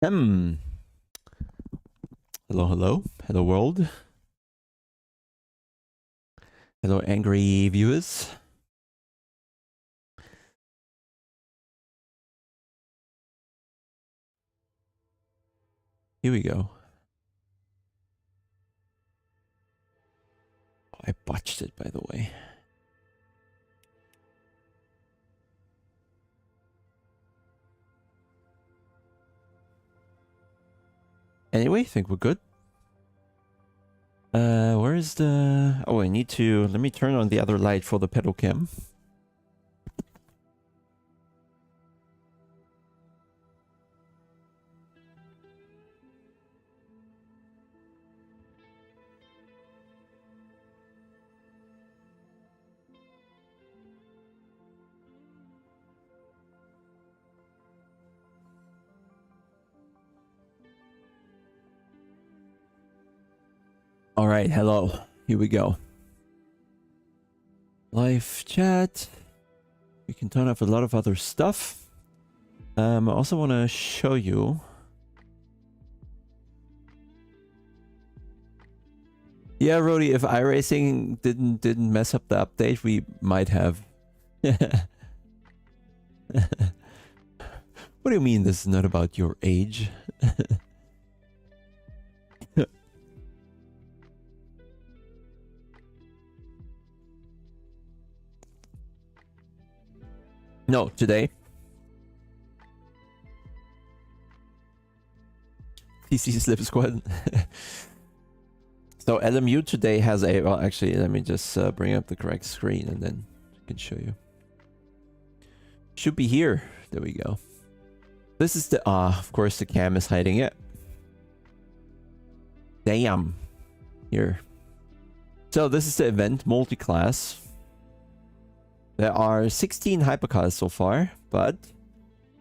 Hmm. Hello, hello. Hello, world. Hello, angry viewers. Here we go. Oh, I botched it, by the way. Anyway, I think we're good. Where is the... Oh, I need to... Let me turn on the other light for the pedal cam. All right, hello. Here we go. Live chat. We can turn off a lot of other stuff. I also want to show you... Yeah, Rody, if iRacing didn't mess up the update, we might have. What do you mean this is not about your age? No, today. PC Slip Squad. So LMU today has a... Well, actually, let me just bring up the correct screen and then I can show you. Should be here. There we go. This is the... of course the cam is hiding it. Damn. Here. So this is the event, Multiclass. There are 16 hypercars so far, but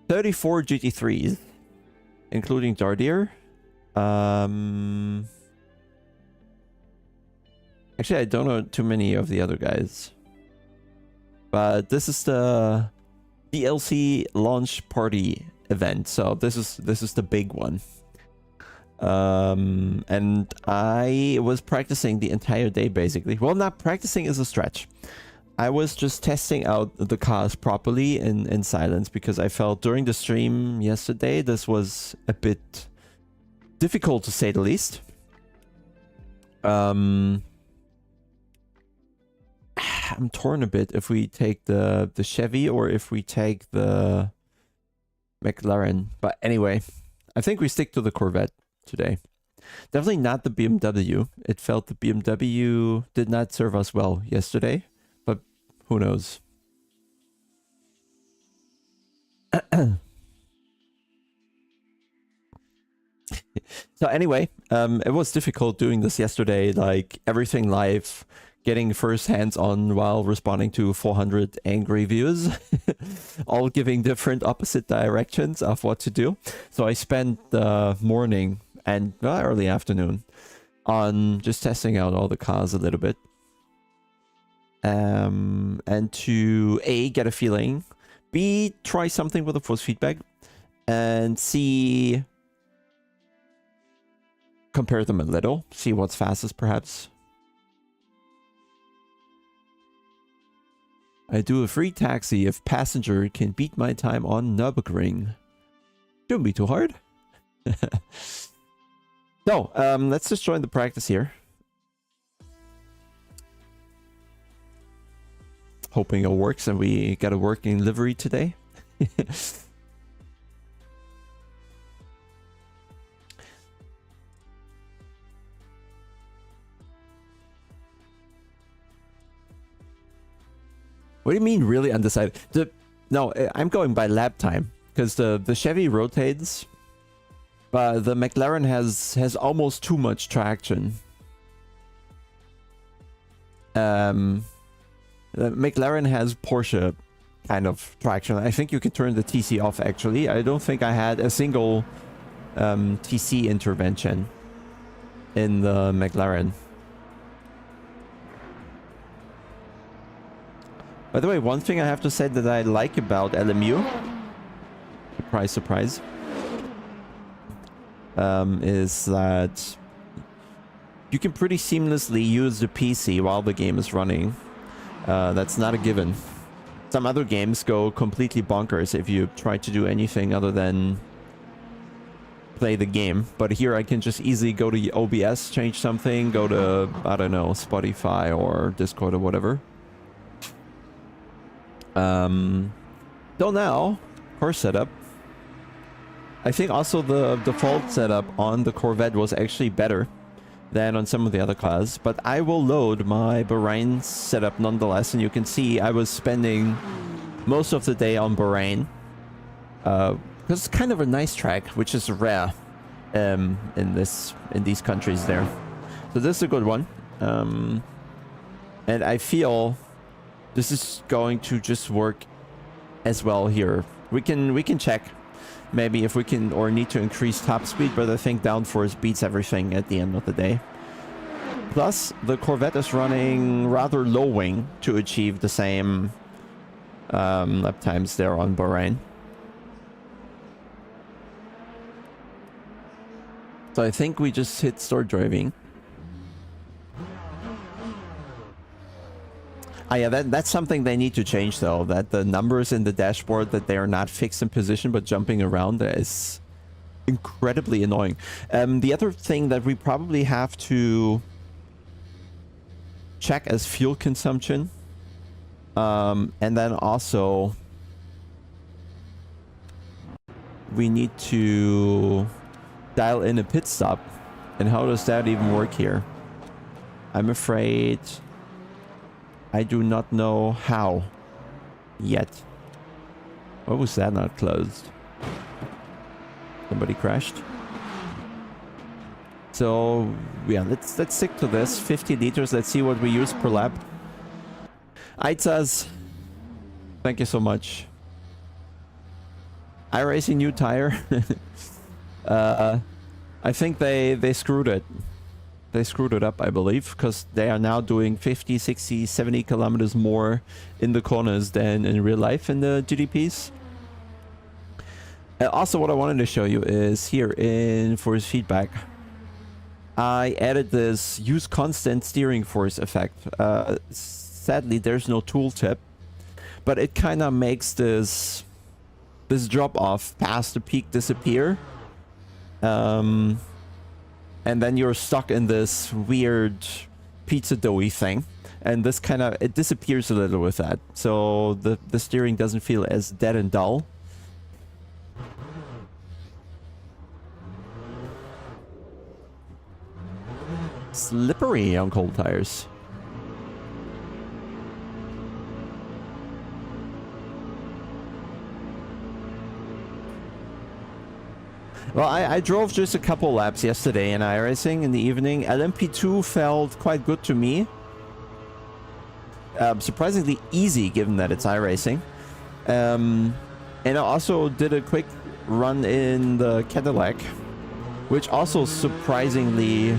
34 GT3s, including Jardier. Actually, I don't know too many of the other guys. But this is the DLC launch party event, so this is the big one. And I was practicing the entire day, basically. Well, not practicing is a stretch. I was just testing out the cars properly in silence, because I felt during the stream yesterday this was a bit difficult, to say the least. I'm torn a bit if we take the Chevy or if we take the McLaren. But anyway, I think we stick to the Corvette today. Definitely not the BMW. It felt the BMW did not serve us well yesterday, but who knows? So anyway, it was difficult doing this yesterday, like everything live, getting first hands on while responding to 400 angry viewers, all giving different opposite directions of what to do. So I spent the morning and early afternoon on just testing out all the cars a little bit. And to A, get a feeling, B, try something with the force feedback, and C, compare them a little, see what's fastest perhaps. I do a free taxi if passenger can beat my time on Nürburgring. Shouldn't be too hard. So, let's just join the practice here. Hoping it works and we get a working livery today. What do you mean really undecided? No, I'm going by lap time, because the Chevy rotates, but the McLaren has almost too much traction. The McLaren has Porsche kind of traction. I think you can turn the TC off, actually. I don't think I had a single TC intervention in the McLaren. By the way, one thing I have to say that I like about LMU, surprise, surprise, is that you can pretty seamlessly use the PC while the game is running. That's not a given. Some other games go completely bonkers if you try to do anything other than play the game. But here I can just easily go to OBS, change something, go to, I don't know, Spotify or Discord or whatever. Till now, course setup. I think also the default setup on the Corvette was actually better than on some of the other classes, but I will load my Bahrain setup nonetheless, and you can see I was spending most of the day on Bahrain. Because it's kind of a nice track, which is rare in these countries there. So this is a good one. And I feel this is going to just work as well here. We can check maybe if we can or need to increase top speed, but I think downforce beats everything at the end of the day. Plus, the Corvette is running rather low wing to achieve the same lap times there on Bahrain. So I think we just hit start driving. Ah, yeah, that's something they need to change though, that the numbers in the dashboard, that they are not fixed in position but jumping around, is incredibly annoying. The other thing that we probably have to check is fuel consumption. And then also we need to dial in a pit stop. And how does that even work here? I'm afraid I do not know how yet. What was that not closed? Somebody crashed. So yeah, let's stick to this 50 liters. Let's see what we use per lap. Aitzas, thank you so much. iRacing new tire. I think they screwed it. They screwed it up, I believe, because they are now doing 50, 60, 70 kilometers more in the corners than in real life in the GDPs. Also, what I wanted to show you is here in force feedback. I added this use constant steering force effect. Sadly, there's no tooltip, but it kind of makes this drop off past the peak disappear. And then you're stuck in this weird pizza doughy thing. And this kind of, it disappears a little with that. So the steering doesn't feel as dead and dull. Slippery on cold tires. Well, I drove just a couple laps yesterday in iRacing in the evening. LMP2 felt quite good to me. Surprisingly easy given that it's iRacing. And I also did a quick run in the Cadillac, which also surprisingly...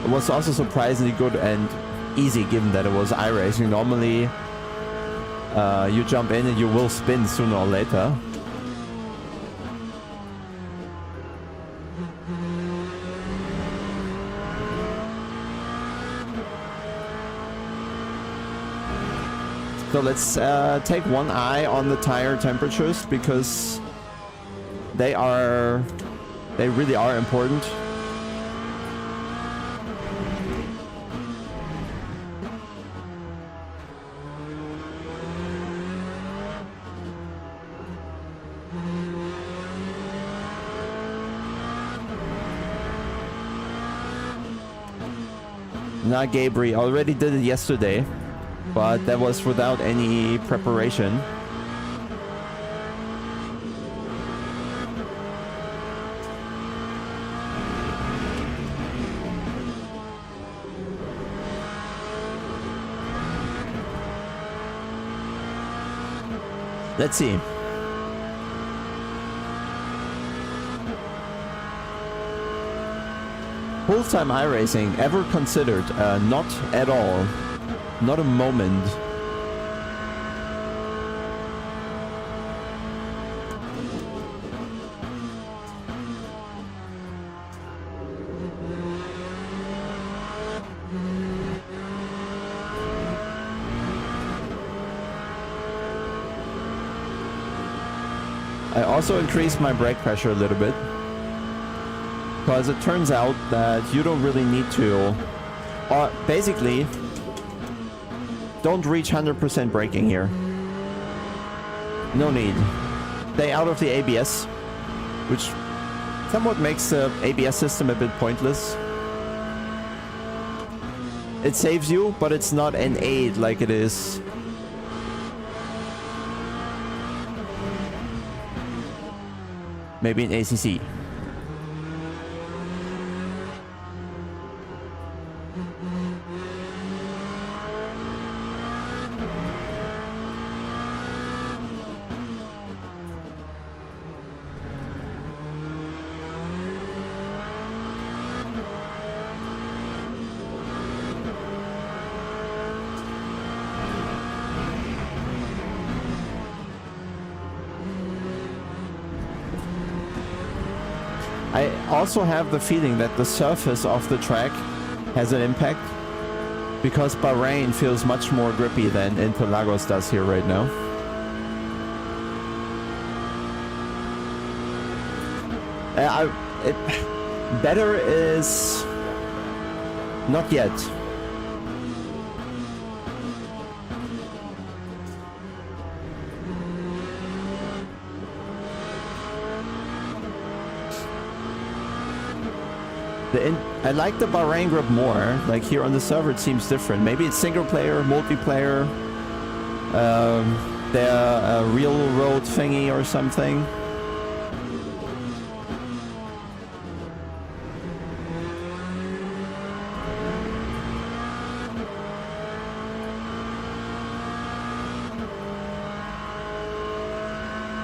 It was also surprisingly good and easy given that it was iRacing. Normally... you jump in and you will spin sooner or later. So let's take one eye on the tire temperatures, because they really are important. Not Gabriel. Already did it yesterday, but that was without any preparation. Let's see. Full-time iRacing, ever considered? Not at all. Not a moment. I also increased my brake pressure a little bit, because it turns out that you don't really need to, or basically, don't reach 100% braking here. No need. Stay out of the ABS, which somewhat makes the ABS system a bit pointless. It saves you, but it's not an aid like it is. Maybe an ACC. I also have the feeling that the surface of the track has an impact, because Bahrain feels much more grippy than Interlagos does here right now. Better is not yet. I like the Bahrain grip more. Like here on the server it seems different. Maybe it's single player, multiplayer, they're a real road thingy or something.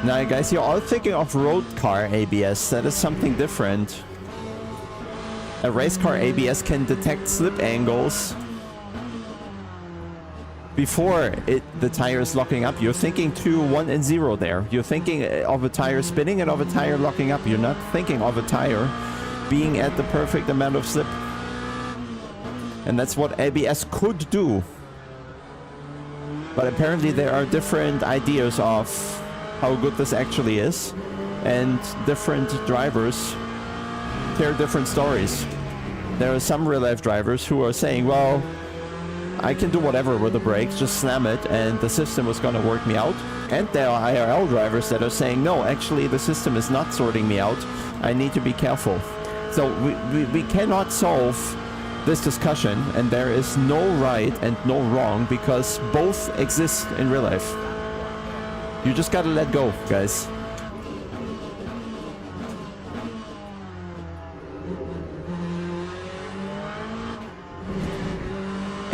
Now guys, you're all thinking of road car ABS. That is something different. A race car ABS can detect slip angles before the tire is locking up. You're thinking 2, 1, and 0 there. You're thinking of a tire spinning and of a tire locking up. You're not thinking of a tire being at the perfect amount of slip. And that's what ABS could do. But apparently there are different ideas of how good this actually is. And different drivers share different stories. There are some real-life drivers who are saying, well, I can do whatever with the brakes, just slam it and the system was going to work me out. And there are IRL drivers that are saying, no, actually the system is not sorting me out. I need to be careful. So we cannot solve this discussion, and there is no right and no wrong, because both exist in real life. You just gotta let go, guys.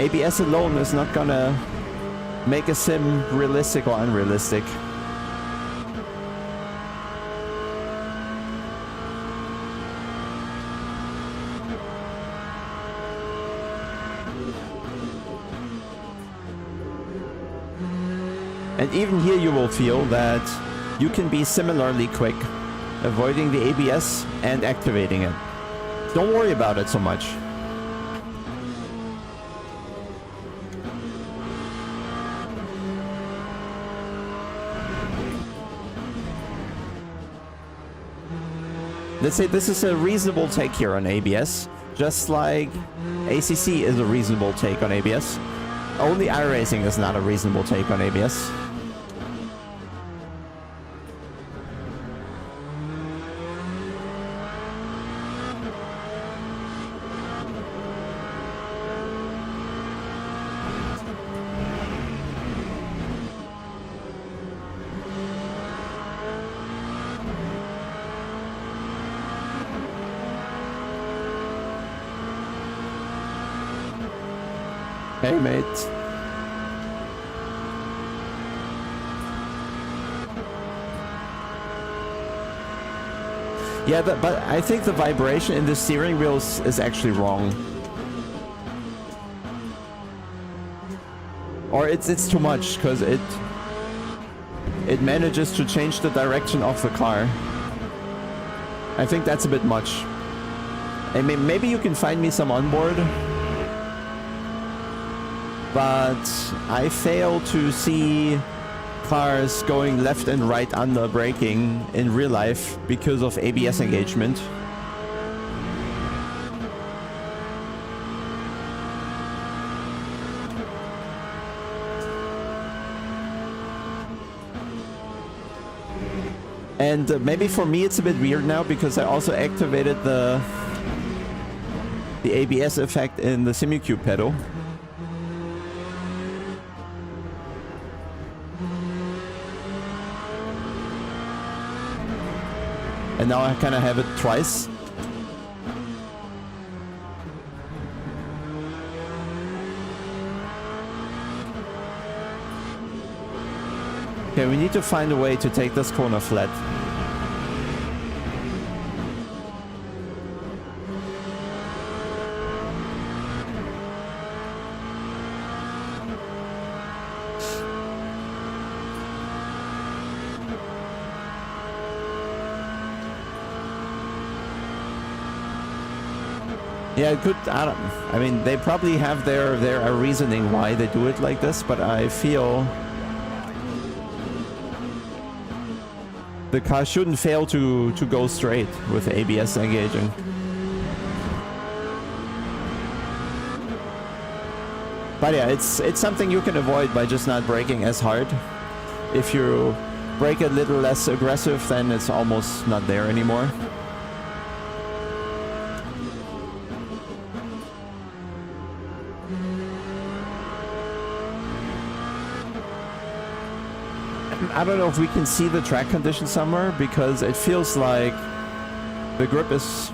ABS alone is not gonna make a sim realistic or unrealistic. And even here you will feel that you can be similarly quick, avoiding the ABS and activating it. Don't worry about it so much. Let's say this is a reasonable take here on ABS, just like ACC is a reasonable take on ABS. Only iRacing is not a reasonable take on ABS. Hey, mate. Yeah, but I think the vibration in the steering wheels is actually wrong. Or it's too much, because it manages to change the direction of the car. I think that's a bit much. And maybe you can find me some onboard. But I fail to see cars going left and right under braking in real life because of ABS engagement. And maybe for me it's a bit weird now because I also activated the ABS effect in the SimuCube pedal. And now I kind of have it twice. Okay, we need to find a way to take this corner flat. Yeah, it could. I mean, they probably have their reasoning why they do it like this, but I feel the car shouldn't fail to go straight with the ABS engaging. But yeah, it's something you can avoid by just not braking as hard. If you brake a little less aggressive, then it's almost not there anymore. I don't know if we can see the track condition somewhere, because it feels like the grip is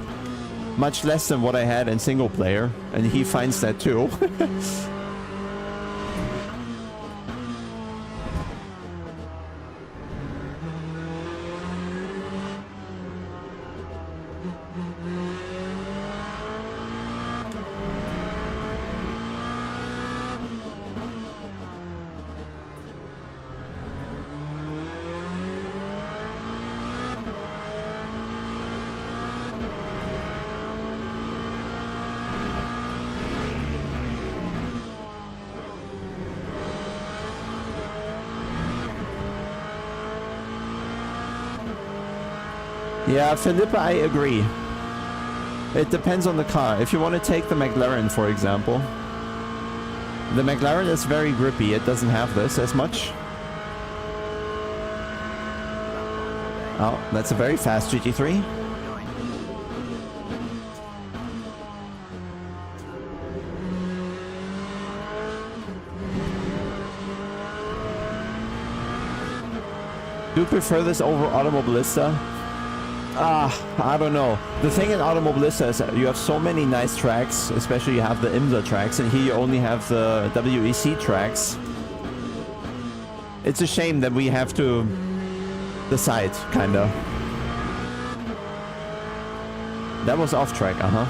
much less than what I had in single player, and he finds that too. Yeah, Philippa, I agree. It depends on the car. If you want to take the McLaren, for example, the McLaren is very grippy. It doesn't have this as much. Oh, that's a very fast GT3. Do you prefer this over Automobilista? I don't know. The thing in Automobilista is that you have so many nice tracks, especially you have the IMSA tracks, and here you only have the WEC tracks. It's a shame that we have to decide, kinda. That was off track, uh-huh.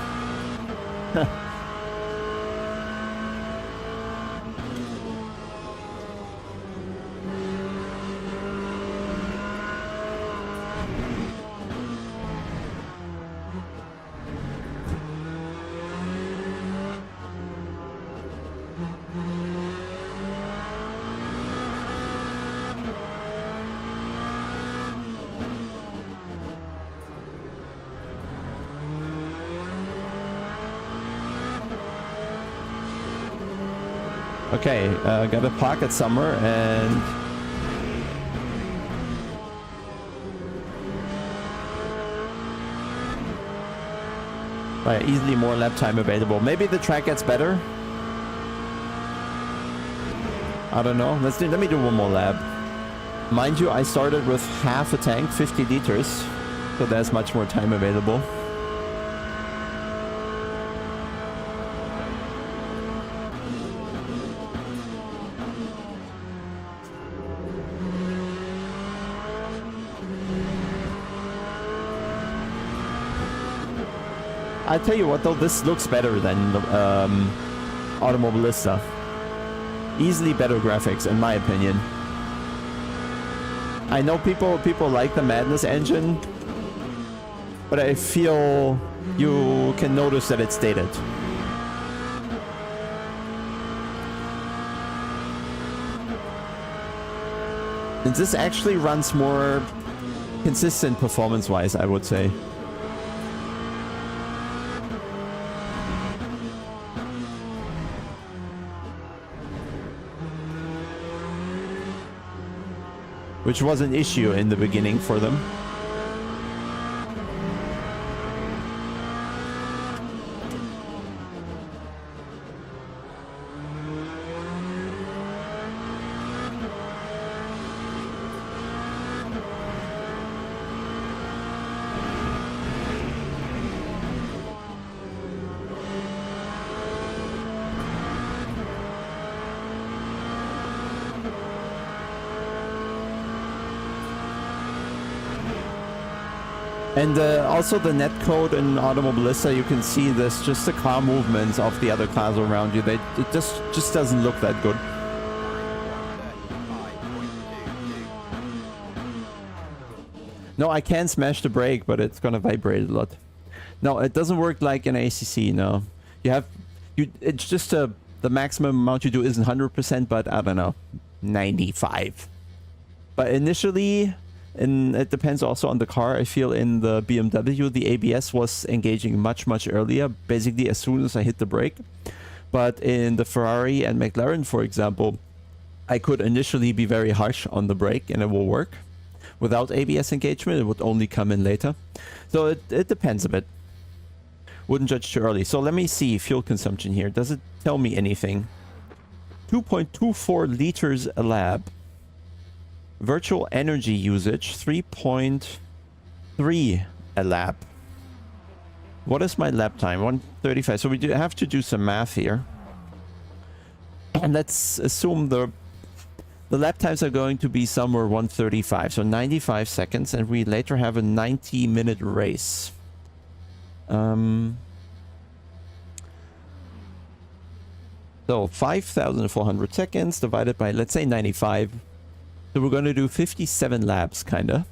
Okay, gotta park it somewhere and... Right, easily more lap time available. Maybe the track gets better? I don't know. Let me do one more lap. Mind you, I started with half a tank, 50 liters, so there's much more time available. I tell you what though, this looks better than Automobilista. Easily better graphics, in my opinion. I know people like the Madness engine, but I feel you can notice that it's dated. And this actually runs more consistent performance-wise, I would say. Which was an issue in the beginning for them. And also the netcode in Automobilista, you can see this, just the car movements of the other cars around you. It just doesn't look that good. No, I can smash the brake, but it's gonna vibrate a lot. No, it doesn't work like an ACC. No, it's just the maximum amount you do isn't 100%, but I don't know, 95. But initially. And it depends also on the car. I feel in the BMW, the ABS was engaging much earlier, basically as soon as I hit the brake. But in the Ferrari and McLaren, for example, I could initially be very harsh on the brake and it will work. Without ABS engagement, it would only come in later. So it depends a bit. Wouldn't judge too early. So let me see fuel consumption here. Does it tell me anything? 2.24 liters a lap. Virtual energy usage 3.3 a lap. What is my lap time? 135. So we do have to do some math here. And let's assume the lap times are going to be somewhere 135. So 95 seconds. And we later have a 90-minute race. So 5,400 seconds divided by, let's say, 95. So we're going to do 57 laps, kind of.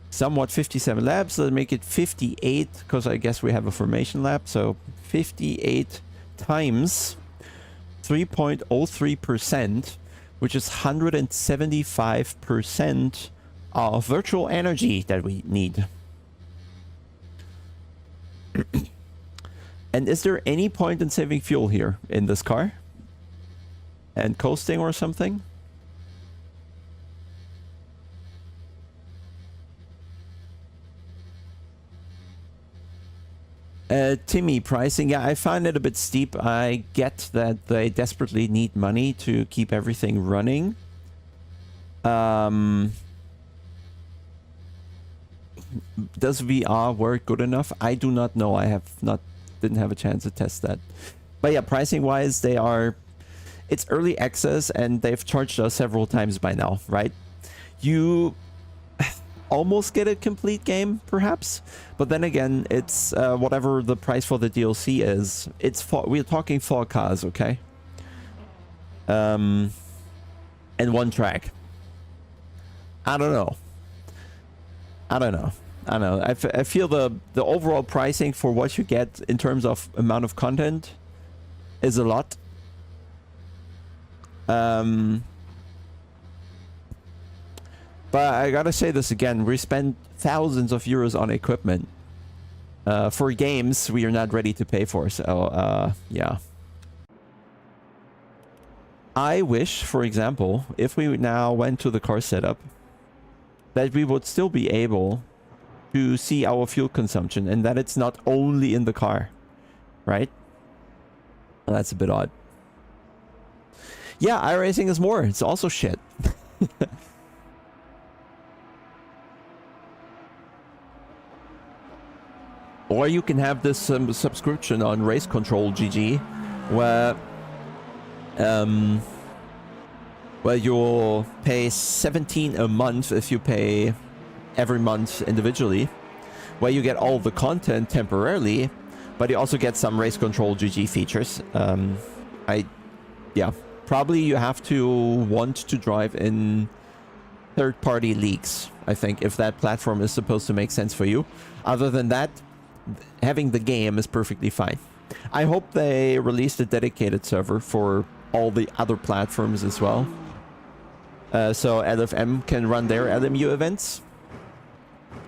Somewhat 57 laps. Let's make it 58, because I guess we have a formation lap. So 58 times 3.03%, which is 175% of virtual energy that we need. And is there any point in saving fuel here in this car? And coasting or something? Timmy, pricing, yeah, I find it a bit steep. I get that they desperately need money to keep everything running. Does VR work good enough? I do not know. I didn't have a chance to test that. But yeah, pricing wise, it's early access and they've charged us several times by now, right? You almost get a complete game, perhaps, but then again, it's whatever the price for the DLC is. We're talking 4 cars, okay? And 1 track. I don't know. I feel the overall pricing for what you get in terms of amount of content is a lot. But I gotta say this again, we spend thousands of euros on equipment for games we are not ready to pay for, so yeah. I wish, for example, if we now went to the car setup, that we would still be able to see our fuel consumption and that it's not only in the car, right? Well, that's a bit odd. Yeah, iRacing is more. It's also shit. Or you can have this subscription on Race Control GG, where you'll pay 17 a month if you pay every month individually, where you get all the content temporarily, but you also get some Race Control GG features. Yeah, probably you have to want to drive in third-party leagues, I think, if that platform is supposed to make sense for you. Other than that, having the game is perfectly fine. I hope they released a dedicated server for all the other platforms as well. so LFM can run their LMU events.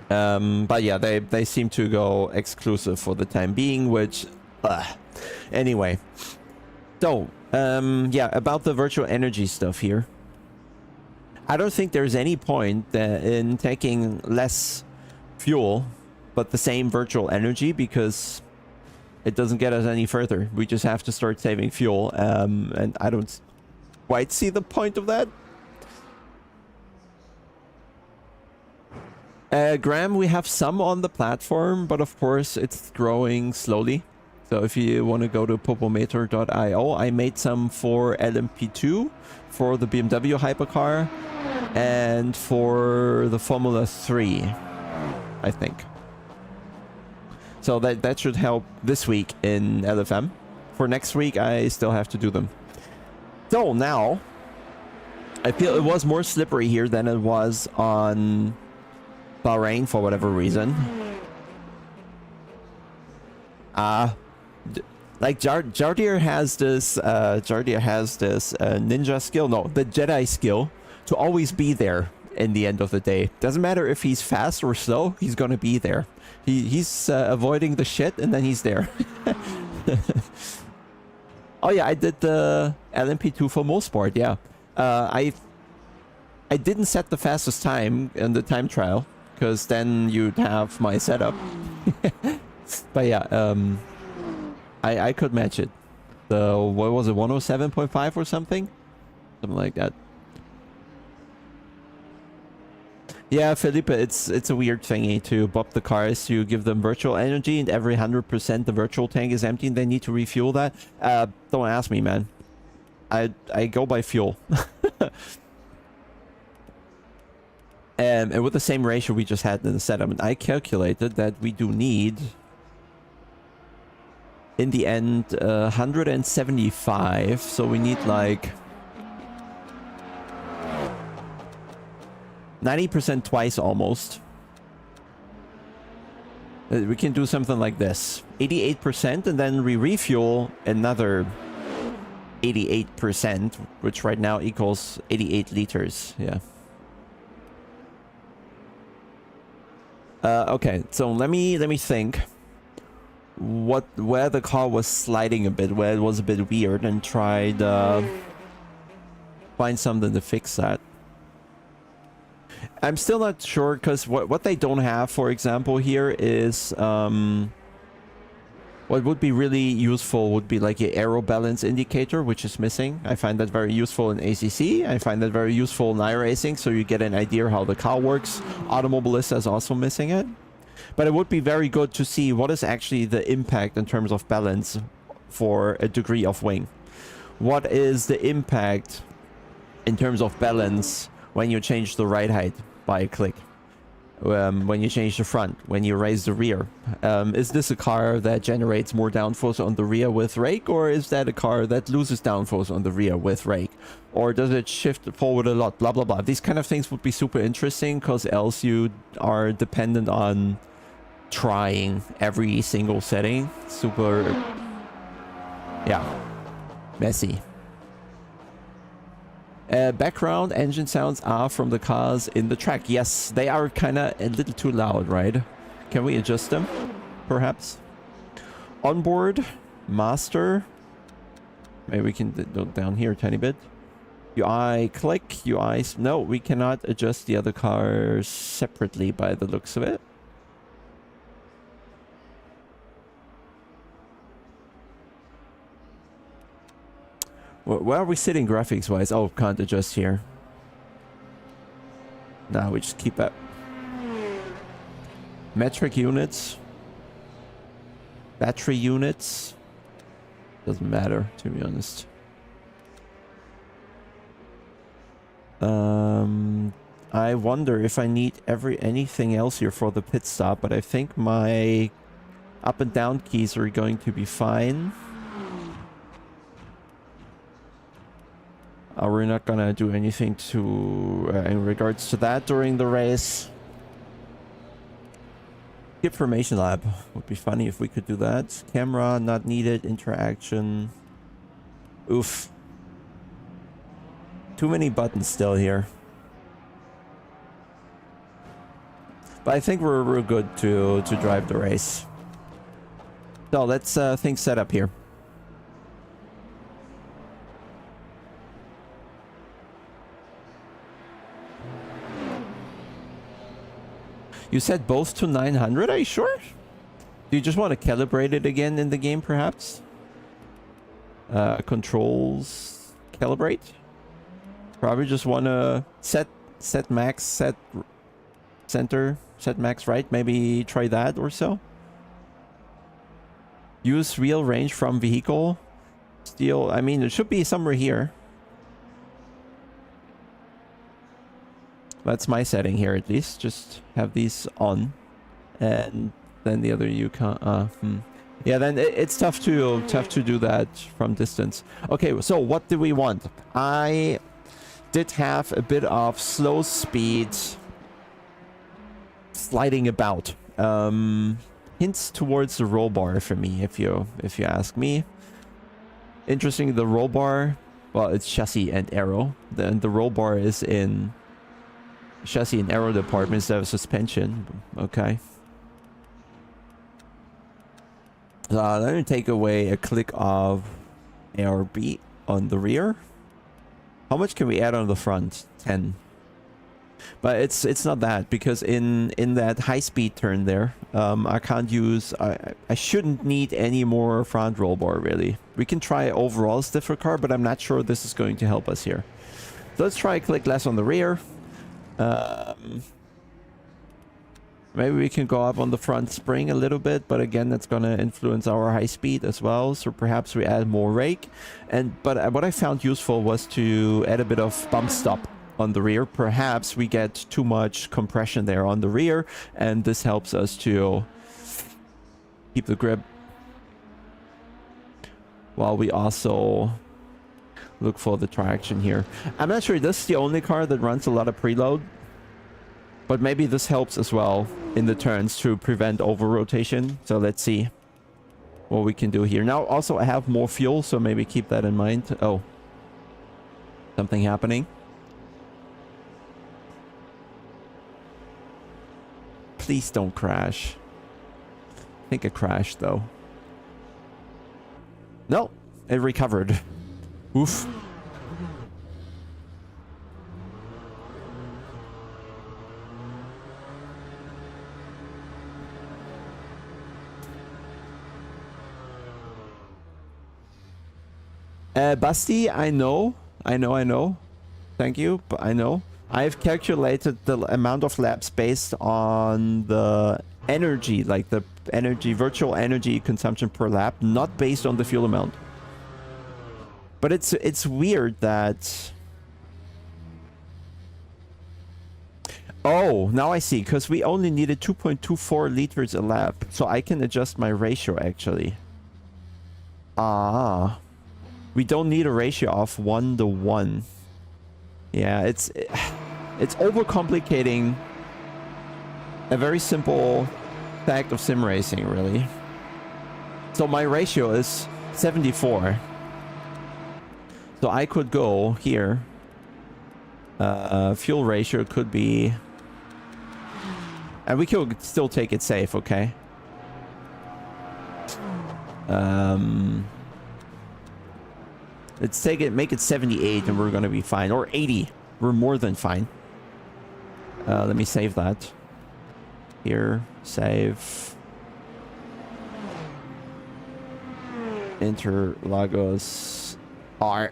But yeah, they seem to go exclusive for the time being, which anyway. So yeah, about the virtual energy stuff here, I don't think there's any point in taking less fuel but the same virtual energy, because it doesn't get us any further. We just have to start saving fuel, and I don't quite see the point of that. Graham, we have some on the platform, but of course it's growing slowly. So if you want to go to popometer.io, I made some for LMP2, for the BMW hypercar, and for the Formula 3, I think. So that should help this week in LFM. For next week, I still have to do them. So now, I feel it was more slippery here than it was on Bahrain for whatever reason. Like Jardir has this ninja skill, no, the Jedi skill, to always be there in the end of the day. Doesn't matter if he's fast or slow, he's gonna be there. He's avoiding the shit, and then he's there. Oh yeah, I did the LMP2 for most part, yeah. I didn't set the fastest time in the time trial, because then you'd have my setup. But yeah, I could match it. The, what was it, 107.5 or something? Something like that. Yeah, Felipe, it's a weird thingy to bop the cars. You give them virtual energy, and every 100% the virtual tank is empty, and they need to refuel that. Don't ask me, man. I go by fuel. And with the same ratio we just had in the setup, and I calculated that we do need, in the end, 175. So we need like 90% twice almost. We can do something like this. 88%, and then we refuel another 88%, which right now equals 88 liters. Yeah. Okay, so let me think where the car was sliding a bit, where it was a bit weird, and try to find something to fix that. I'm still not sure, because what they don't have, for example, here is what would be really useful would be like an aero balance indicator, which is missing. I find that very useful in ACC. I find that very useful in iRacing, so you get an idea how the car works. Automobilista is also missing it. But it would be very good to see what is actually the impact in terms of balance for a degree of wing. What is the impact in terms of balance when you change the ride height by a click? When you change the front, when you raise the rear. Is this a car that generates more downforce on the rear with rake, or is that a car that loses downforce on the rear with rake? Or does it shift forward a lot? Blah, blah, blah. These kind of things would be super interesting, because else you are dependent on trying every single setting. Super, yeah, messy. Background engine sounds are from the cars in the track. Yes, they are kind of a little too loud, right? Can we adjust them, perhaps? Onboard, master. Maybe we can go down here a tiny bit. UI click, UI... No, we cannot adjust the other cars separately by the looks of it. Where are we sitting graphics-wise? Oh, can't adjust here. Now we just keep up. Metric units. Battery units. Doesn't matter, to be honest. I wonder if I need anything else here for the pit stop, but I think my up and down keys are going to be fine. We're not gonna do anything to in regards to that during the race. Skip formation lab would be funny if we could do that. Camera not needed. Interaction. Oof. Too many buttons still here. But I think we're good to drive the race. So let's things set up here. You set both to 900, are you sure? Do you just want to calibrate it again in the game, perhaps? Controls, calibrate? Probably just want to set max, set center, set max right. Maybe try that or so. Use real range from vehicle. Still, I mean, it should be somewhere here. That's my setting here, at least. Just have these on, and then the other you can't. Yeah, then it's tough to do that from distance. Okay, so what do we want? I did have a bit of slow speed sliding about. Hints towards the roll bar for me, if you ask me. Interesting, the roll bar. Well, it's chassis and aero. Then the roll bar is in chassis and aero department instead of suspension. Okay. So let me take away a click of ARB on the rear. How much can we add on the front? 10. But it's not that, because in that high speed turn there, I can't use. I shouldn't need any more front roll bar really. We can try overall stiffer car, but I'm not sure this is going to help us here. So let's try click less on the rear. Maybe we can go up on the front spring a little bit, but again, that's going to influence our high speed as well. So perhaps we add more rake. But what I found useful was to add a bit of bump stop on the rear. Perhaps we get too much compression there on the rear, and this helps us to keep the grip while we also look for the traction here. I'm not sure this is the only car that runs a lot of preload, but maybe this helps as well in the turns to prevent over rotation. So let's see what we can do here. Now also I have more fuel, so maybe keep that in mind. Oh, something happening. Please don't crash. I think it crashed though. No, it recovered. Oof. Basti, I know. Thank you, but I know. I've calculated the amount of laps based on the energy, like the energy, virtual energy consumption per lap, not based on the fuel amount. But it's weird that... Oh, now I see, because we only needed 2.24 liters a lap, so I can adjust my ratio actually. Ah. We don't need a ratio of 1:1. Yeah, it's overcomplicating a very simple fact of sim racing, really. So my ratio is 74. So I could go here. Fuel ratio could be... And we could still take it safe, okay? Let's take it, make it 78 and we're gonna be fine. Or 80. We're more than fine. Let me save that. Here, save. Interlagos R.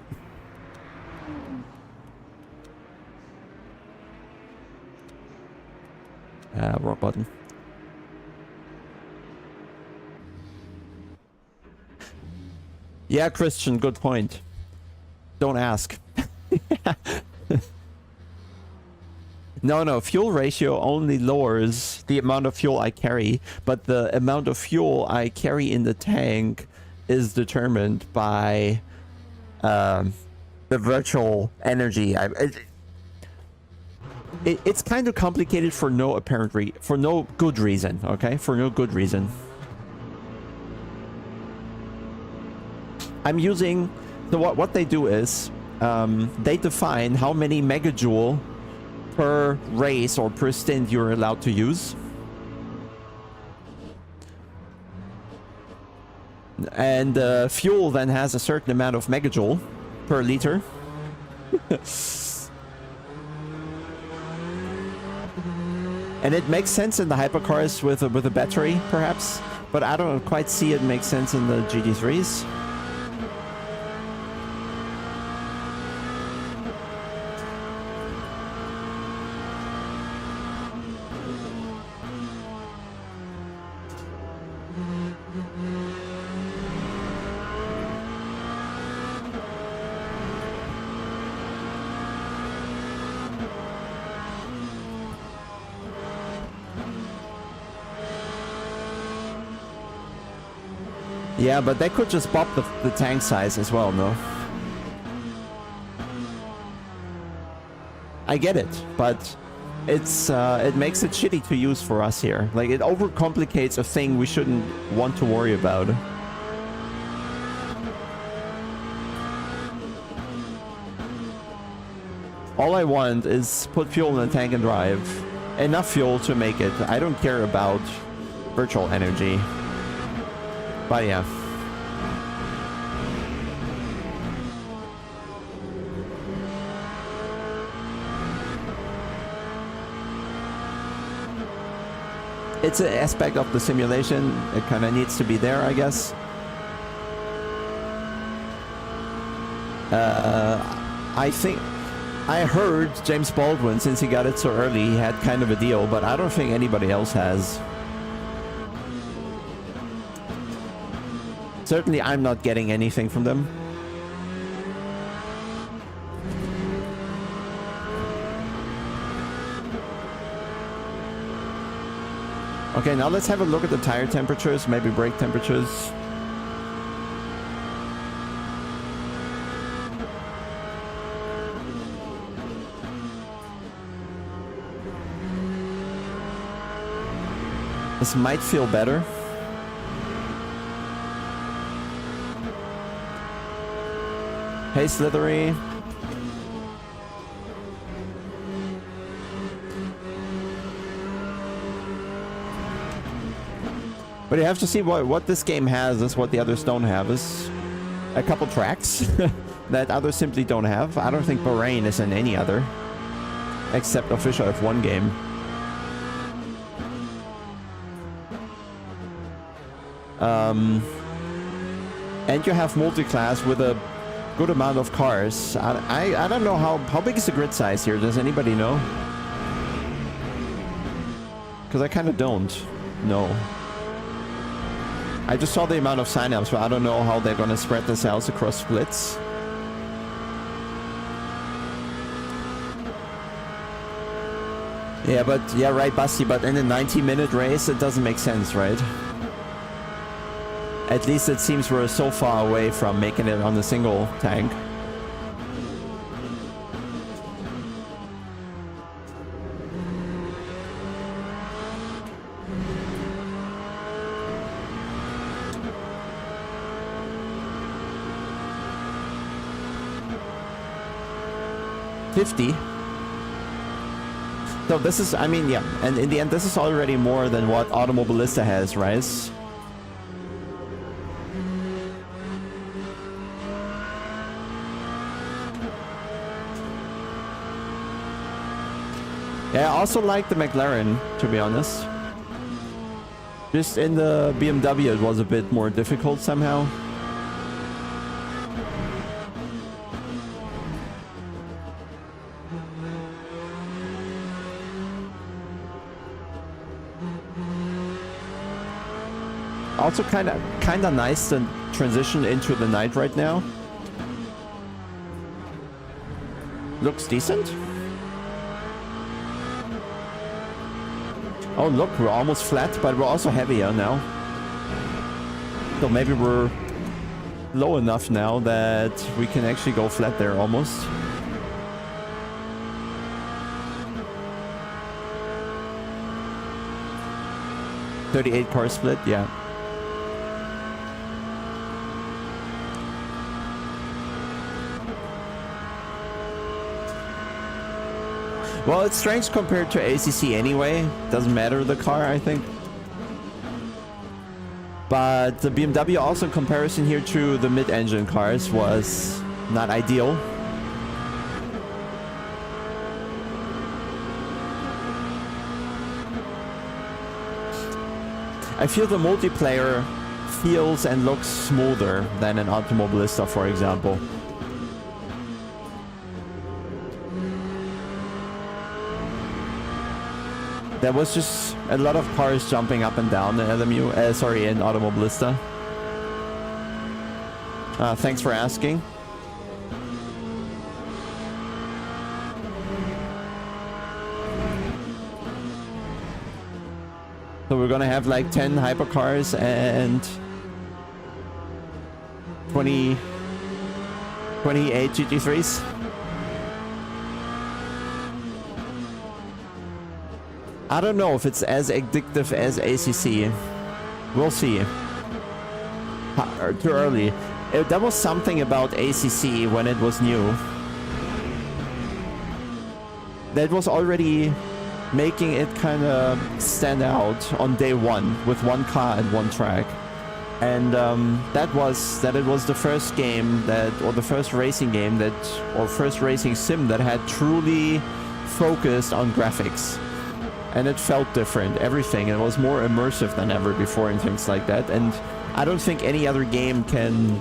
Wrong button. Yeah, Christian, good point. Don't ask. No, fuel ratio only lowers the amount of fuel I carry, but the amount of fuel I carry in the tank is determined by the virtual energy. It's kind of complicated for no apparent for no good reason, okay? For no good reason. I'm using... So what they do is they define how many megajoule per race or per stint you're allowed to use. And fuel then has a certain amount of megajoule per liter. And it makes sense in the hypercars with a battery, perhaps, but I don't quite see it make sense in the GT3s. Yeah, but they could just bump the tank size as well, no? I get it, but it's it makes it shitty to use for us here. Like, it overcomplicates a thing we shouldn't want to worry about. All I want is put fuel in the tank and drive. Enough fuel to make it. I don't care about virtual energy. But yeah. It's an aspect of the simulation. It kind of needs to be there, I guess. I think I heard James Baldwin, since he got it so early, he had kind of a deal, but I don't think anybody else has. Certainly, I'm not getting anything from them. Okay, now let's have a look at the tire temperatures, maybe brake temperatures. This might feel better. Hey, Slithery. But you have to see what this game has is what the others don't have, is a couple tracks that others simply don't have. I don't think Bahrain is in any other, except official F1 game. And you have Multiclass with a good amount of cars. I don't know how big is the grid size here. Does anybody know? Because I kind of don't know. I just saw the amount of signups, but I don't know how they're gonna spread this out across splits. Yeah, but yeah, right, Basti. But in a 90-minute race, it doesn't make sense, right? At least it seems we're so far away from making it on the single tank. So this is, I mean, yeah, and in the end, this is already more than what Automobilista has, right? Yeah, I also like the McLaren, to be honest. Just in the BMW, it was a bit more difficult somehow. Also kind of nice to transition into the night right now. Looks decent. Oh look, we're almost flat, but we're also heavier now. So maybe we're low enough now that we can actually go flat there almost. .38 car split, yeah. Well, it's strange compared to ACC anyway. Doesn't matter the car, I think. But the BMW also in comparison here to the mid-engine cars was not ideal. I feel the multiplayer feels and looks smoother than an Automobilista, for example. There was just a lot of cars jumping up and down in LMU, sorry, in Automobilista. Thanks for asking. So we're gonna have like 10 hypercars and 28 GT3s. I don't know if it's as addictive as ACC. We'll see. Too early. There was something about ACC when it was new that was already making it kind of stand out on day one with one car and one track. And that it was the first game that, or the first racing game that, or first racing sim that had truly focused on graphics. And it felt different, everything. It was more immersive than ever before and things like that. And I don't think any other game can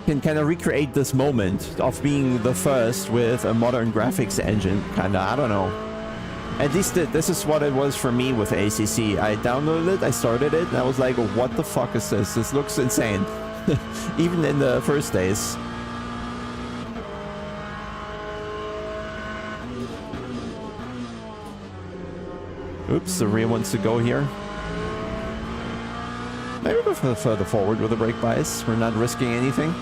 kind of recreate this moment of being the first with a modern graphics engine, kind of. I don't know. At least this is what it was for me with ACC. I downloaded it, I started it, and I was like, what the fuck is this? This looks insane. Even in the first days. Oops, the rear wants to go here. Maybe go further forward with the brake bias. We're not risking anything.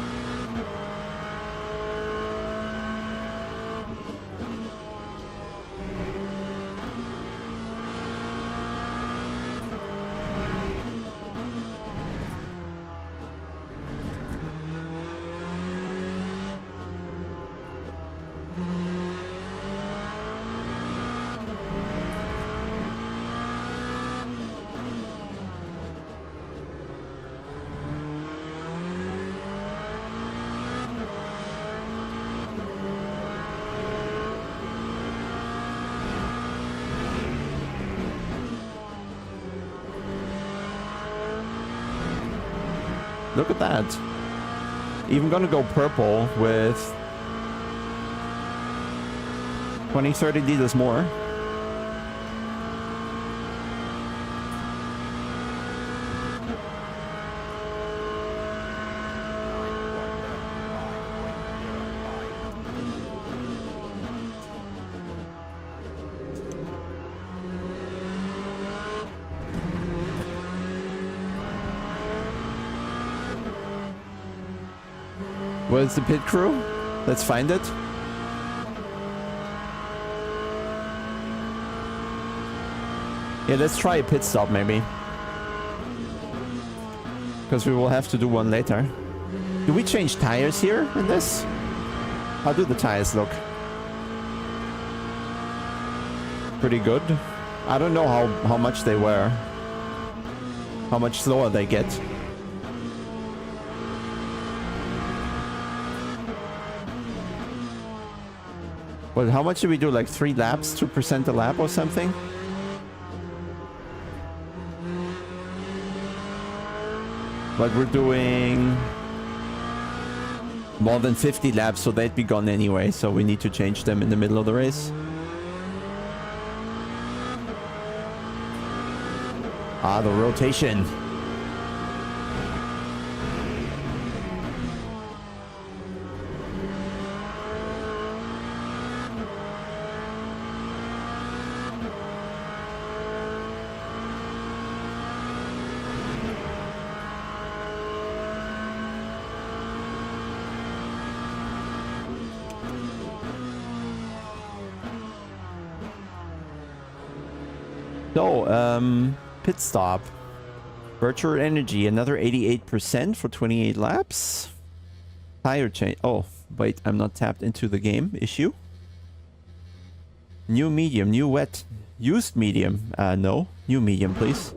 Look at that. Even gonna go purple with 20-30 liters more. Where's the pit crew? Let's find it. Yeah, let's try a pit stop maybe. Because we will have to do one later. Do we change tires here in this? How do the tires look? Pretty good. I don't know how much they wear. How much slower they get. Well, how much did we do? Like 3 laps, 2% a lap or something? But we're doing more than 50 laps, so they'd be gone anyway. So we need to change them in the middle of the race. Ah, the rotation. So, pit stop. Virtual energy, another 88% for 28 laps. Tire change. Oh, wait, I'm not tapped into the game. Issue. New medium, new wet. Used medium. No. New medium, please.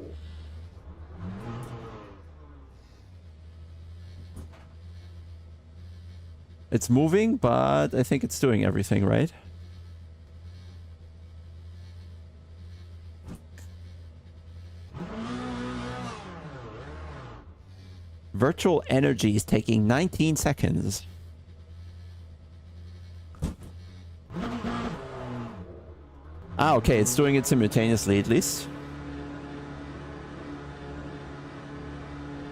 It's moving, but I think it's doing everything, right? Virtual energy is taking 19 seconds. Ah, okay, it's doing it simultaneously at least.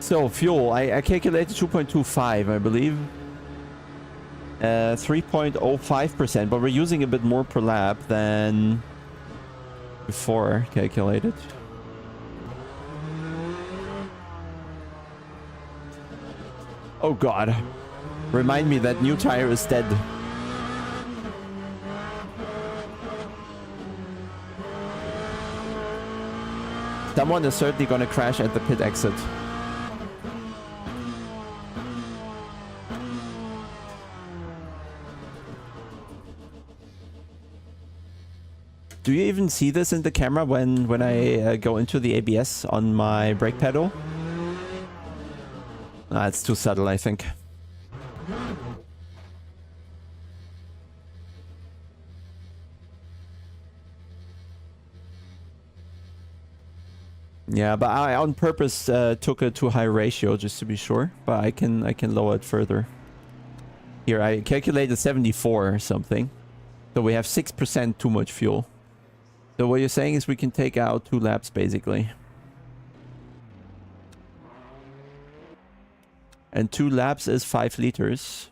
So, fuel, I calculated 2.25, I believe. 3.05%, but we're using a bit more per lap than before calculated. Oh god. Remind me that new tire is dead. Someone is certainly gonna crash at the pit exit. Do you even see this in the camera when I go into the ABS on my brake pedal? Ah, it's too subtle, I think. Yeah, but I on purpose took a too high ratio just to be sure. But I can lower it further. Here, I calculated 74 or something. So we have 6% too much fuel. So what you're saying is we can take out 2 laps basically. And 2 laps is 5 liters.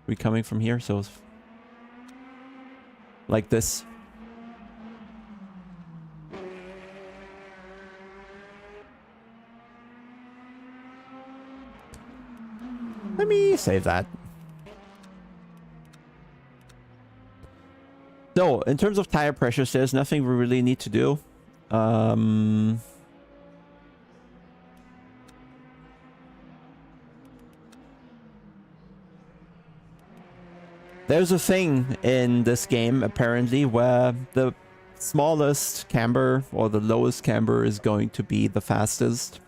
We coming from here, so like this. Let me save that. So, in terms of tire pressures, there's nothing we really need to do. There's a thing in this game, apparently, where the smallest camber or the lowest camber is going to be the fastest.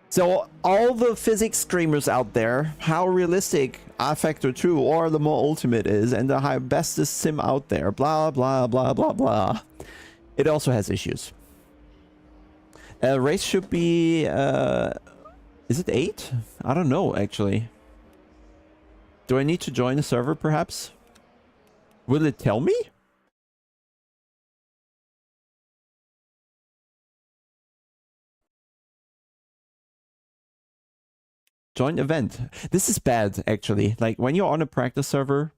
So all the physics screamers out there, how realistic R-Factor 2 or the more ultimate is, and the bestest sim out there, blah, blah, blah, blah, blah. It also has issues. Race should be, is it 8? I don't know, actually. Do I need to join a server, perhaps? Will it tell me? Join event. This is bad, actually. Like, when you're on a practice server,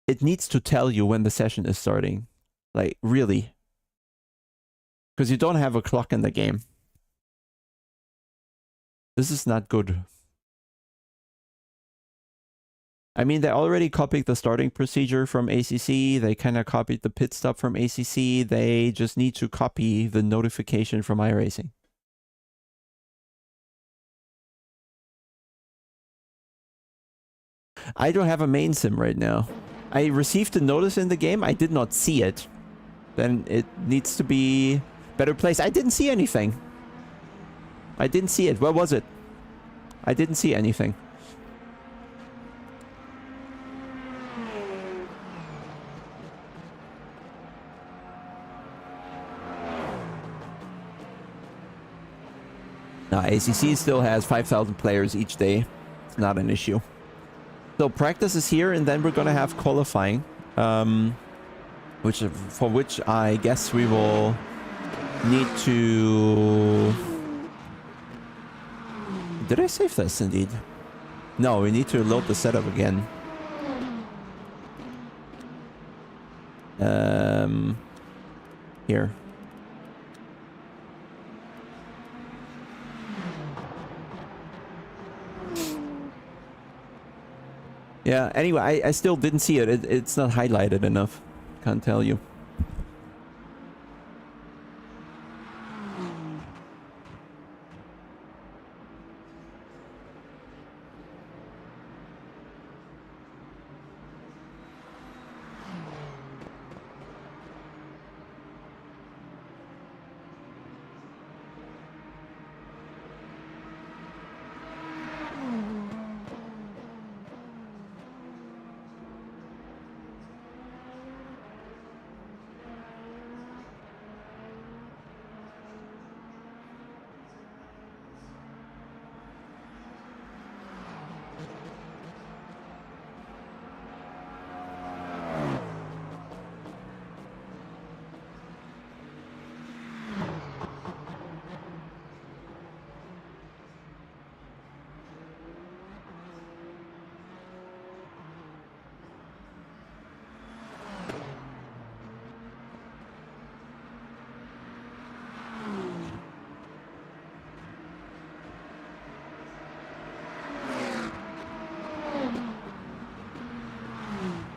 it needs to tell you when the session is starting. Like, really. Because you don't have a clock in the game. This is not good. I mean, they already copied the starting procedure from ACC. They kind of copied the pit stop from ACC. They just need to copy the notification from iRacing. I don't have a main sim right now. I received a notice in the game. I did not see it. Then it needs to be better placed. I didn't see anything. I didn't see it. Where was it? I didn't see anything. Now, ACC still has 5,000 players each day. It's not an issue. So practice is here, and then we're gonna have qualifying, for which I guess we will need to. Did I save this indeed? No, we need to load the setup again. Here. Yeah, anyway, I still didn't see it. It's not highlighted enough. Can't tell you.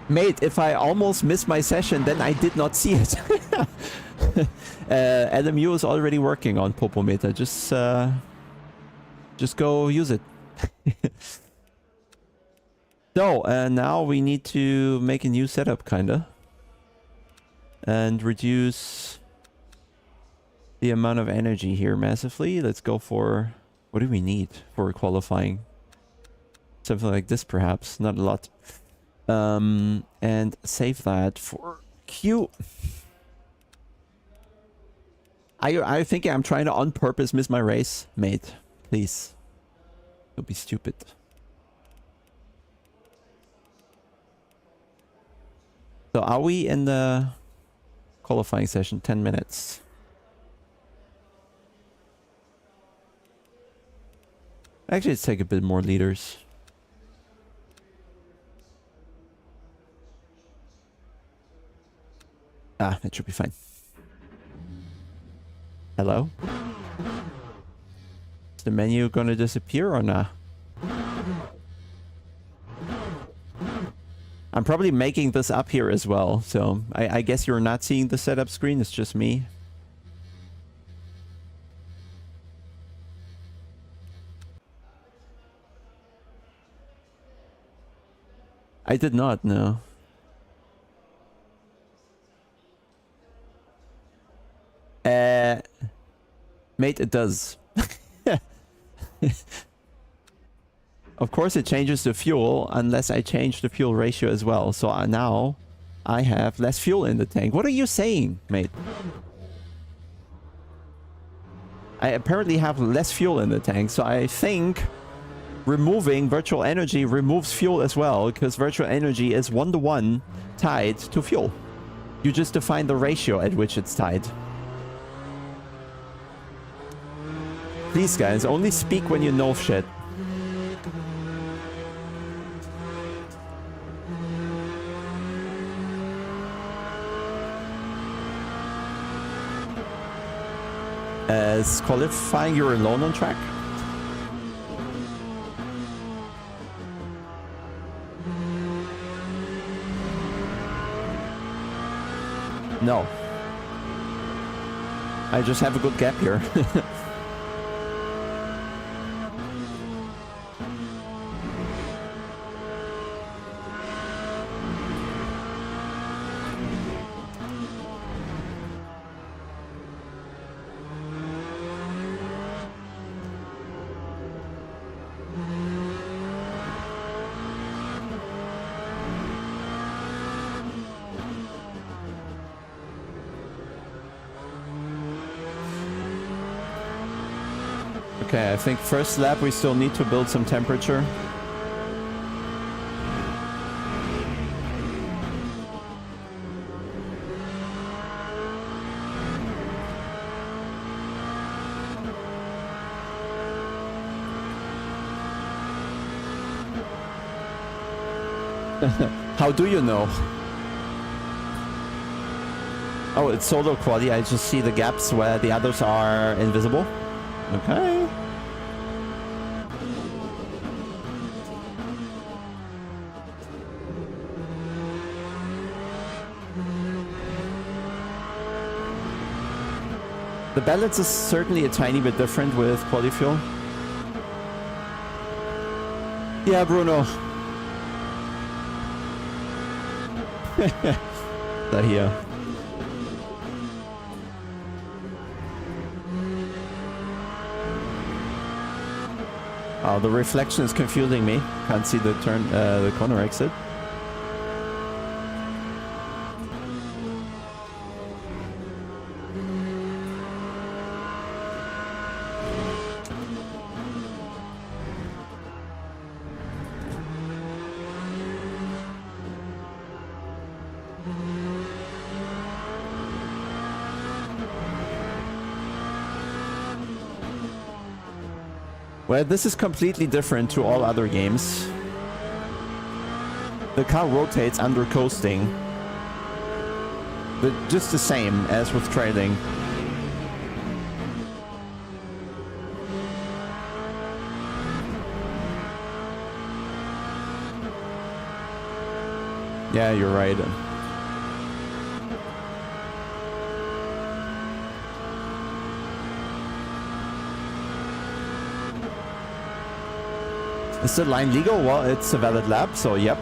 Mate, if I almost missed my session, then I did not see it. LMU is already working on Popometer. Just go use it. So, now we need to make a new setup, kinda. And reduce the amount of energy here massively. Let's go for... What do we need for qualifying? Something like this, perhaps. Not a lot. And save that for Q. Are you thinking I'm trying to on purpose miss my race? Mate, please. Don't be stupid. So are we in the qualifying session? 10 minutes. Actually, let's take a bit more liters. Ah, that should be fine. Hello? Is the menu gonna disappear or not? I'm probably making this up here as well, so I guess you're not seeing the setup screen, it's just me. I did not, no. Mate, it does. Of course it changes the fuel unless I change the fuel ratio as well. So now I have less fuel in the tank. What are you saying, mate? I apparently have less fuel in the tank, so I think removing virtual energy removes fuel as well, because virtual energy is 1-to-1 tied to fuel. You just define the ratio at which it's tied. Please, guys, only speak when you know shit. Is qualifying you're alone on track? No. I just have a good gap here. Okay, I think first lap we still need to build some temperature. How do you know? Oh, it's solo quali. I just see the gaps where the others are invisible. Okay. The balance is certainly a tiny bit different with quali fuel. Yeah, Bruno. That here. Oh, the reflection is confusing me. Can't see the turn, the corner exit. Well, this is completely different to all other games. The car rotates under coasting, but just the same as with trailing. Yeah, you're right. Is the line legal? Well, it's a valid lap, so yep.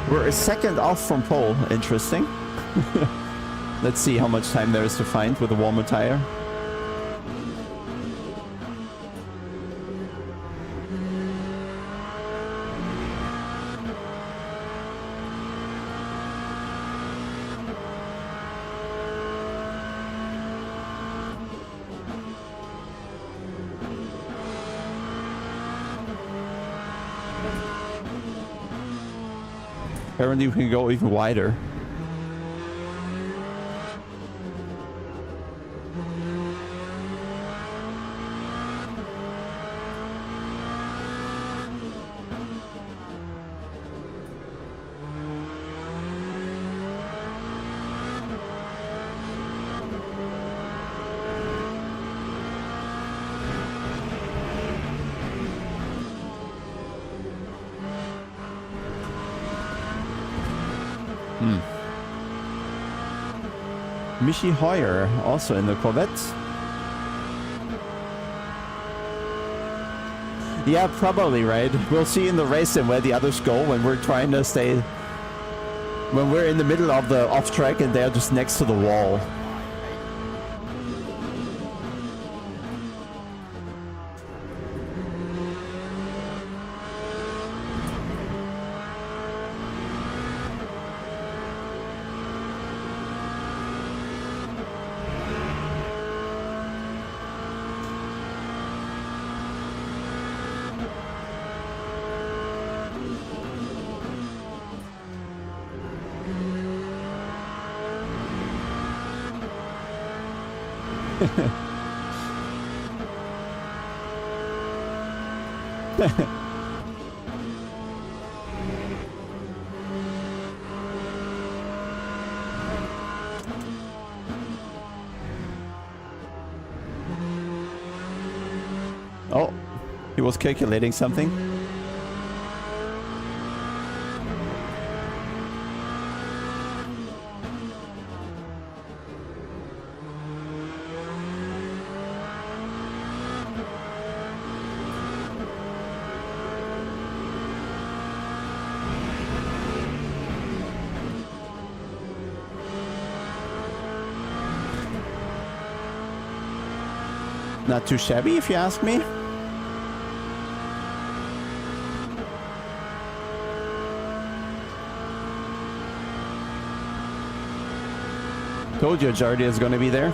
We're a second off from pole. Interesting. Let's see how much time there is to find with a warmer tire. Apparently we can go even wider. Michi Hoyer, also in the Corvette. Yeah, probably, right? We'll see in the race and where the others go when we're trying to stay... When we're in the middle of the off-track and they're just next to the wall. Oh, he was calculating something. Not too shabby, if you ask me. Told you Jardy is going to be there.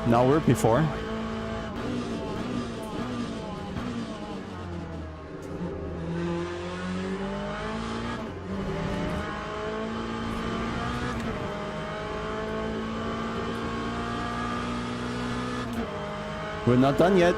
Now we're P4. We're not done yet.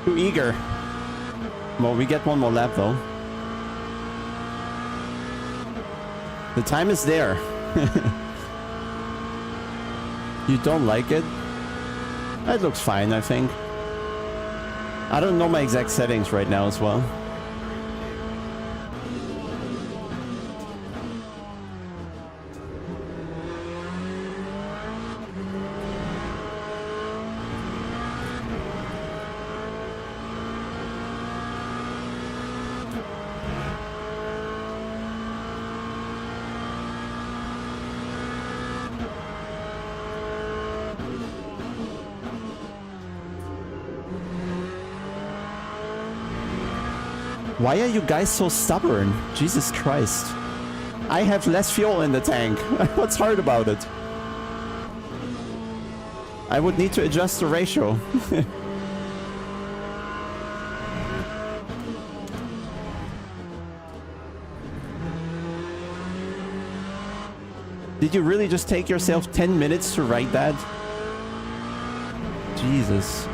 Too eager. Well, we get one more lap though. The time is there. You don't like it? It looks fine, I think. I don't know my exact settings right now as well. Why are you guys so stubborn? Jesus Christ. I have less fuel in the tank. What's hard about it? I would need to adjust the ratio. Did you really just take yourself 10 minutes to write that? Jesus.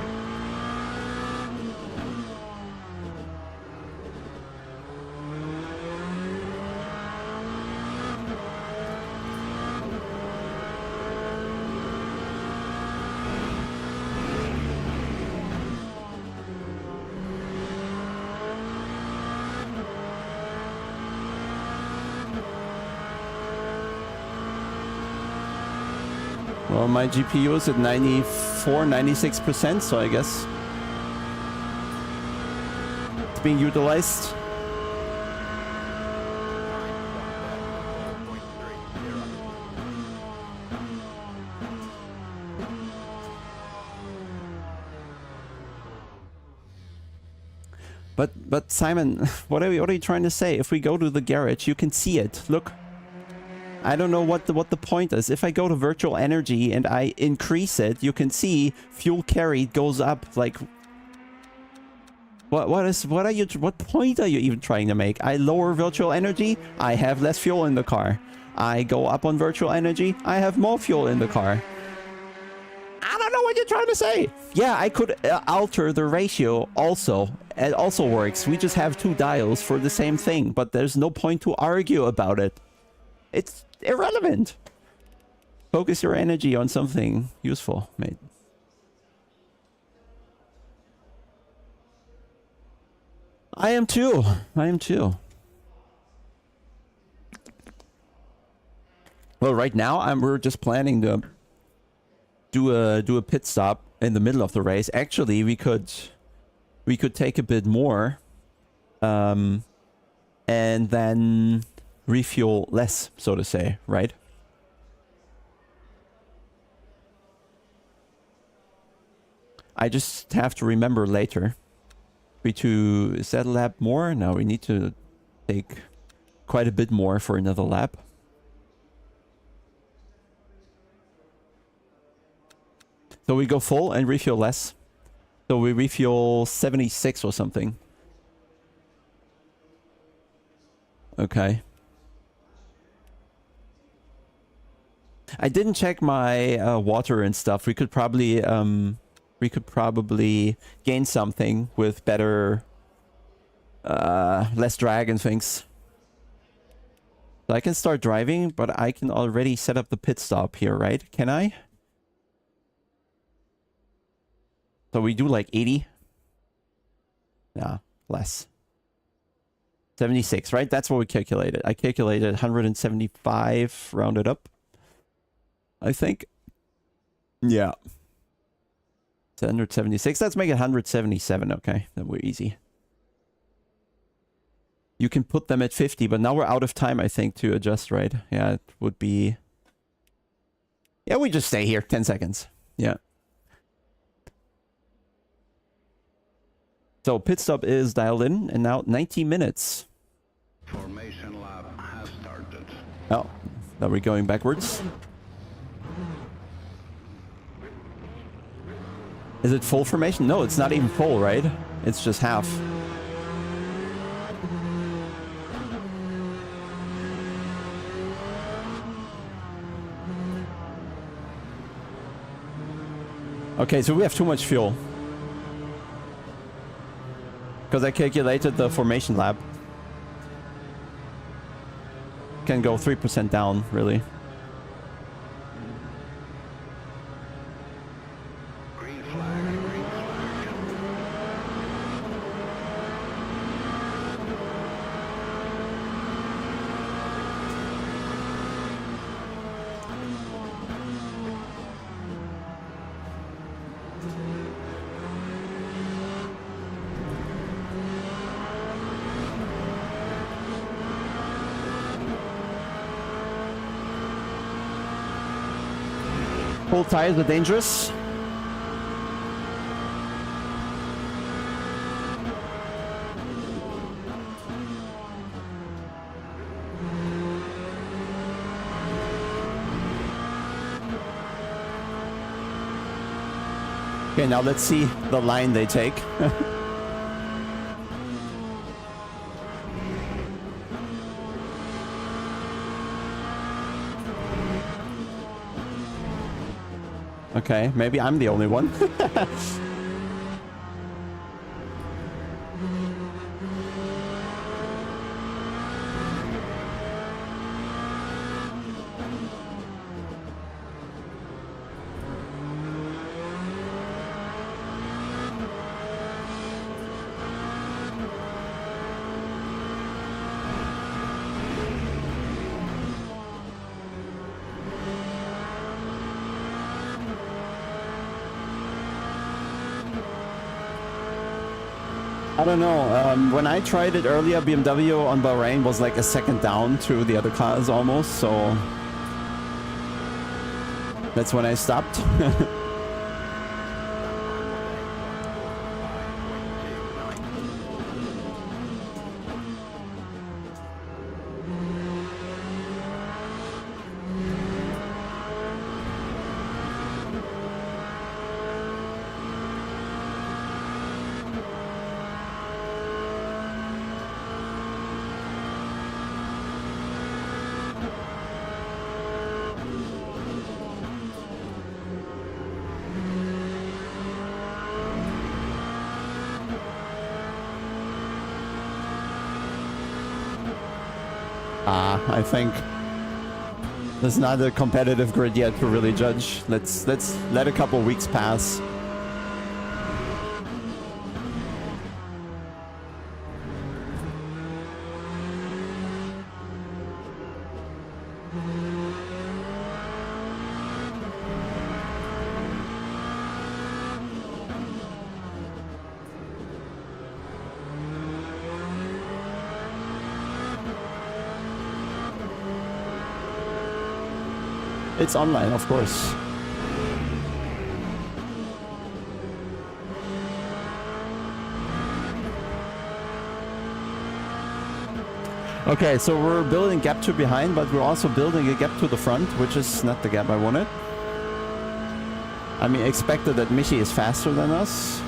Well, my GPU is at 94, 96%, so I guess it's being utilized. But Simon, what are you trying to say? If we go to the garage, you can see it. Look. I don't know what the point is. If I go to virtual energy and I increase it, you can see fuel carried goes up. Like, what point are you even trying to make? I lower virtual energy, I have less fuel in the car. I go up on virtual energy, I have more fuel in the car. I don't know what you're trying to say. Yeah, I could alter the ratio also. It also works. We just have two dials for the same thing, but there's no point to argue about it. It's irrelevant. Focus your energy on something useful, mate. I am too. I am too. Well, right now we're just planning to do a pit stop in the middle of the race. Actually, we could take a bit more, and then refuel less, so to say, right? I just have to remember later. Is that a lap more? No, we need to take quite a bit more for another lap. So we go full and refuel less. So we refuel 76 or something. Okay. I didn't check my water and stuff. We could probably gain something with better less drag and things. So I can start driving, but I can already set up the pit stop here, right? Can I? So we do like 80. Yeah, less. 76, right? That's what we calculated. I calculated 175 rounded up, I think. Yeah. 176. Let's make it 177. Okay, then we're easy. You can put them at 50, but now we're out of time, I think, to adjust, right? Yeah, it would be... Yeah, we just stay here. 10 seconds. Yeah. So pit stop is dialed in, and now 90 minutes. Formation lap has started. Oh, now we're going backwards. Is it full formation? No, it's not even full, right? It's just half. Okay, so we have too much fuel. Because I calculated the formation lap. Can go 3% down, really. Green flag, green flag. Full tires are dangerous. Okay, now let's see the line they take. Okay, maybe I'm the only one. I don't know. When I tried it earlier, BMW on Bahrain was like a second down to the other cars almost, so that's when I stopped. I think there's not a competitive grid yet to really judge. Let's let a couple weeks pass. It's online, of course. Okay, so we're building gap 2 behind, but we're also building a gap to the front, which is not the gap I wanted. I mean, expected that Michi is faster than us.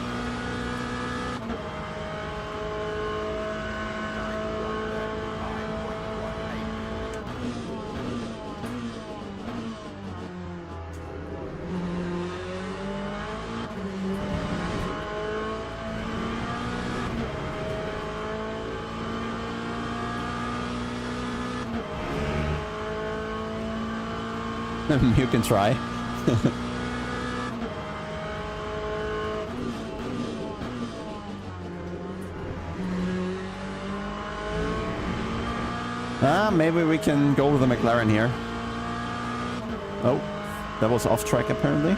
You can try. Maybe we can go with the McLaren here. Oh, that was off track apparently.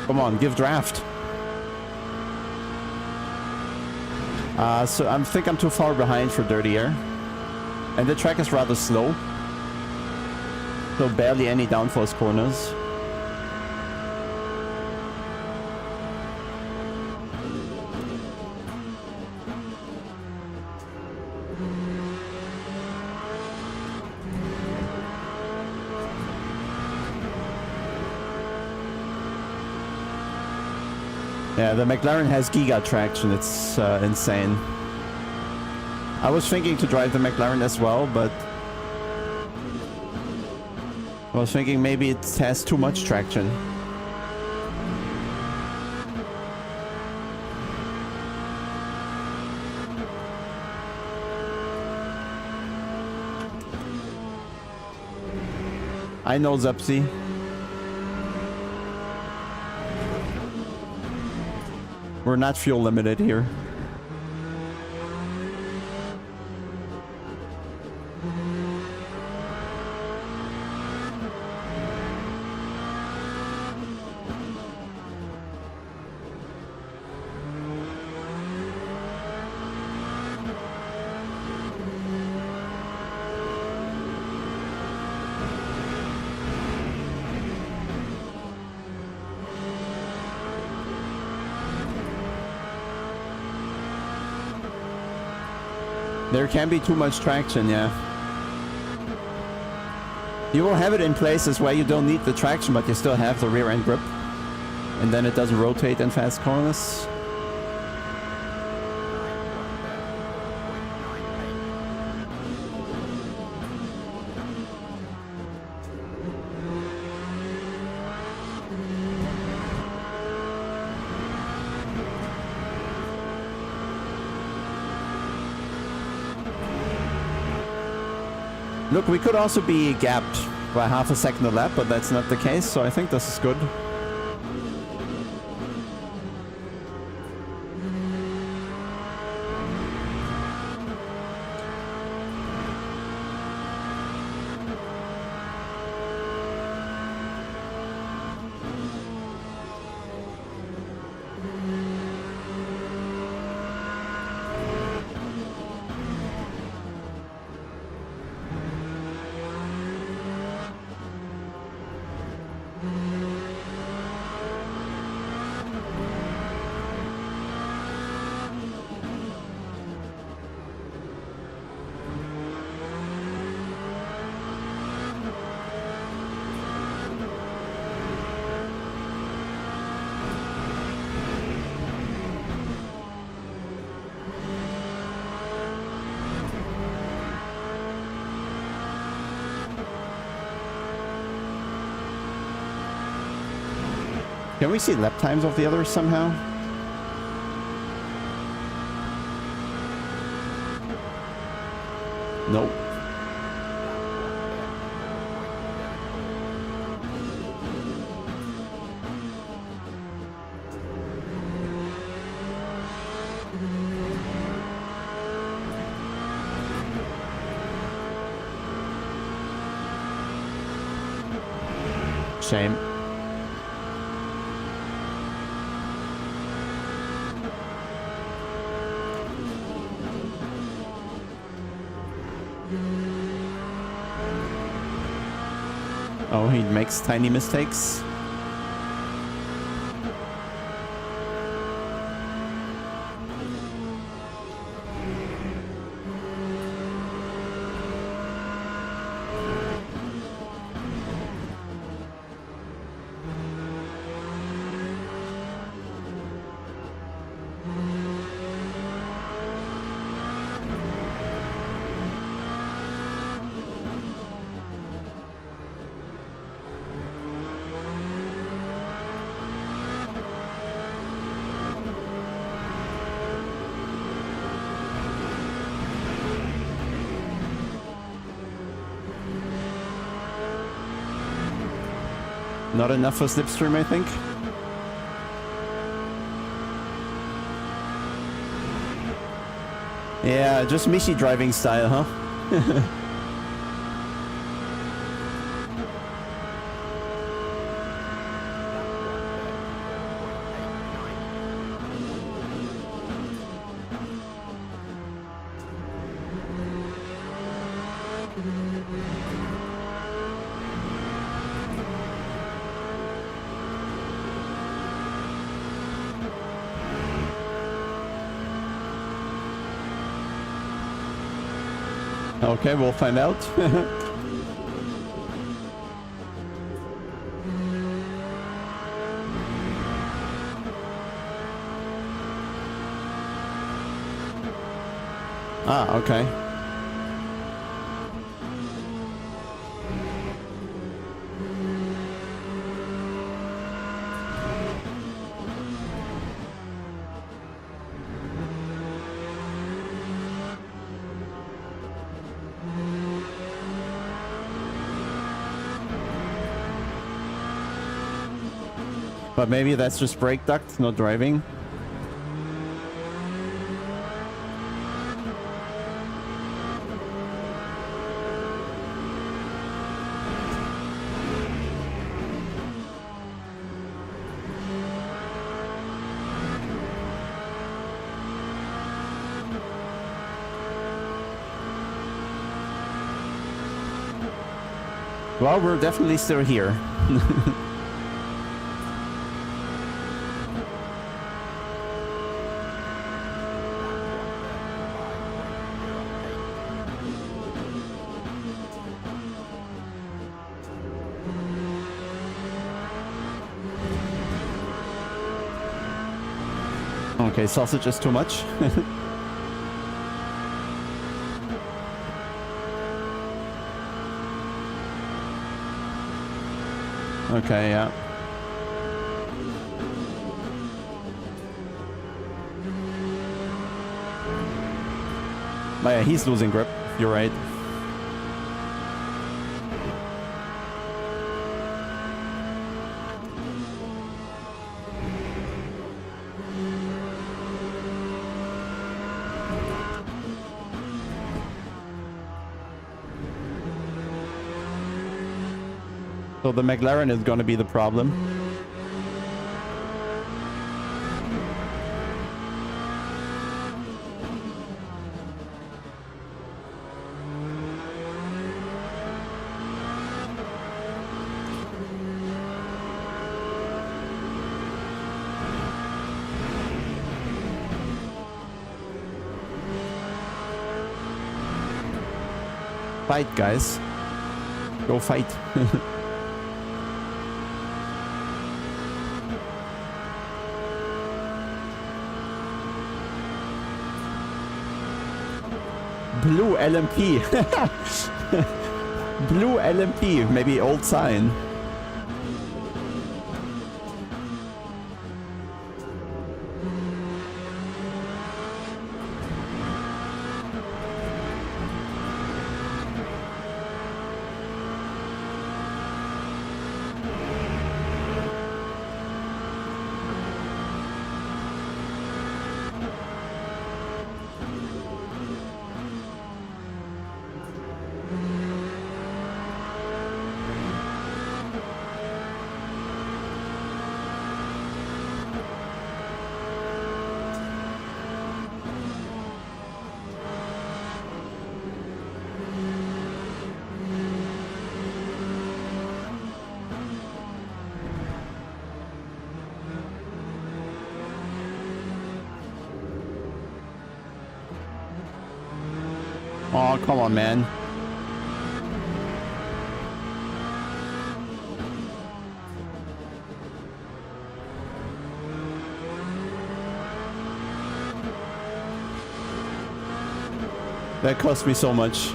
Come on, give draft. So I think I'm too far behind for dirty air. And the track is rather slow. So barely any downforce corners. Yeah, the McLaren has giga traction. It's insane. I was thinking to drive the McLaren as well, but I was thinking maybe it has too much traction. I know, Zepsi. We're not fuel limited here. There can be too much traction, yeah. You will have it in places where you don't need the traction, but you still have the rear end grip. And then it doesn't rotate in fast corners. Look, we could also be gapped by half a second a lap, but that's not the case, so I think this is good. Can we see lap times of the others somehow? Nope. Shame. Oh, he makes tiny mistakes. Not enough for slipstream, I think. Yeah, just Michi driving style, huh? Okay, we'll find out. Ah, okay. But maybe that's just brake duct, not driving. Well, we're definitely still here. Okay, sausage is too much. Okay, yeah. Oh, yeah, he's losing grip. You're right. So the McLaren is going to be the problem. Fight, guys. Go fight. Blue LMP. Blue LMP, maybe old sign. Oh, come on, man. That cost me so much.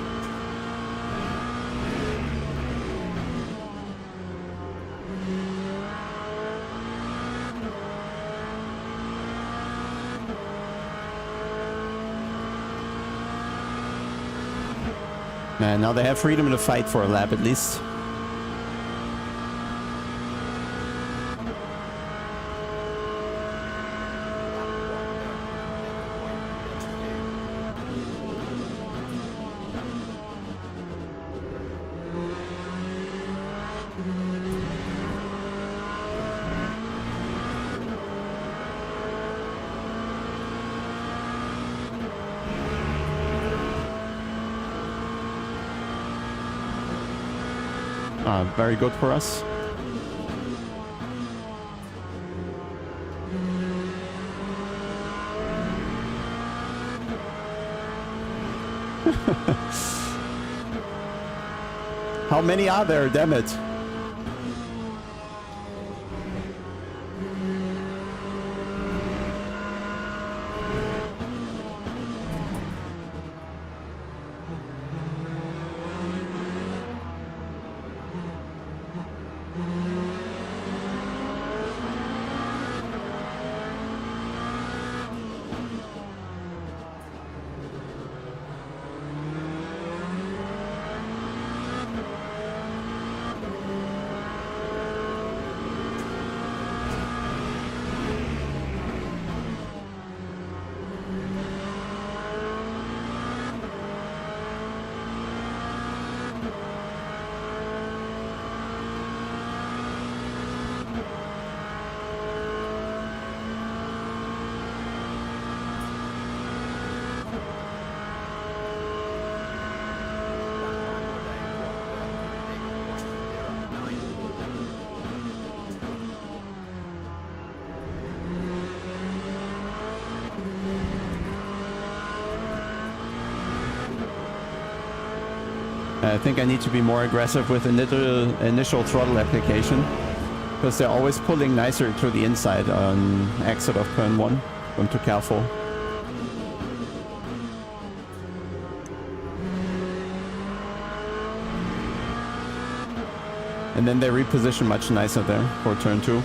Man, now they have freedom to fight for a lap at least. Very good for us. How many are there? Damn it. I think I need to be more aggressive with initial throttle application, because they're always pulling nicer to the inside on exit of turn 1. I'm too careful. And then they reposition much nicer there for turn 2.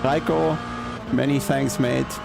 Raiko, many thanks, mate.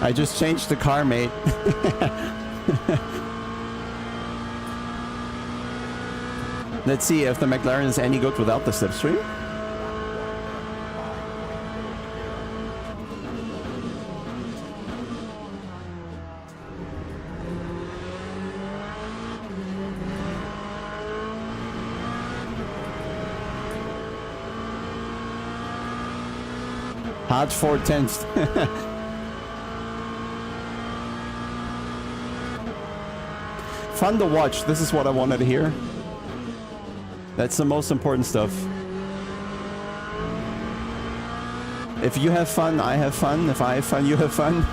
I just changed the car, mate. Let's see if the McLaren is any good without the slipstream. Hard 4/10. Fun to watch. This is what I wanted to hear. That's the most important stuff. If you have fun, I have fun. If I have fun, you have fun.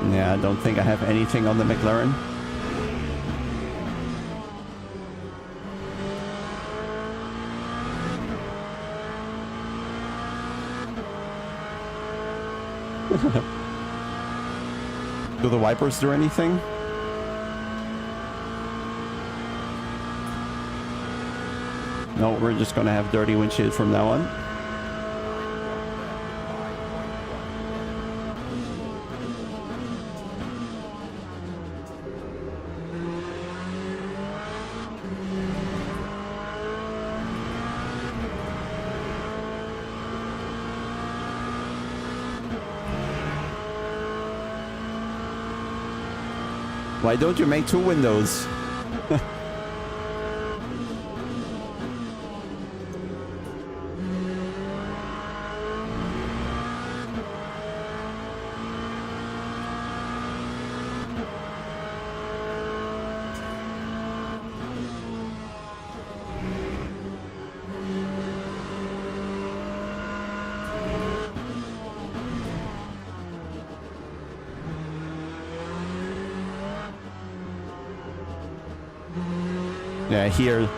Yeah, I don't think I have anything on the McLaren. Do the wipers do anything? No, we're just gonna have dirty windshield from now on. Why don't you make 2 windows? Yeah, here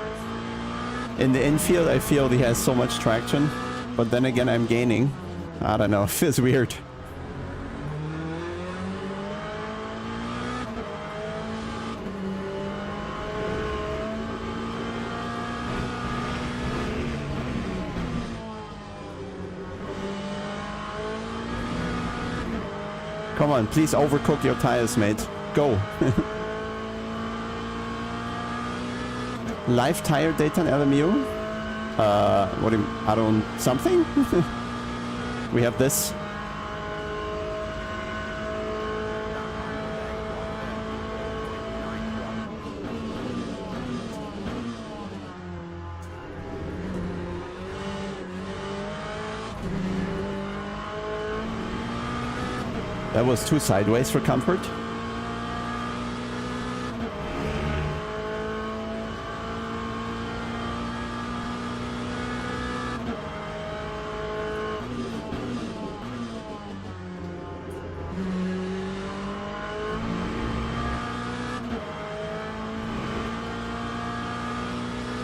in the infield, I feel he has so much traction, but then again, I'm gaining. I don't know, it feels weird. Come on, please overcook your tires, mate. Go. Live tire data on LMU? What do you, I don't, something? We have this. That was too sideways for comfort.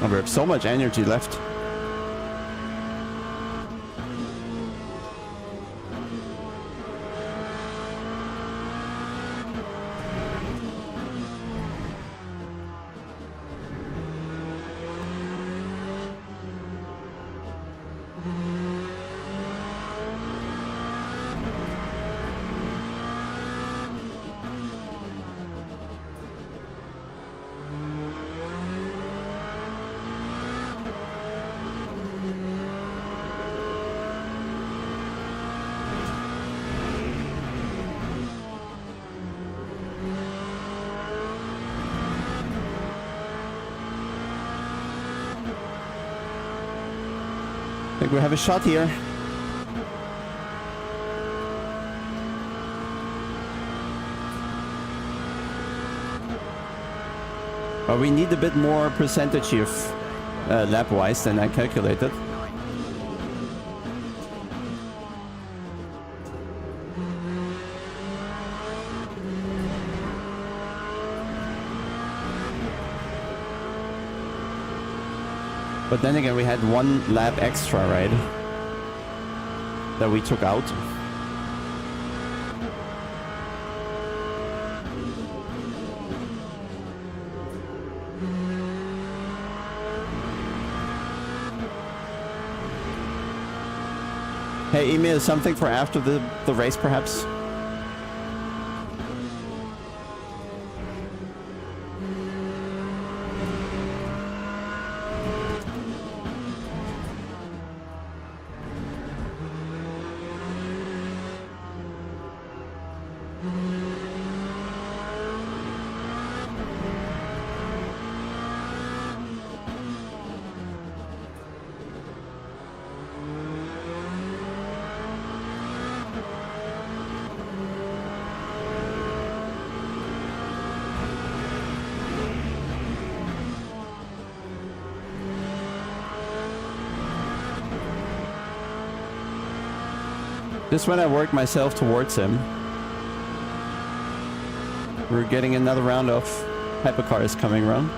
Oh, we have so much energy left. I think we have a shot here. But we need a bit more percentage of lap-wise than I calculated. But then again, we had one lap extra, right? That we took out. Hey, Emil, something for after the race, perhaps? Just when I work myself towards him, we're getting another round of hypercars coming around.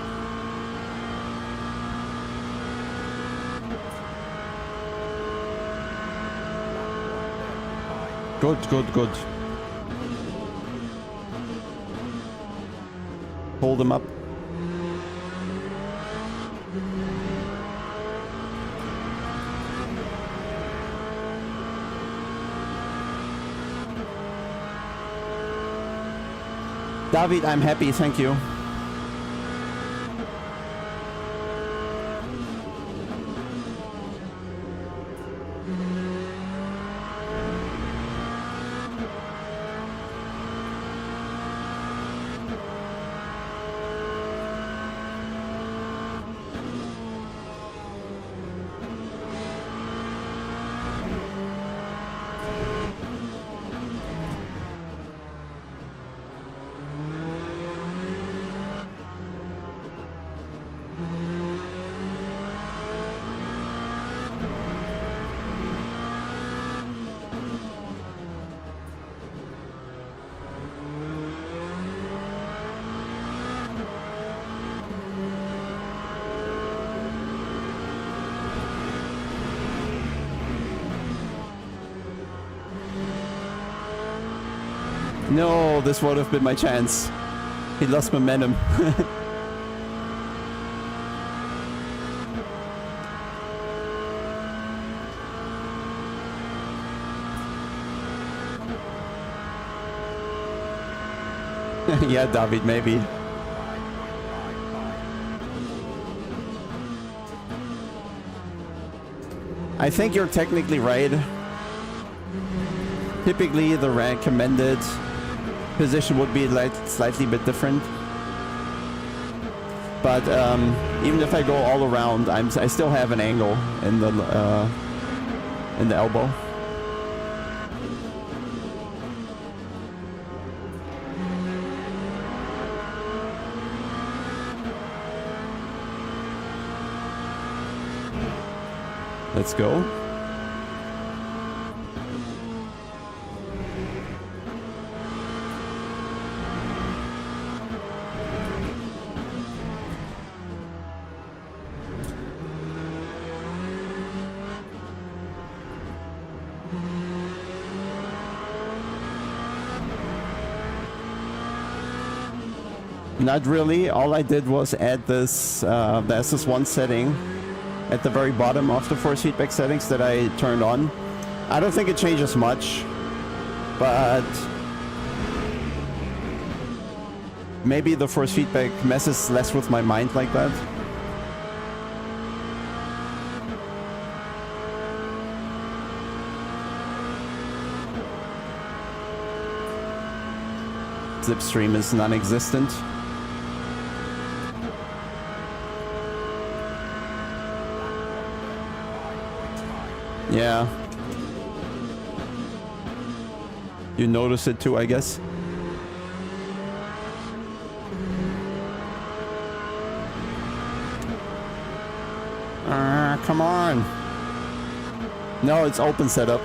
Good, good, good. Hold them up. David, I'm happy, thank you. No, this would have been my chance. He lost momentum. Yeah, David, maybe. I think you're technically right. Typically, the recommended position would be like slightly bit different. But even if I go all around, I still have an angle in the elbow. Let's go. Not really. All I did was add this the SS1 setting at the very bottom of the force feedback settings that I turned on. I don't think it changes much, but maybe the force feedback messes less with my mind like that. Slipstream is non-existent. Yeah. You notice it too, I guess. Come on. No, it's open setup.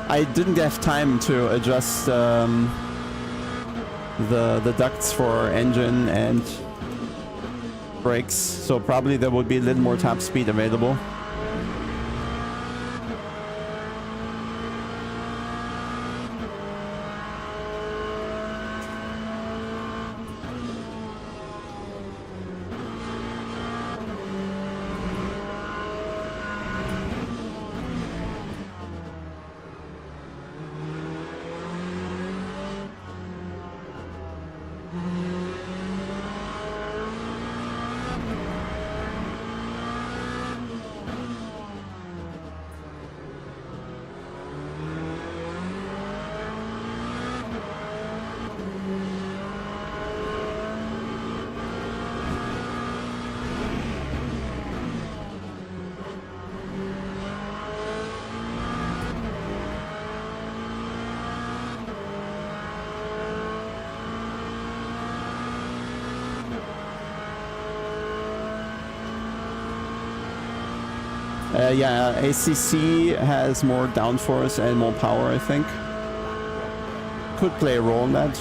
I didn't have time to adjust the ducts for engine and brakes, so probably there would be a little more top speed available. Yeah, ACC has more downforce and more power, I think. Could play a role in that.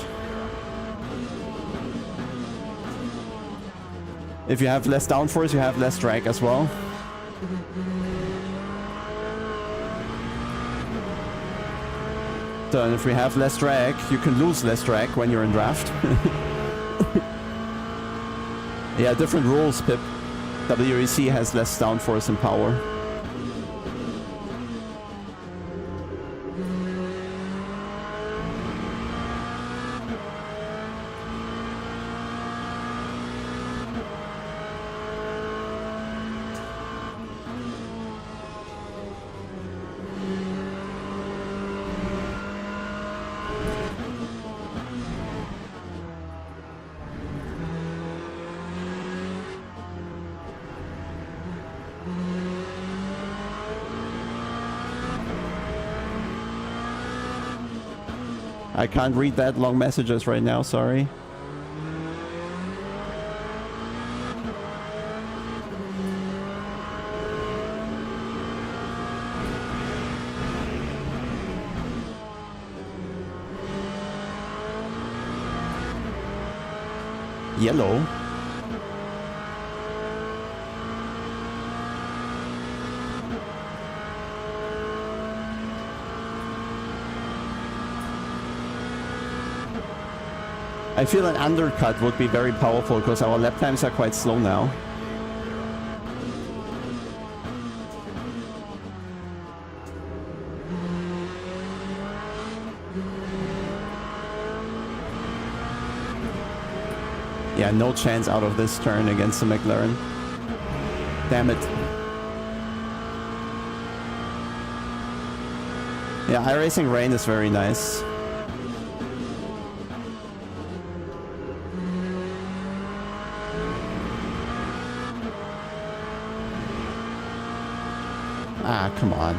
If you have less downforce, you have less drag as well. So if we have less drag, you can lose less drag when you're in draft. Yeah, different rules, Pip. WEC has less downforce and power. I can't read that long messages right now, sorry. Yellow. I feel an undercut would be very powerful because our lap times are quite slow now. Yeah, no chance out of this turn against the McLaren. Damn it. Yeah, iRacing Rain is very nice. Ah, come on.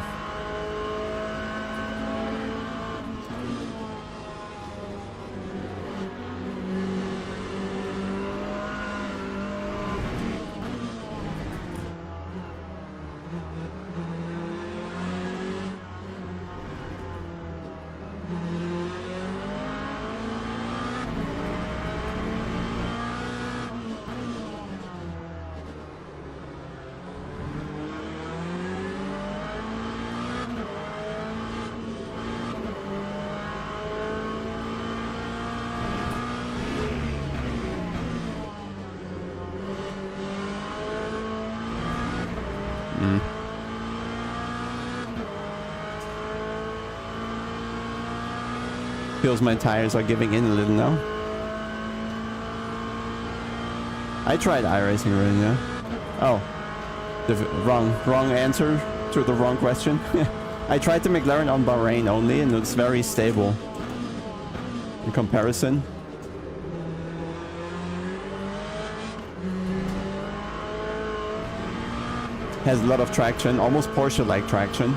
Feels my tires are giving in a little now. I tried iRacing Rain, yeah. Oh, the wrong answer to the wrong question. I tried the McLaren on Bahrain only, and it's very stable in comparison. Has a lot of traction, almost Porsche-like traction.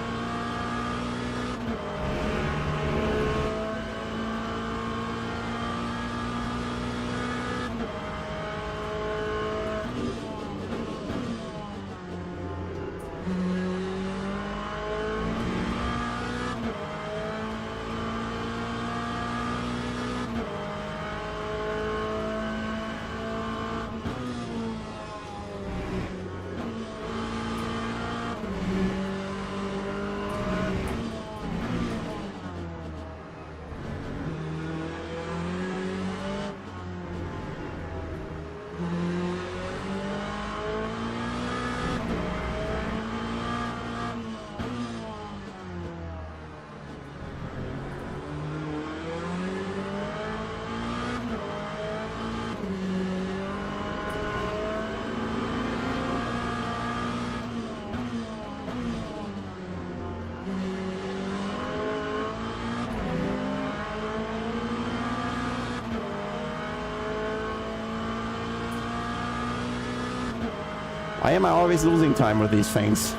Why am I always losing time with these things?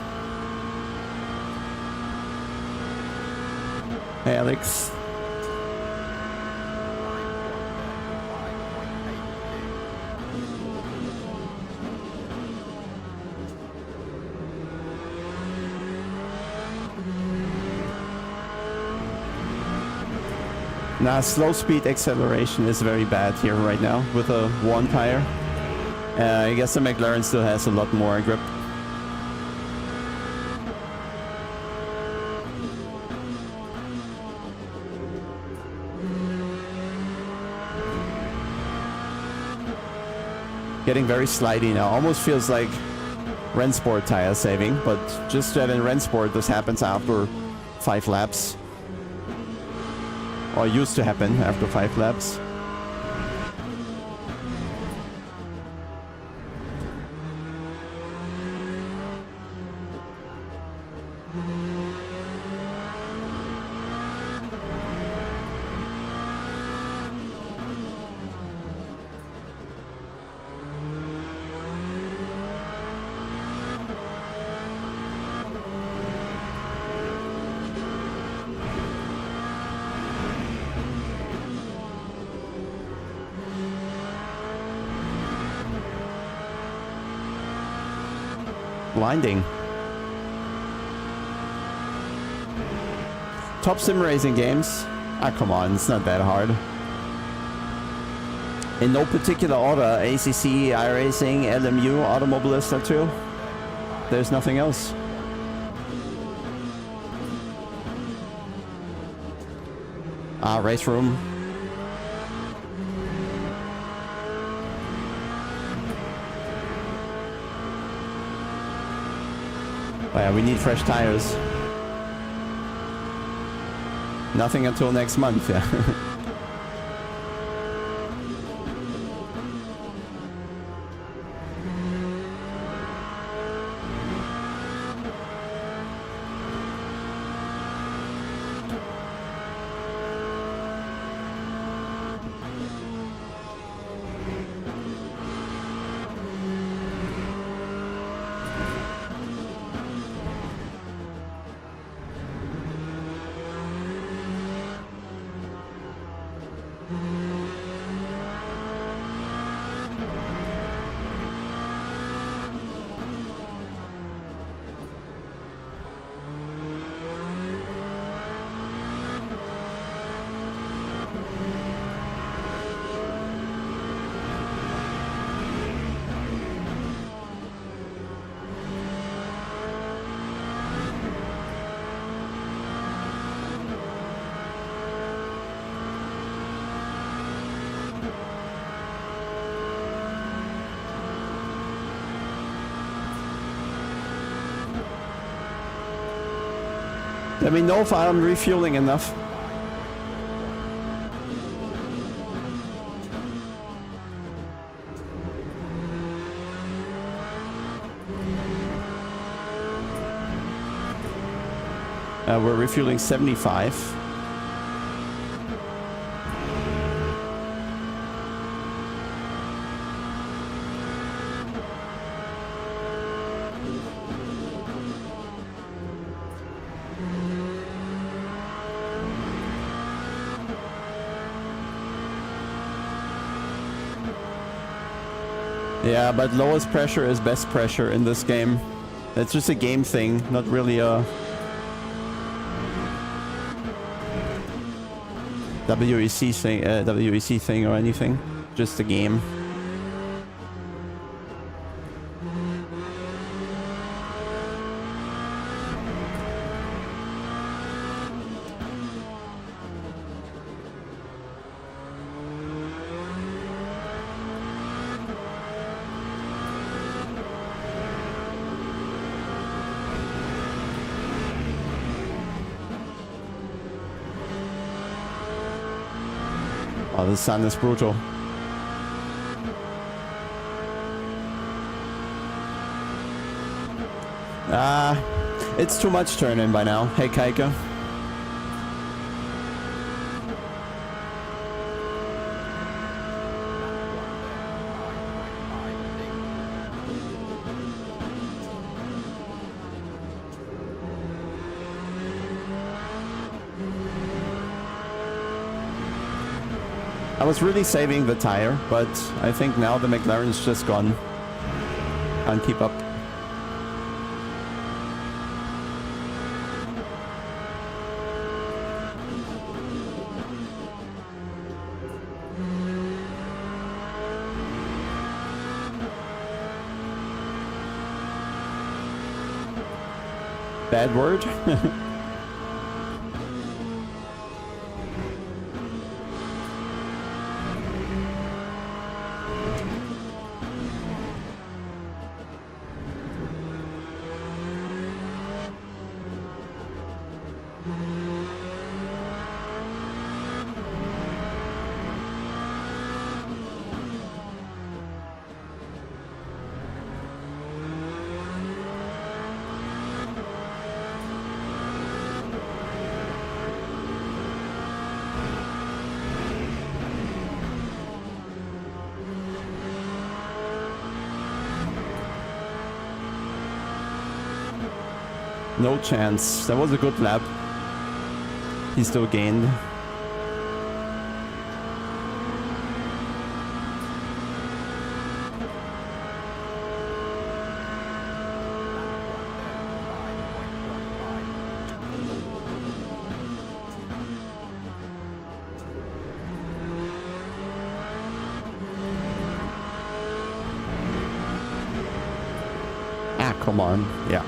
Hey, Alex. Nah, slow speed acceleration is very bad here right now with a one tire. I guess the McLaren still has a lot more grip. Getting very slidey now. Almost feels like Rennsport tire saving, but just that in Rennsport this happens after 5 laps. Or used to happen after 5 laps. Blinding. Top sim racing games? Ah, come on, it's not that hard. In no particular order, ACC, iRacing, LMU, Automobilista 2. There's nothing else. Ah, race room. Oh yeah, we need fresh tires. Nothing until next month, yeah. Let me know if I'm refueling enough. We're refueling 75. Yeah, but lowest pressure is best pressure in this game. It's just a game thing, not really a WEC thing or anything. Just a game. Oh, the sun is brutal. It's too much turn-in by now. Hey, Kaika. I was really saving the tire, but I think now the McLaren's just gone. Can't keep up. Bad word? No chance. That was a good lap. He still gained. Ah, come on. Yeah.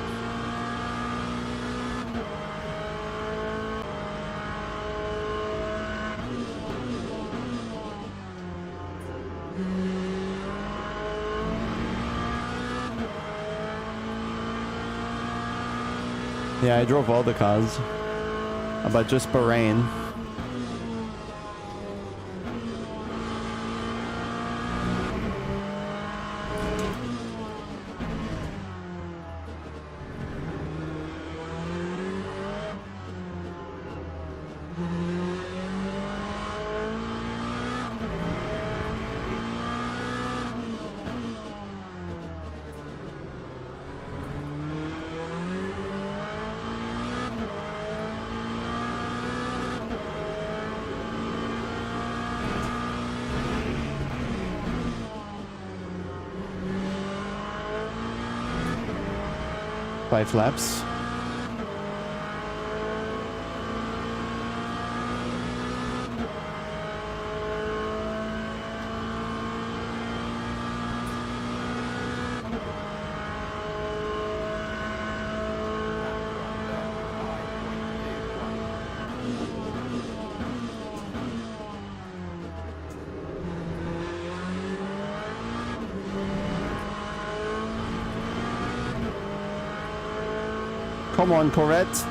Yeah, I drove all the cars. But just Bahrain. Five laps. Come on, Corvette.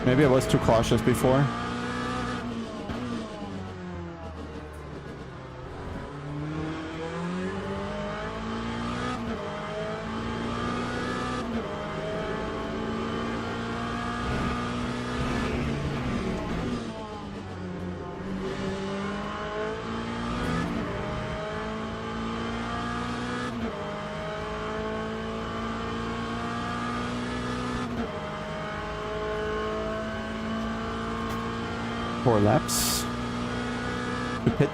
Maybe I was too cautious before. Four laps to pit.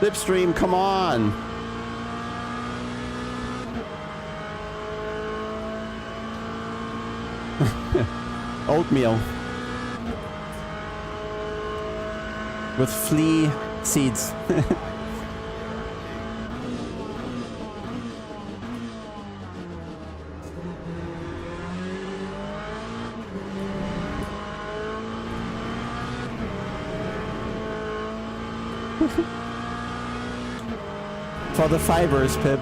Slipstream, come on! Oatmeal. With flea seeds. For the fibers, Pip.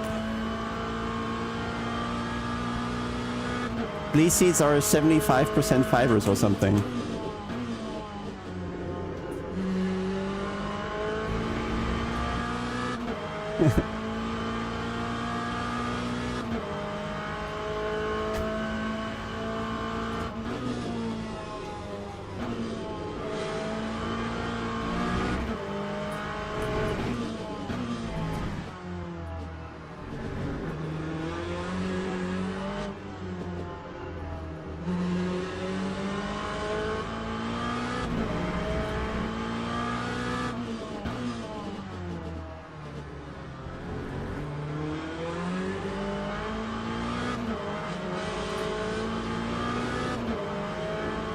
Flea seeds are 75% fibers or something.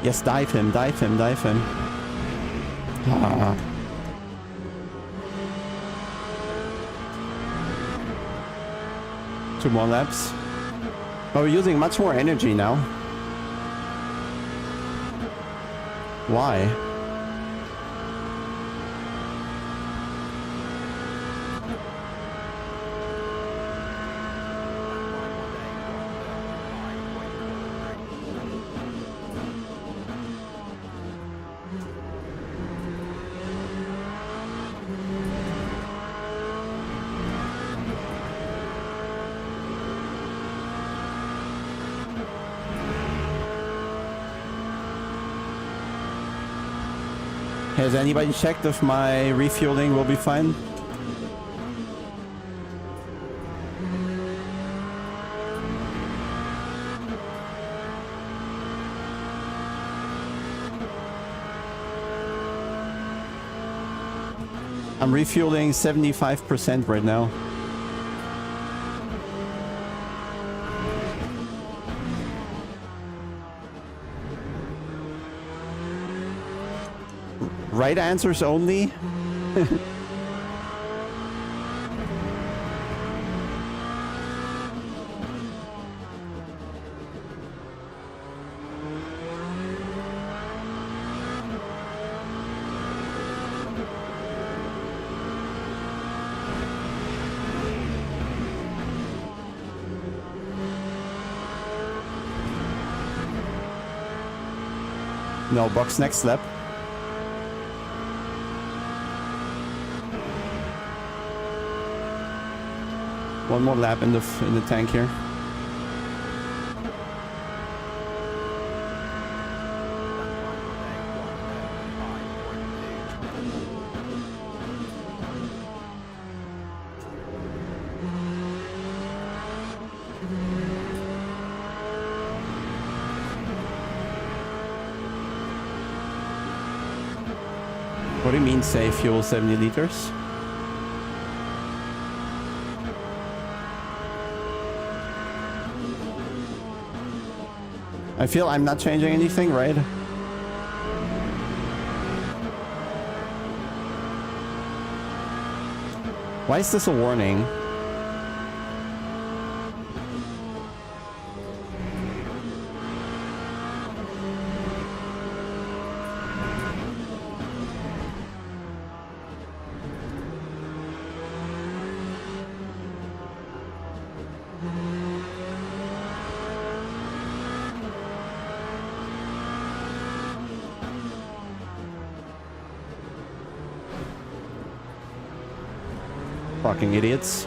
Yes, dive him, dive him, dive him. Ah. Two more laps. But we're using much more energy now. Why? Has anybody checked if my refueling will be fine? I'm refueling 75% right now. Right answers only? No, box next lap. One more lap in the tank here. What do you mean save fuel 70 liters? I feel I'm not changing anything, right? Why is this a warning? Fucking idiots.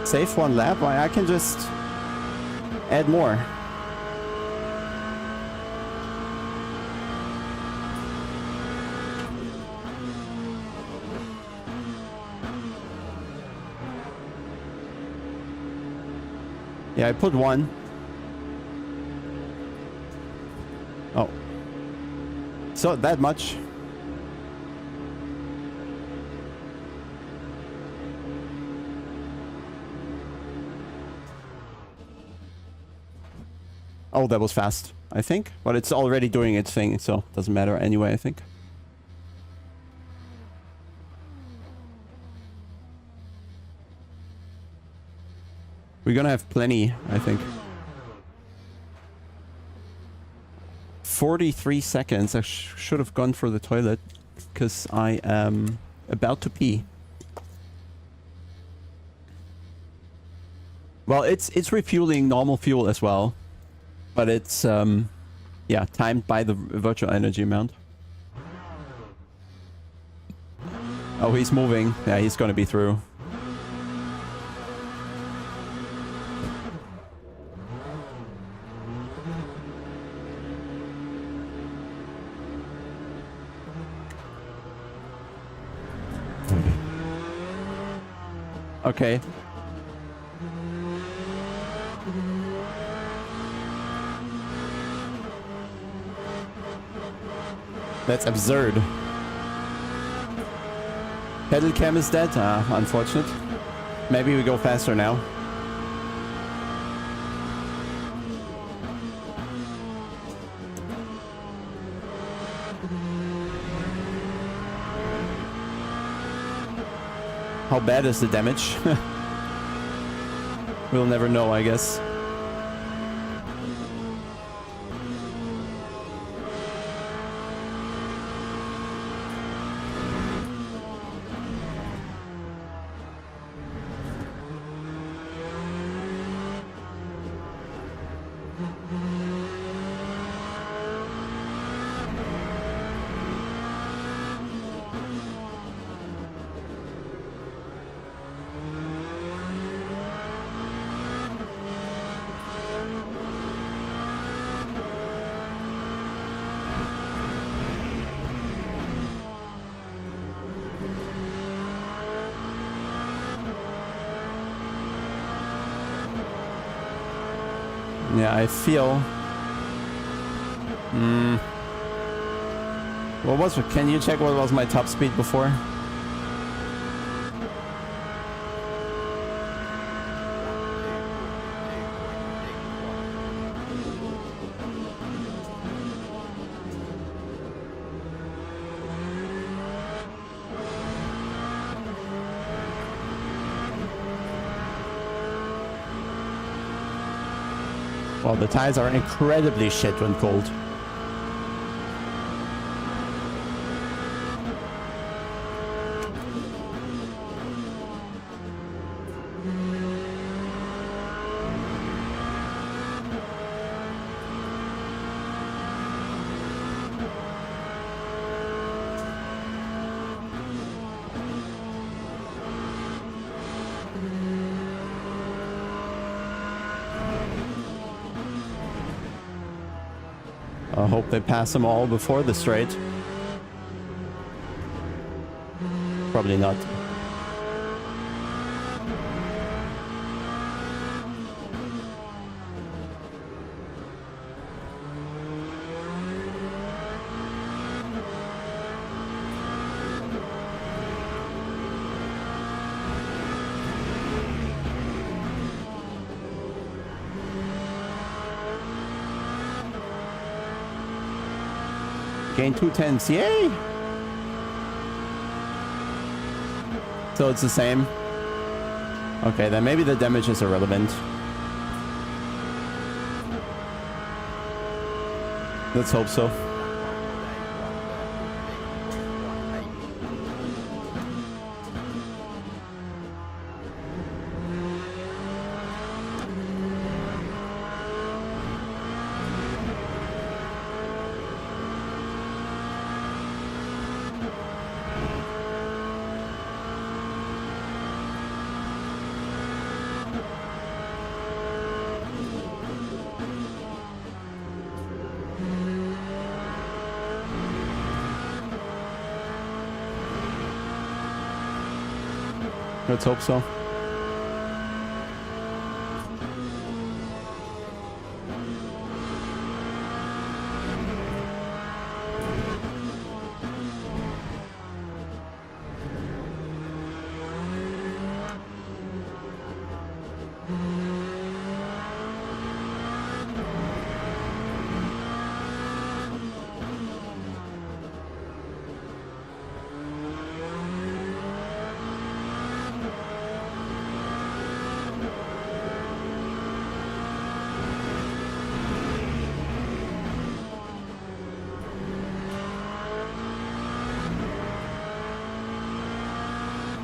Save one lap? I can just add more. Yeah, I put one. Oh. So that much. Oh, that was fast, I think. But it's already doing its thing, so it doesn't matter anyway, I think. We're gonna have plenty, I think. 43 seconds. I should have gone for the toilet because I am about to pee. Well, it's refueling normal fuel as well, but it's yeah, timed by the virtual energy amount. Oh, he's moving. Yeah, he's gonna be through. Okay. That's absurd. Pedal cam is dead? Unfortunate. Maybe we go faster now. How bad is the damage? We'll never know, I guess. Yeah, I feel... What was it? Can you check what was my top speed before? Well, the tires are incredibly shit when cold. I hope they pass them all before the straight. Probably not. Gain 2/10, yay! So it's the same. Okay, then maybe the damage is irrelevant. Let's hope so. Let's hope so.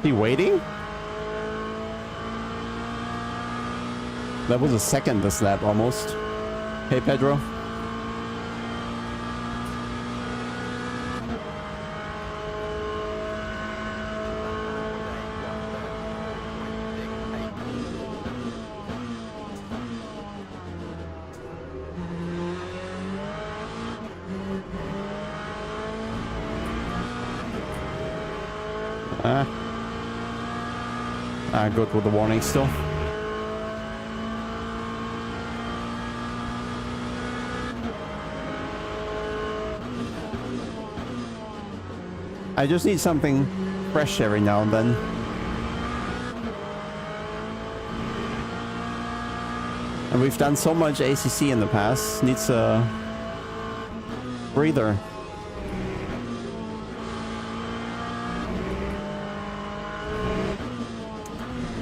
He waiting? That was a second this lap almost. Hey Pedro. Good with the warning still. I just need something fresh every now and then. And we've done so much ACC in the past. Needs a breather.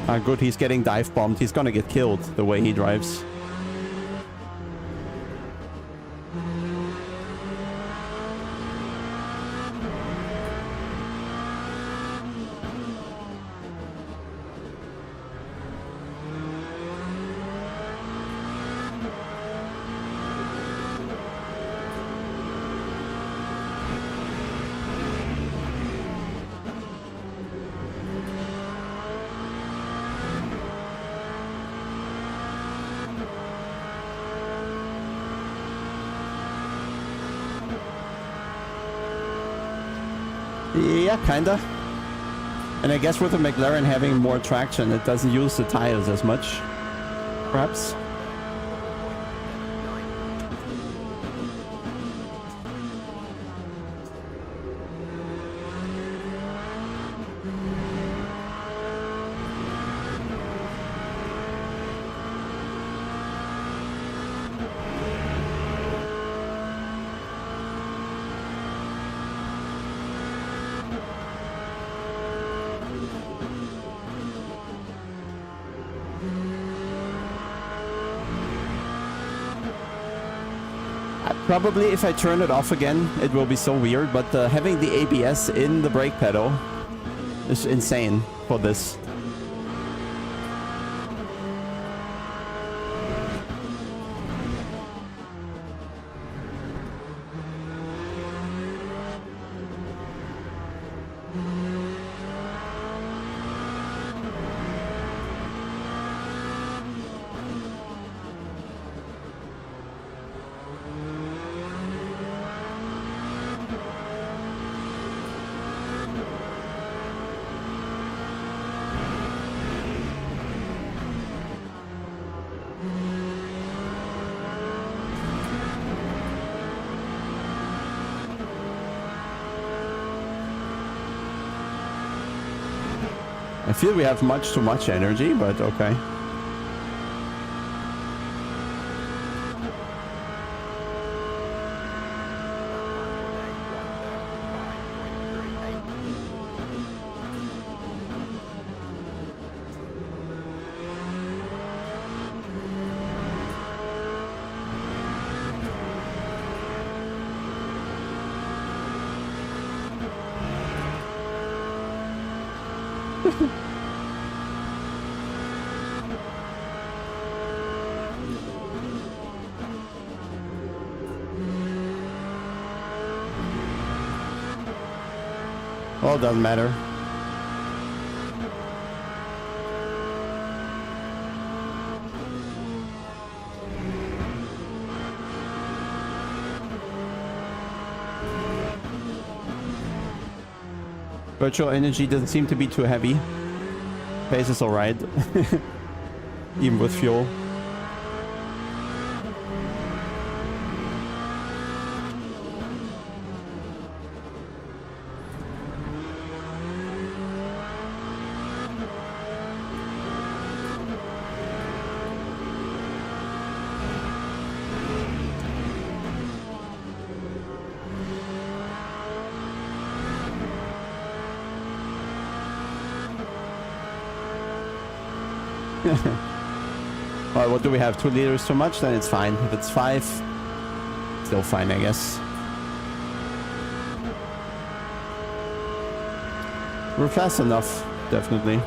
Ah, good, he's getting dive bombed. He's gonna get killed the way he drives. Yeah, kinda. And I guess with the McLaren having more traction, it doesn't use the tires as much, perhaps. Probably if I turn it off again, it will be so weird, but having the ABS in the brake pedal is insane for this. I feel we have much too much energy, but okay. Well, it doesn't matter. Virtual energy doesn't seem to be too heavy. Pace is alright. Even with fuel. Well, what do we have? 2 liters too much? Then it's fine. If it's 5, still fine, I guess. We're fast enough, definitely.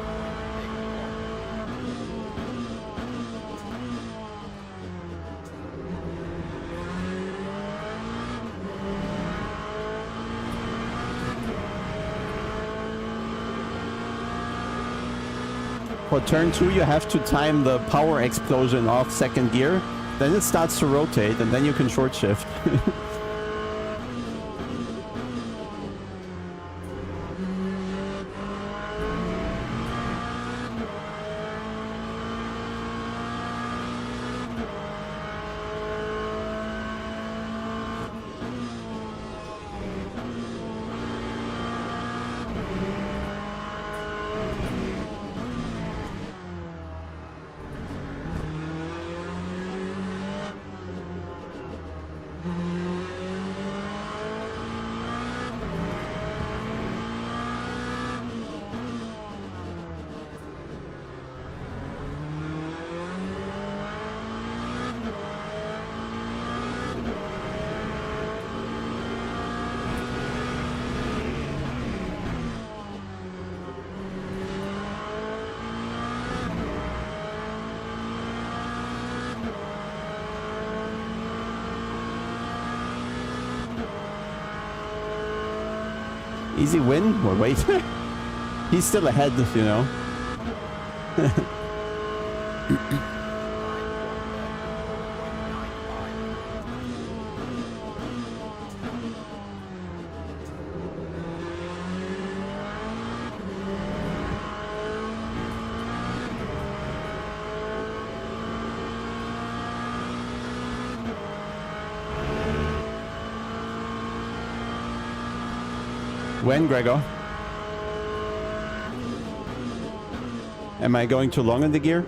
For turn 2, you have to time the power explosion off second gear. Then it starts to rotate, and then you can short shift. Easy win? Well, wait. He's still ahead, you know. When, Gregor? Am I going too long in the gear?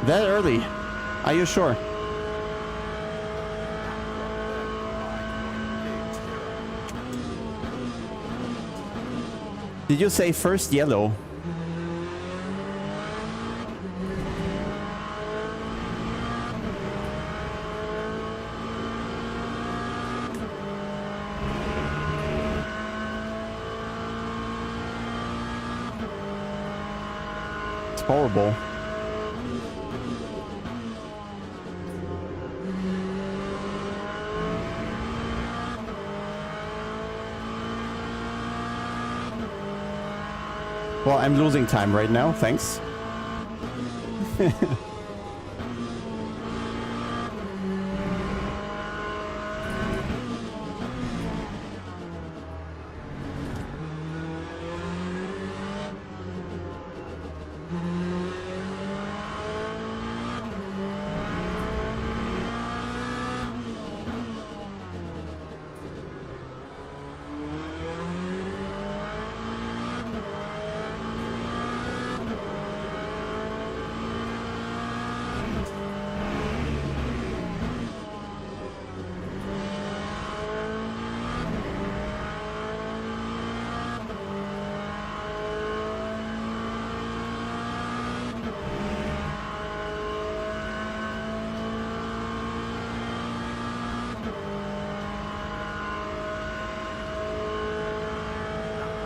That early? Are you sure? Did you say first yellow? It's horrible. Well, I'm losing time right now, thanks.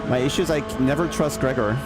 My issue is I never trust Gregor.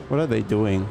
What are they doing?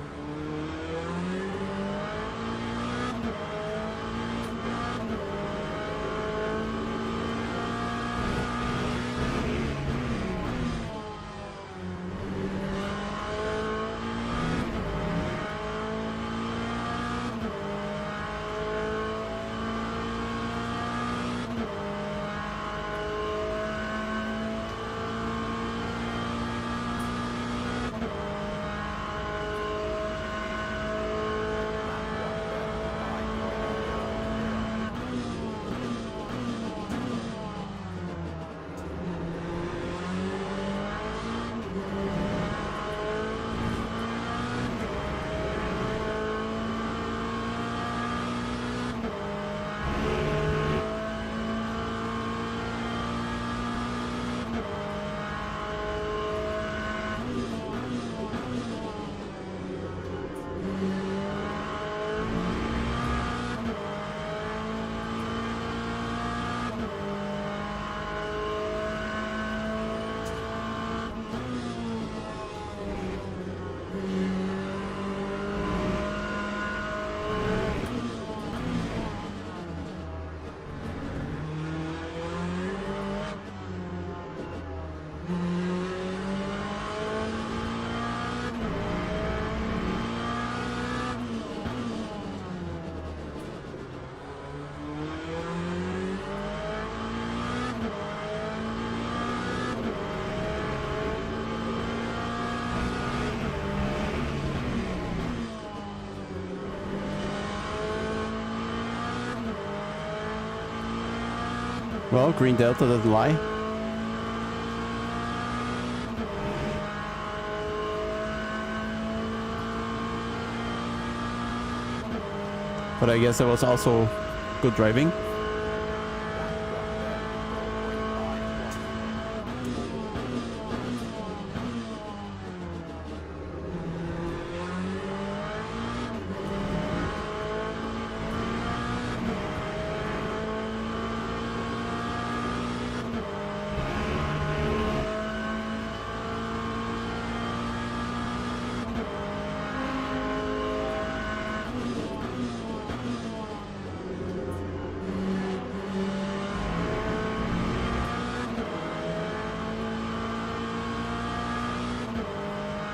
Well, Green Delta doesn't lie. But I guess it was also good driving.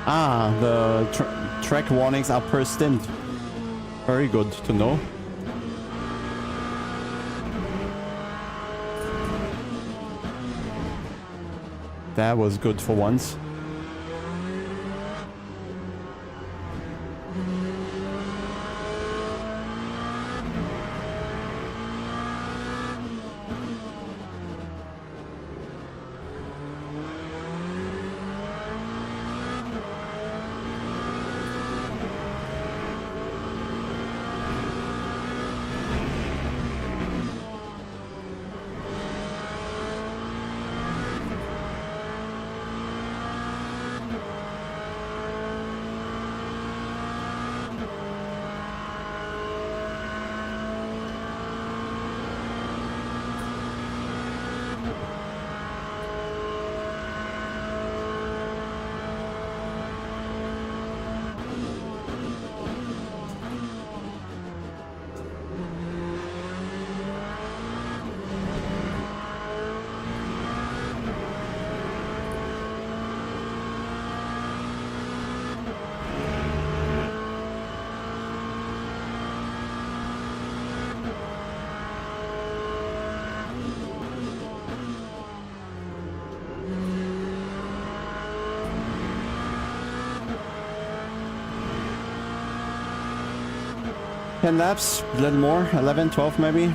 Ah, the track warnings are per stint. Very good to know. That was good for once. Ten laps, a little more, 11, 12 maybe.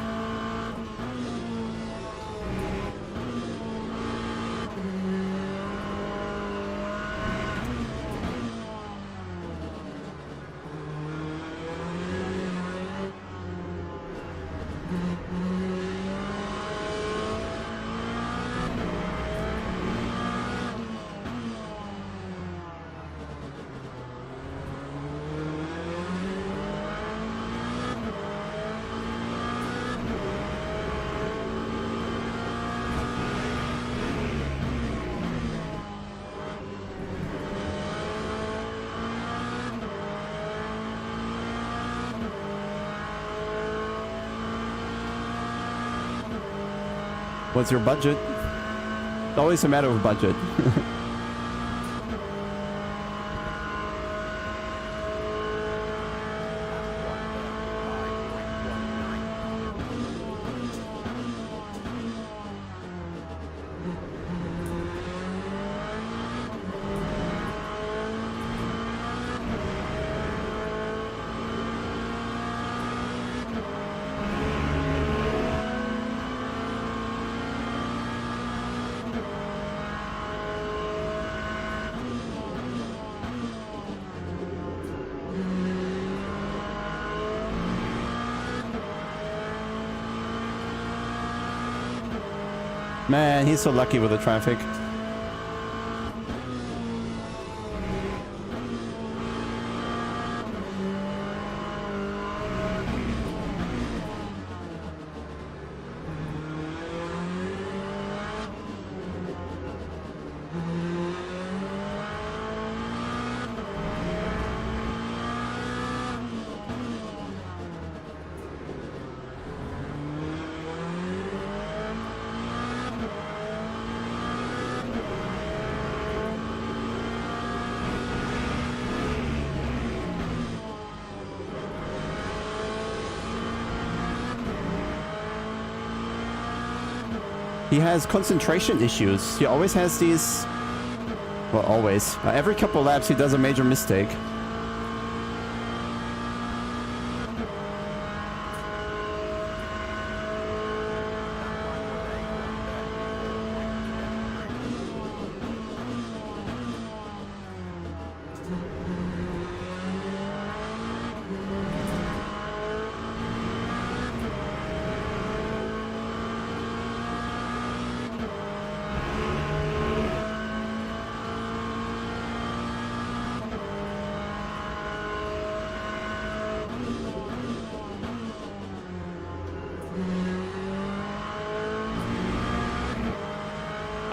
What's your budget? It's always a matter of budget. Man, he's so lucky with the traffic. He has concentration issues. He always has these... Well, always. Every couple laps he does a major mistake.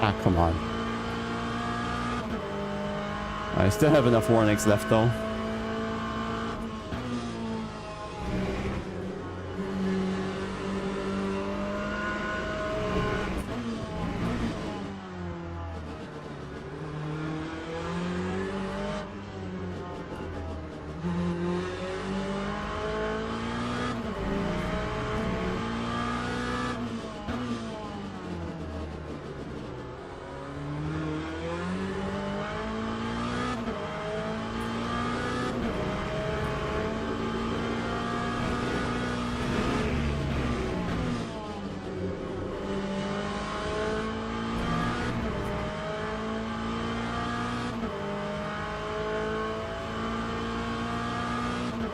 Ah, come on. I still have enough warnings left though.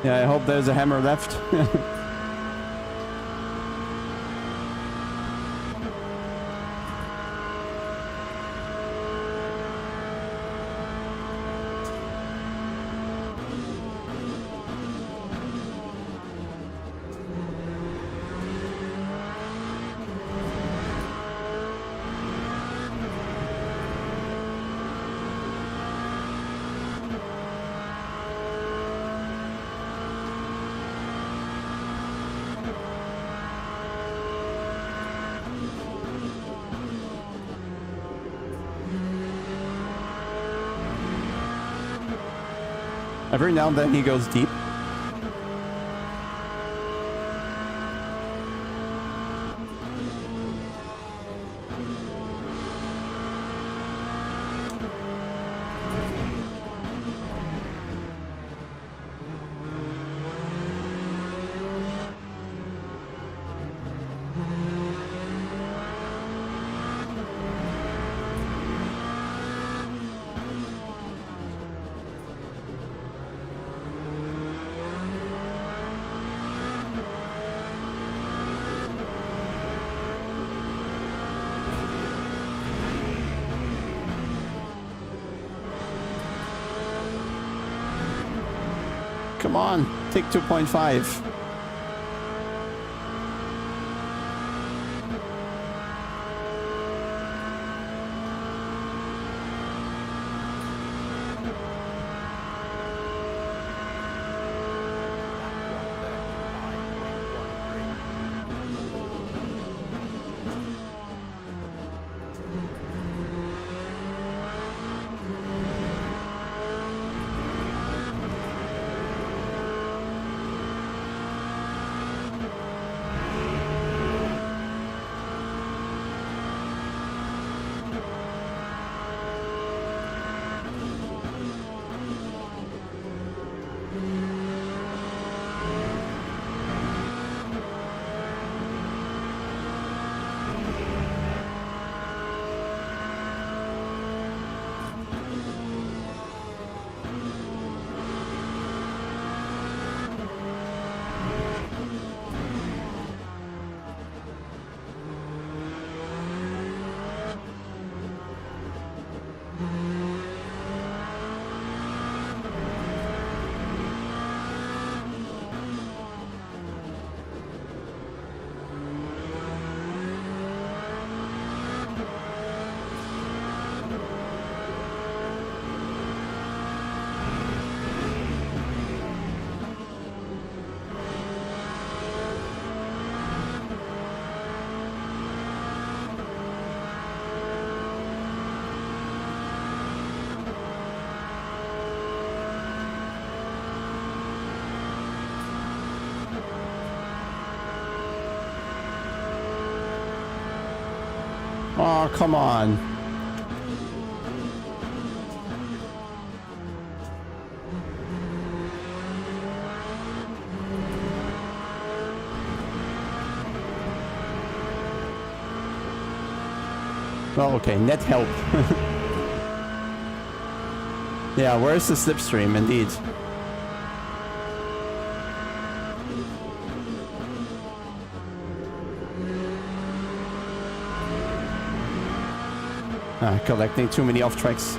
Yeah, I hope there's a hammer left. Every now and then he goes deep. Come on, take 2.5. Oh, come on. Well, okay, net help. Yeah, where's the slipstream, indeed? Collecting too many off tracks.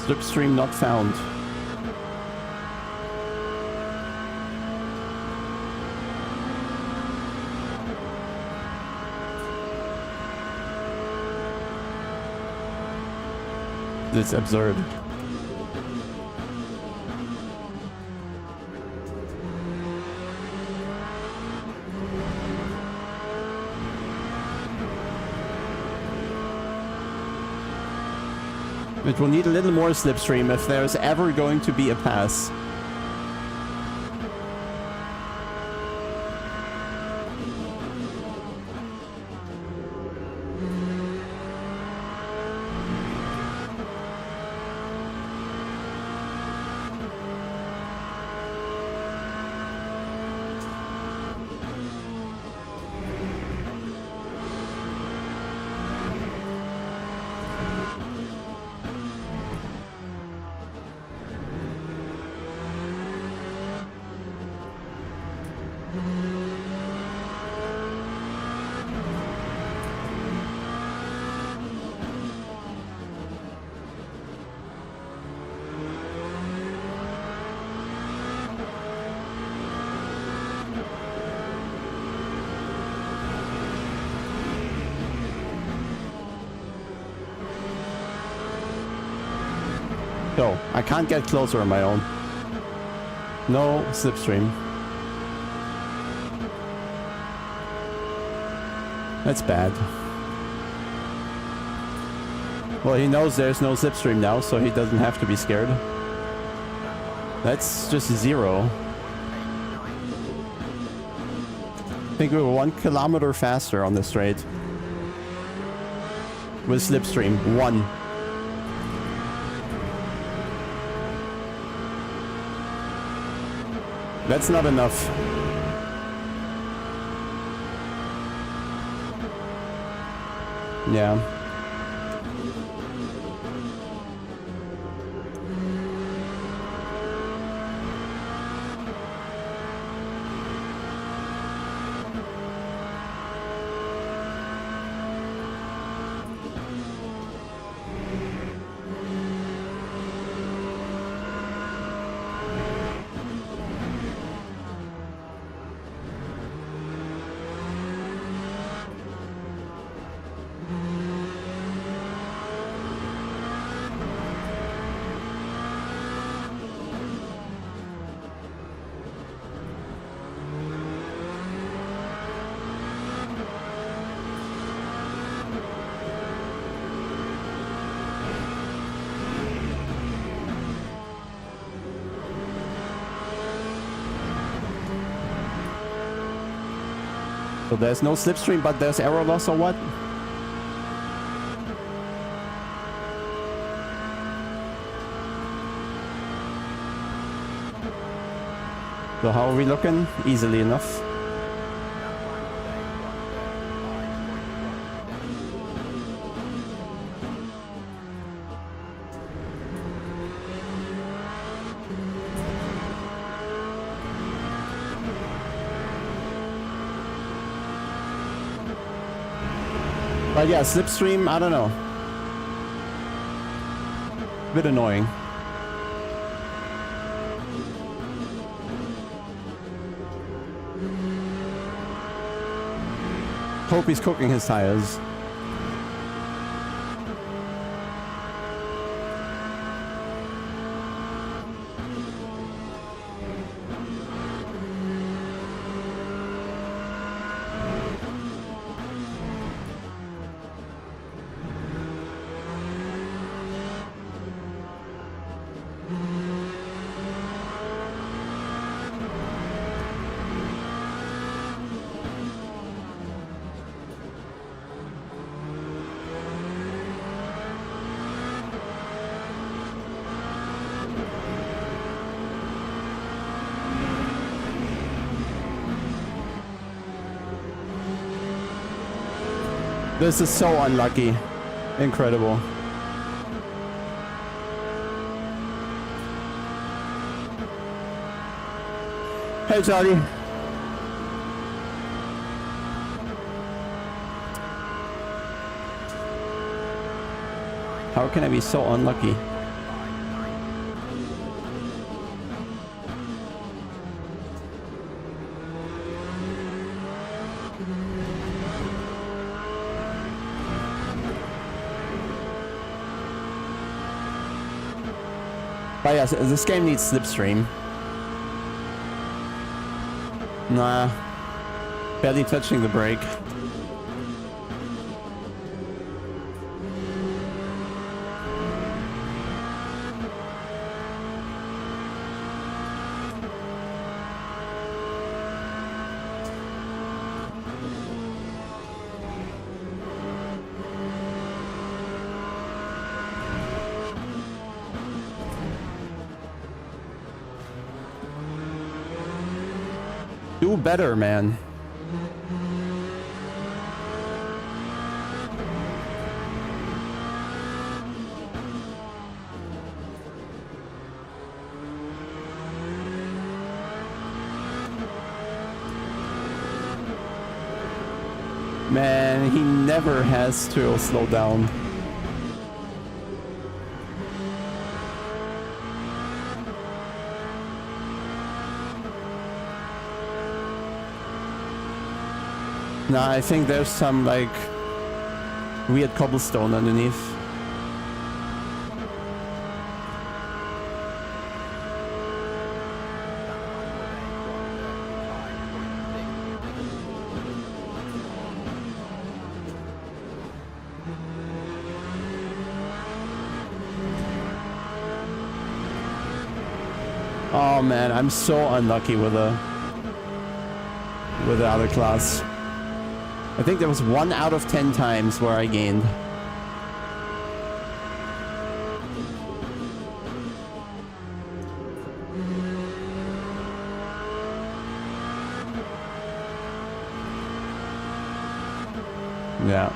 Slipstream not found. It's absurd. It will need a little more slipstream if there's ever going to be a pass. So, I can't get closer on my own. No slipstream. That's bad. Well, he knows there's no slipstream now, so he doesn't have to be scared. That's just 0. I think we were 1 kilometer faster on the straight. With slipstream, 1. That's not enough. Yeah. So there's no slipstream, but there's error loss or what? So how are we looking? Easily enough. But yeah, slipstream, I don't know. Bit annoying. Hope he's cooking his tires. This is so unlucky. Incredible. Hey, Charlie. How can I be so unlucky? But yeah, this game needs slipstream. Nah. Barely touching the brake. Do better, man. Man, he never has to slow down. Nah, I think there's some, like, weird cobblestone underneath. Oh man, I'm so unlucky with the other class. I think there was 1 out of 10 times where I gained. Yeah.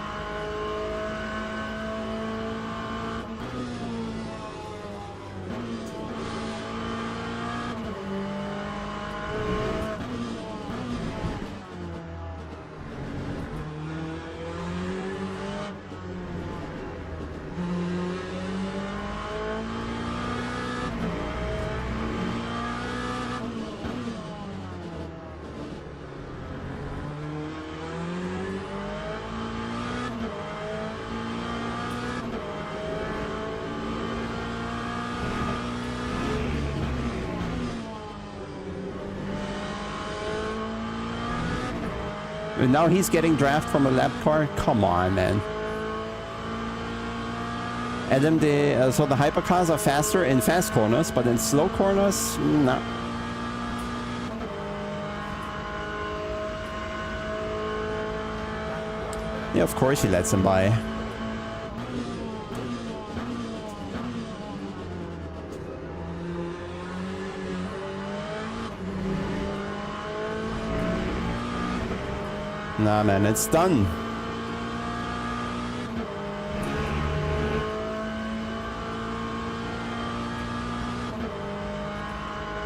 And now he's getting draft from a lap car? Come on, man. Adam, so the hypercars are faster in fast corners, but in slow corners, nah. Yeah, of course he lets him by. Nah, man, it's done.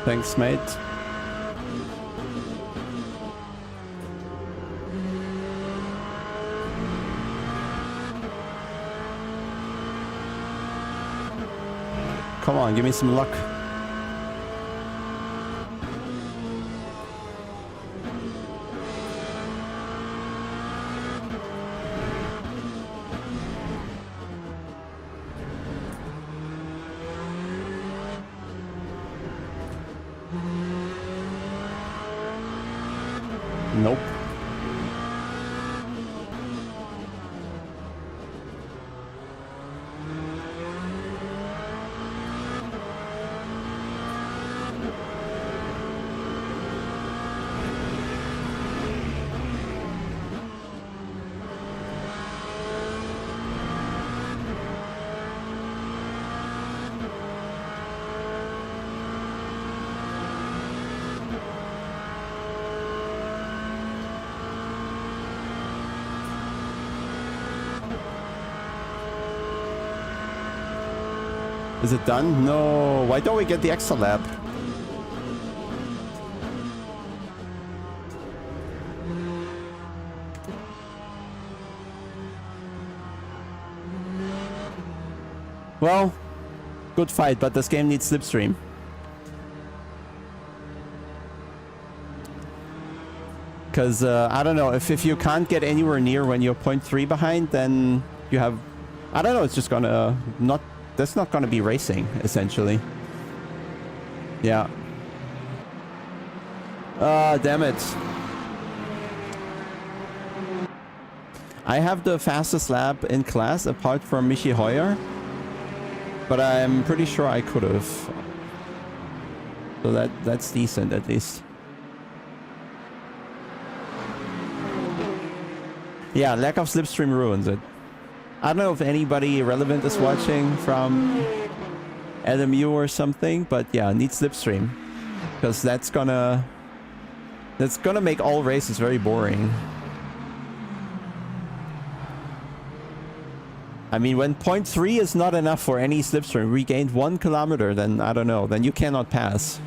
Thanks, mate. Come on, give me some luck. Nope. Is it done? No. Why don't we get the extra lap? Well, good fight, but this game needs slipstream. Because, I don't know, if you can't get anywhere near when you're 0.3 behind, then you have... I don't know, it's just gonna not... That's not gonna be racing, essentially. Yeah. Ah, damn it. I have the fastest lap in class apart from Michi Hoyer, but I'm pretty sure I could have. So that's decent at least. Yeah, lack of slipstream ruins it. I don't know if anybody relevant is watching from LMU or something, but yeah, need slipstream, because that's gonna make all races very boring. I mean, when 0.3 is not enough for any slipstream, we gained 1 kilometer, then I don't know, then you cannot pass.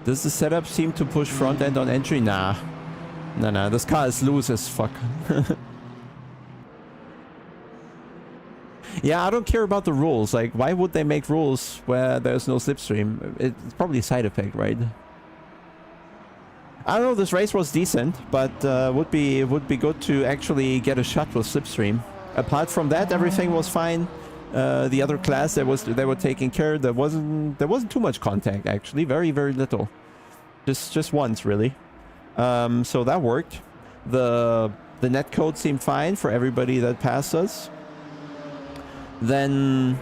Does the setup seem to push front end on entry? Nah. Nah, this car is loose as fuck. Yeah, I don't care about the rules. Like, why would they make rules where there's no slipstream? It's probably a side effect, right? I don't know, this race was decent, but would be good to actually get a shot with slipstream. Apart from that, everything was fine. The other class they were taking care. There wasn't too much contact actually. Very little. Just once really. So that worked. The net code seemed fine for everybody that passed us. Then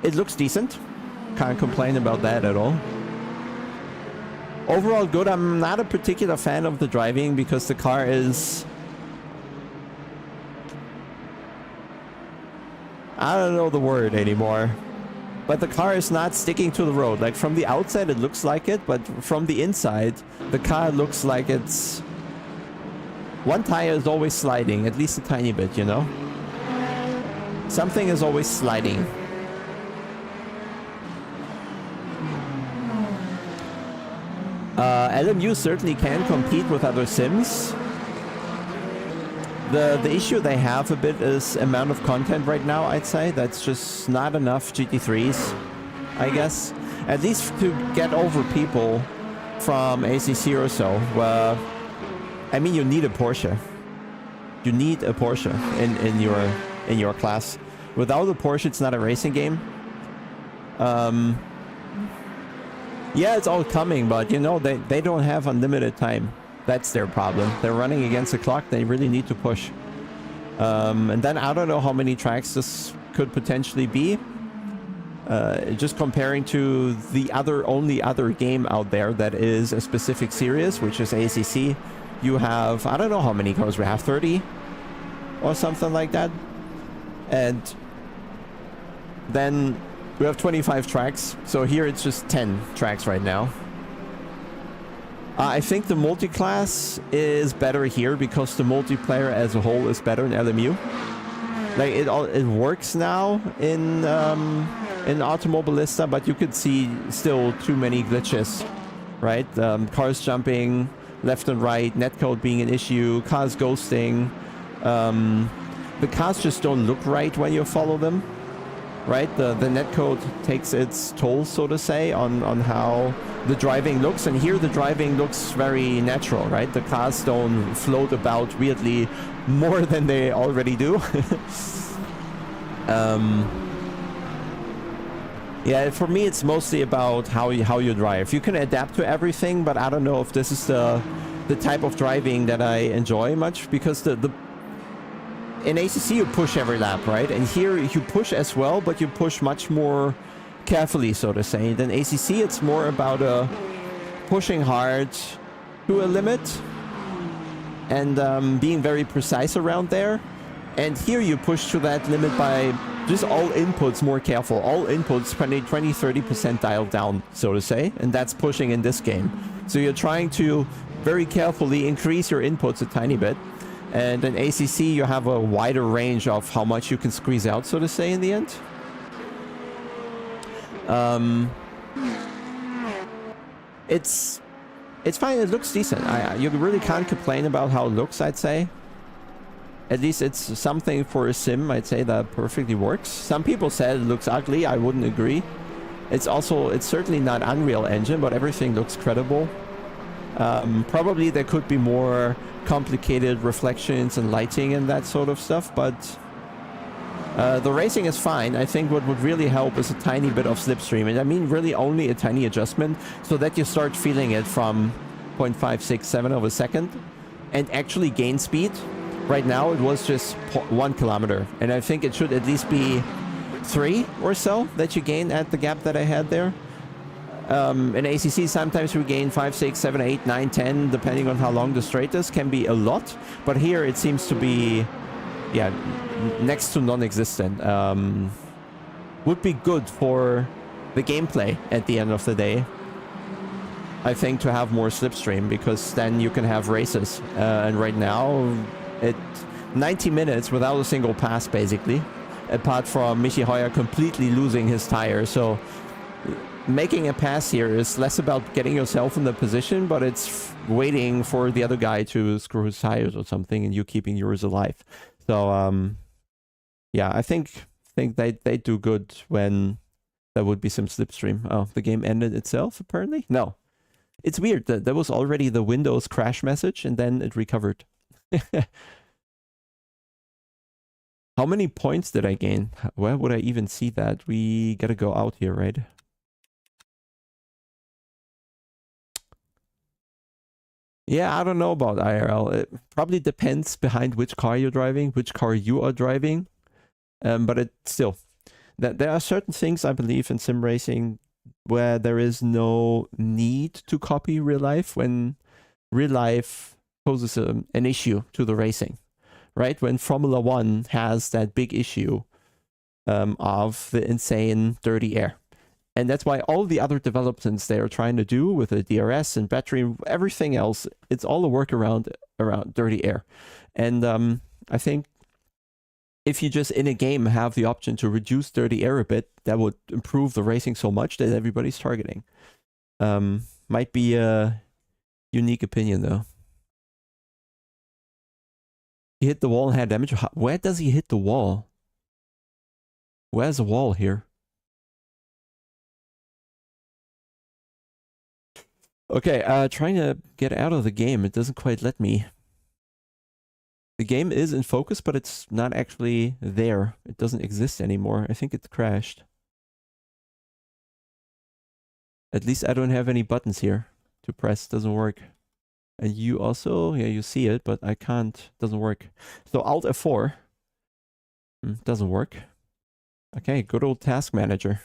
it looks decent. Can't complain about that at all. Overall good. I'm not a particular fan of the driving because the car is... I don't know the word anymore. But the car is not sticking to the road. Like from the outside it looks like it, but from the inside the car looks like it's... One tire is always sliding, at least a tiny bit, you know? Something is always sliding. LMU certainly can compete with other sims. The issue they have a bit is amount of content right now, I'd say. That's just not enough GT3s, I guess. At least to get over people from ACC or so. I mean, you need a Porsche. You need a Porsche in your class. Without a Porsche, it's not a racing game. Yeah, it's all coming, but you know, they don't have unlimited time. That's their problem. They're running against the clock. They really need to push. And then I don't know how many tracks this could potentially be. Just comparing to the only other game out there that is a specific series, which is ACC. You have, I don't know how many cars we have, 30 or something like that. And then we have 25 tracks. So here it's just 10 tracks right now. I think the multiclass is better here because the multiplayer as a whole is better in LMU. Like it works now in Automobilista, but you could see still too many glitches, right? Cars jumping left and right, netcode being an issue, cars ghosting. The cars just don't look right when you follow them, right? The netcode takes its toll, so to say, on how the driving looks, and here the driving looks very natural, right? The cars don't float about weirdly more than they already do. Yeah, for me it's mostly about how you drive. You can adapt to everything, but I don't know if this is the type of driving that I enjoy much, because in ACC you push every lap, right? And here you push as well, but you push much more carefully, so to say. Then ACC it's more about pushing hard to a limit and being very precise around there. And here you push to that limit by just all inputs more careful. All inputs 20-30% dialed down, so to say. And that's pushing in this game. So you're trying to very carefully increase your inputs a tiny bit. And in ACC you have a wider range of how much you can squeeze out, so to say, in the end. It's fine. It looks decent. You really can't complain about how it looks, I'd say. At least it's something for a sim, I'd say, that perfectly works. Some people said it looks ugly. I wouldn't agree. It's certainly not Unreal Engine, but everything looks credible. Probably there could be more complicated reflections and lighting and that sort of stuff, but the racing is fine. I think what would really help is a tiny bit of slipstream, and I mean really only a tiny adjustment, so that you start feeling it from 0.567 of a second and actually gain speed. Right now it was just 1 kilometer, and I think it should at least be 3 or so that you gain at the gap that I had there. In ACC, sometimes we gain 5, 6, 7, 8, 9, 10, depending on how long the straight is. Can be a lot, but here it seems to be, yeah, next to non-existent. Would be good for the gameplay at the end of the day, I think, to have more slipstream, because then you can have races. And right now, 90 minutes without a single pass, basically, apart from Michi Hoyer completely losing his tire. So making a pass here is less about getting yourself in the position, but it's waiting for the other guy to screw his tires or something and you keeping yours alive. So yeah, I think they do good when there would be some slipstream. Oh, the game ended itself, apparently? No. It's weird that there was already the Windows crash message and then it recovered. How many points did I gain? Where would I even see that? We gotta go out here, right? Yeah, I don't know about IRL. It probably depends behind which car you're driving, which car you are driving. But it still, there are certain things I believe in sim racing where there is no need to copy real life when real life poses an issue to the racing, right? When Formula One has that big issue of the insane dirty air. And that's why all the other developments they are trying to do with the DRS and battery and everything else, it's all a workaround around dirty air. And I think if you just in a game have the option to reduce dirty air a bit, that would improve the racing so much that everybody's targeting. Might be a unique opinion though. He hit the wall and had damage. Where does he hit the wall? Where's the wall here? Okay, trying to get out of the game. It doesn't quite let me. The game is in focus, but it's not actually there. It doesn't exist anymore. I think it's crashed. At least I don't have any buttons here to press. Doesn't work. And you also, yeah, you see it, but I can't. Doesn't work. So Alt F4. Doesn't work. Okay, good old task manager.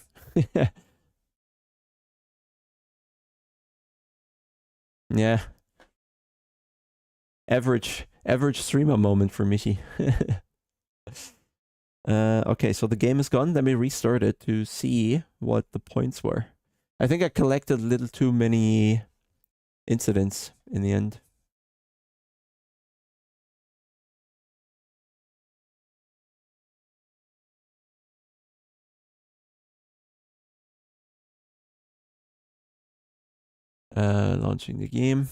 Yeah. Average streamer moment for Michi. Okay, so the game is gone. Let me restart it to see what the points were. I think I collected a little too many incidents in the end. Launching the game.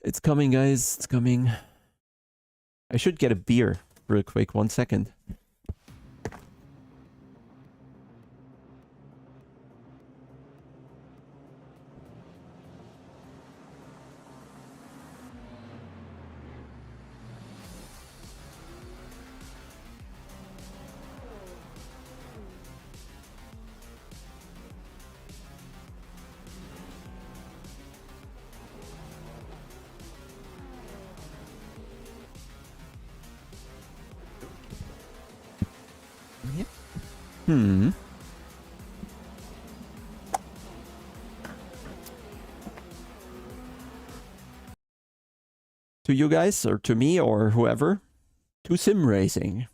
It's coming, guys. It's coming. I should get a beer real quick. 1 second. To you guys, or to me, or whoever, to sim racing.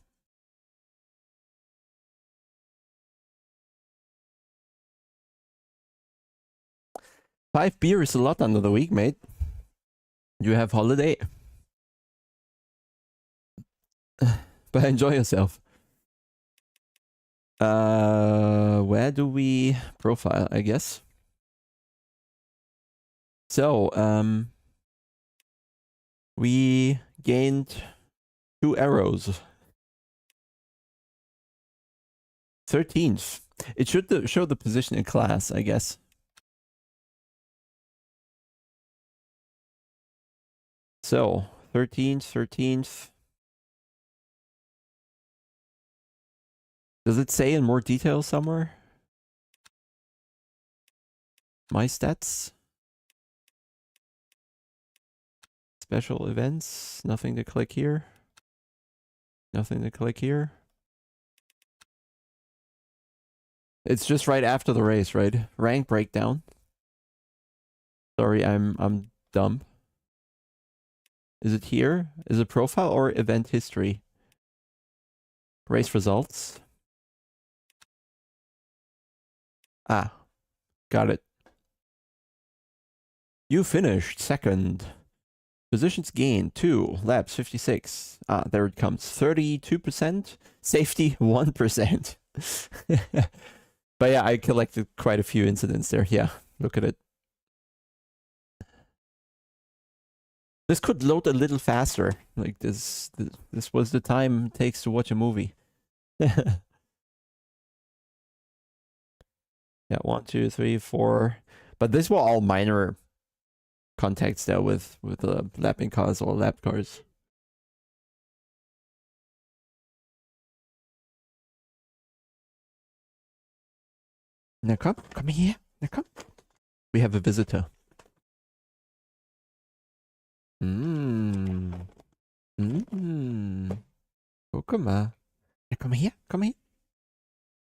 Five beers is a lot under the week, mate. You have holiday. But enjoy yourself. Where do we profile, I guess? So, we gained 2 arrows. 13th. It should show the position in class, I guess. So, 13th. Does it say in more detail somewhere? My stats? Special events? Nothing to click here. Nothing to click here. It's just right after the race, right? Rank breakdown. Sorry, I'm dumb. Is it here? Is it profile or event history? Race results. Ah, got it. You finished second. Positions gained 2, laps 56. Ah, there it comes. 32%. Safety 1%. But yeah, I collected quite a few incidents there. Yeah, look at it. This could load a little faster. Like this was the time it takes to watch a movie. Yeah, 1, 2, 3, 4. But these were all minor contacts there with the lapping cars or lap cars. Now come here. Now come. We have a visitor. Oh, guck mal. Na, komm her, komm her.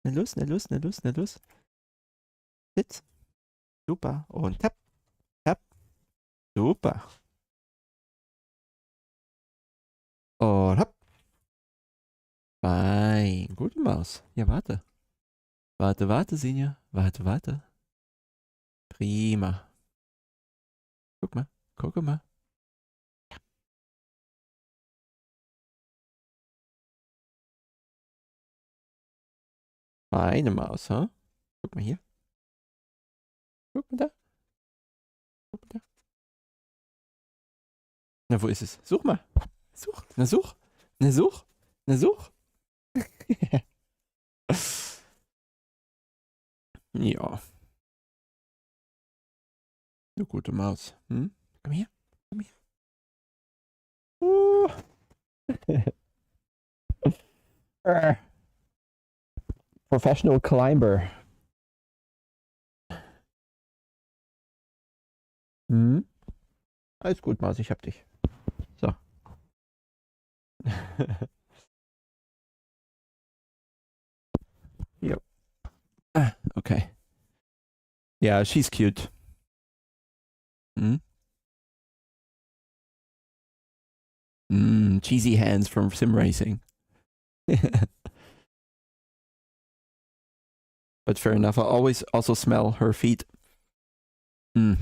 Na los, na los, na los, na los. Sitz. Super. Und tap, tap. Super. Und hopp. Fein. Gute Maus. Ja, warte. Warte, warte, Sinja. Warte, warte. Prima. Guck mal, guck mal. Feine Maus, ha? Guck mal hier. Guck mal da. Guck mal da. Na, wo ist es? Such mal. Such. Na, such. Na, such. Na, such. Ja. Du gute Maus. Hm? Komm her. Komm her. Professional climber. Hm? Alles gut, Maus, ich hab dich. So. Yep. Okay. Yeah, she's cute. Hmm? Cheesy hands from Simracing. But fair enough. I always also smell her feet. If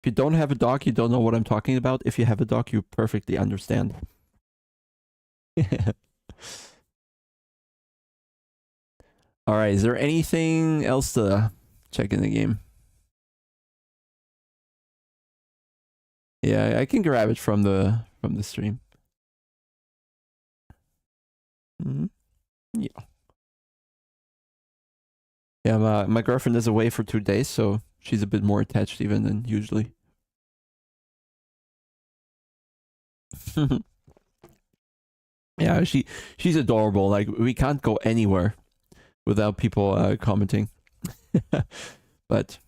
you don't have a dog, you don't know what I'm talking about. If you have a dog, you perfectly understand. Alright, is there anything else to check in the game? Yeah, I can grab it from the stream. Yeah. Yeah, my girlfriend is away for 2 days, so she's a bit more attached even than usually. Yeah, she's adorable. Like, we can't go anywhere without people commenting. But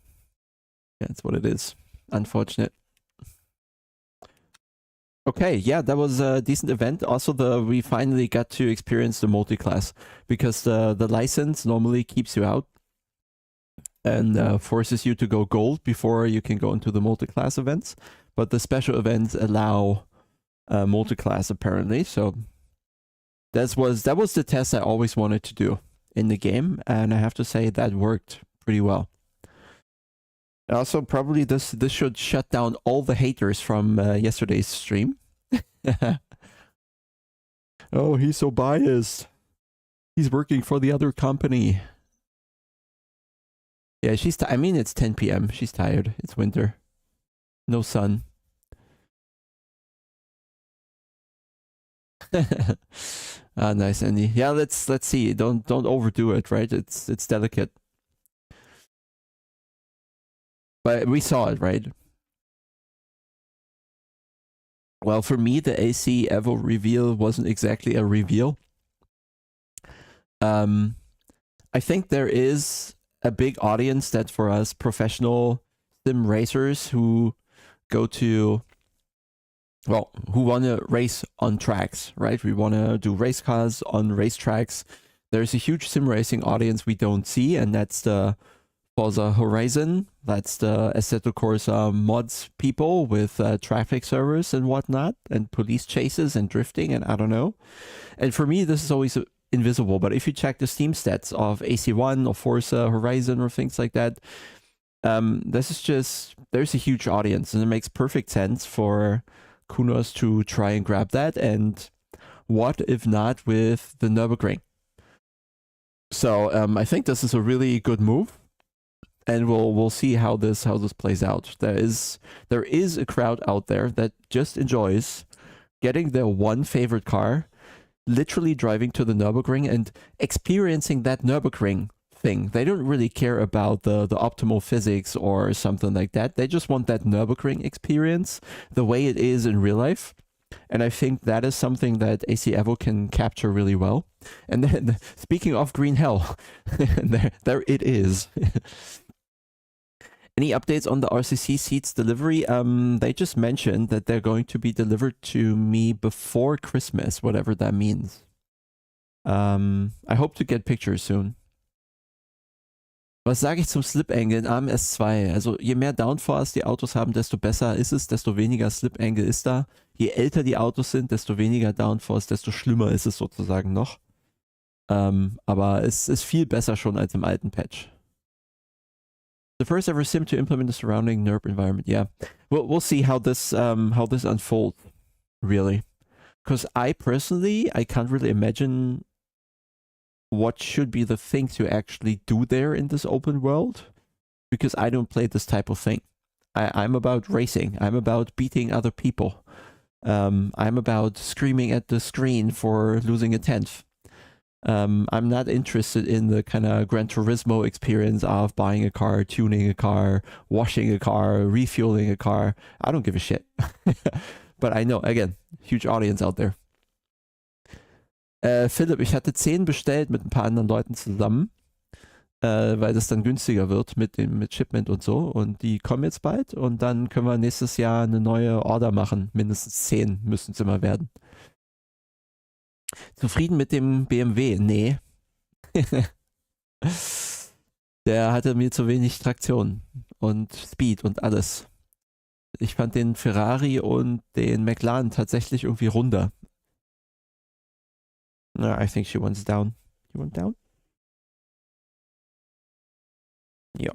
that's what it is. Unfortunate. Okay, yeah, that was a decent event. Also, we finally got to experience the multiclass, because the license normally keeps you out and forces you to go gold before you can go into the multiclass events. But the special events allow multiclass apparently. So that was the test I always wanted to do in the game, and I have to say that worked pretty well. Also, probably this should shut down all the haters from yesterday's stream. Oh, he's so biased. He's working for the other company. Yeah, I mean, it's 10 p.m. She's tired. It's winter. No sun. Ah, nice, Andy. Yeah, let's see. Don't overdo it, right? It's delicate. But we saw it, right? Well, for me, the AC Evo reveal wasn't exactly a reveal. I think there is a big audience that for us professional sim racers who go to, well, who want to race on tracks, right? We want to do race cars on racetracks. There's a huge sim racing audience we don't see, and that's the Forza Horizon. That's the Assetto Corsa mods people with traffic servers and whatnot, and police chases and drifting, and I don't know. And for me, this is always invisible. But if you check the Steam stats of AC1 or Forza Horizon or things like that, this is just, there's a huge audience, and it makes perfect sense for Kunos to try and grab that. And what if not with the Nürburgring? So I think this is a really good move, and we'll see how this plays out. There is a crowd out there that just enjoys getting their one favorite car, literally driving to the Nürburgring and experiencing that Nürburgring thing. They don't really care about the optimal physics or something like that. They just want that Nürburgring experience the way it is in real life. And I think that is something that AC Evo can capture really well. And then, speaking of green hell, there it is. Any updates on the RCC seats delivery? They just mentioned that they're going to be delivered to me before Christmas, whatever that means. I hope to get pictures soon. Was sage ich zum Slip Angle in AMS2? Also je mehr Downforce die Autos haben, desto besser ist es, desto weniger Slip Angle ist da. Je älter die Autos sind, desto weniger Downforce, desto schlimmer ist es sozusagen noch. Aber es ist viel besser schon als im alten Patch. The first ever sim to implement the surrounding NERP environment. Yeah, we'll see how this unfolds, really. Because I personally, I can't really imagine what should be the things you actually do there in this open world, because I don't play this type of thing. I'm about racing. I'm about beating other people. I'm about screaming at the screen for losing a 10th. I'm not interested in the kind of Gran Turismo experience of buying a car, tuning a car, washing a car, refueling a car. I don't give a shit. But I know, again, huge audience out there. Philipp, ich hatte 10 bestellt mit ein paar anderen Leuten zusammen, weil das dann günstiger wird mit Shipment und so. Und die kommen jetzt bald und dann können wir nächstes Jahr eine neue Order machen. Mindestens 10 müssen es immer werden. Zufrieden mit dem BMW? Nee. Der hatte mir zu wenig Traktion und Speed und alles. Ich fand den Ferrari und den McLaren tatsächlich irgendwie runder. No, I think she wants down. You want down? Ja.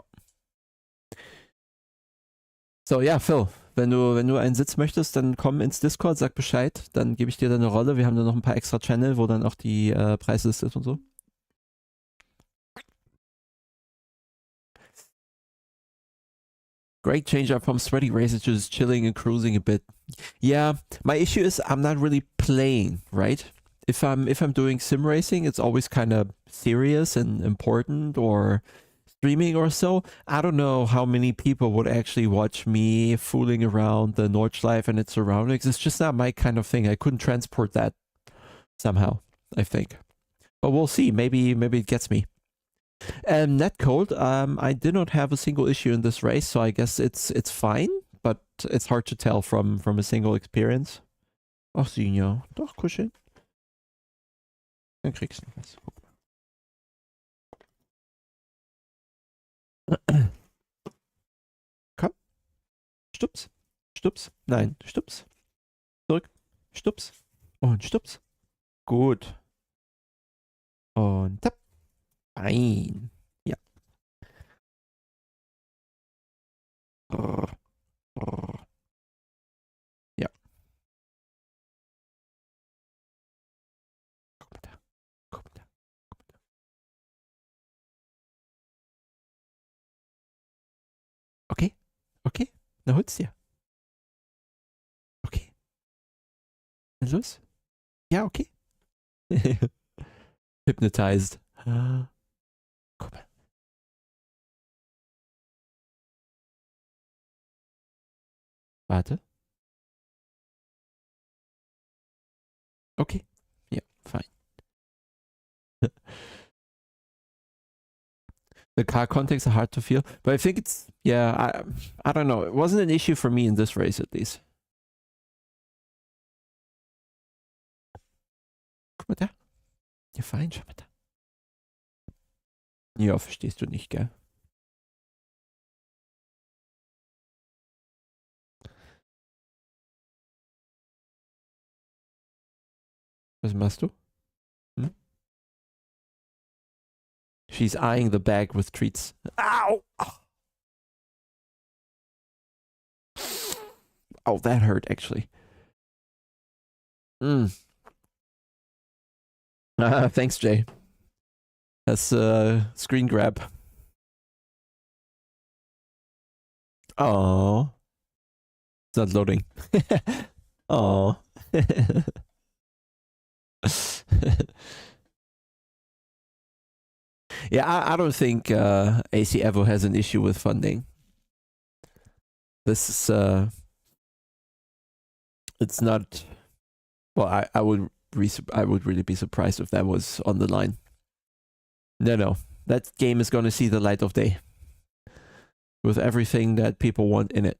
So, ja, Phil, wenn du einen Sitz möchtest, dann komm ins Discord, sag Bescheid, dann gebe ich dir deine Rolle. Wir haben da noch ein paar extra Channel, wo dann auch die Preisliste ist und so. Great change up from sweaty races to just chilling and cruising a bit. Yeah, my issue is I'm not really playing, right? If I'm doing sim racing, it's always kind of serious and important, or streaming or so. I don't know how many people would actually watch me fooling around the Nordschleife and its surroundings. It's just not my kind of thing. I couldn't transport that somehow, I think. But we'll see. Maybe it gets me. Netcode, I did not have a single issue in this race, so I guess it's fine, but it's hard to tell from a single experience. Ach, Senior, doch, kuscheln. Dann kriegst du was. Komm. Stups. Stups. Nein. Stups. Zurück. Stups. Und Stups. Gut. Und tap. Fein. Ja. Ja. Guck mal da. Guck mal da. Na hol's dir. Okay. Na los. Ja, okay. Hypnotized. Guck mal. Warte. Okay. Yeah, fine. The car contacts are hard to feel, but I think it's, yeah, I don't know. It wasn't an issue for me in this race at least. Guck mal da. Ja, fein, schau mal da. Ja, verstehst du nicht, gell? Was machst du? Hm? She's eyeing the bag with treats. Ow! Oh, that hurt, actually. Thanks, Jay. That's a screen grab. Oh, it's not loading. Oh. Yeah, I don't think AC Evo has an issue with funding. This is it's not. Well, I would really be surprised if that was on the line. No, that game is going to see the light of day with everything that people want in it.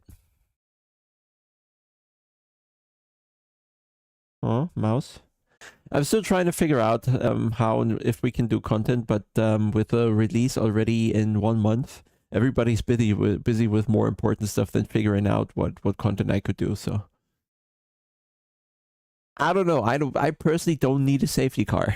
Oh, mouse. I'm still trying to figure out how and if we can do content, but with the release already in 1 month, everybody's busy with more important stuff than figuring out what content I could do. So I don't know. I personally don't need a safety car.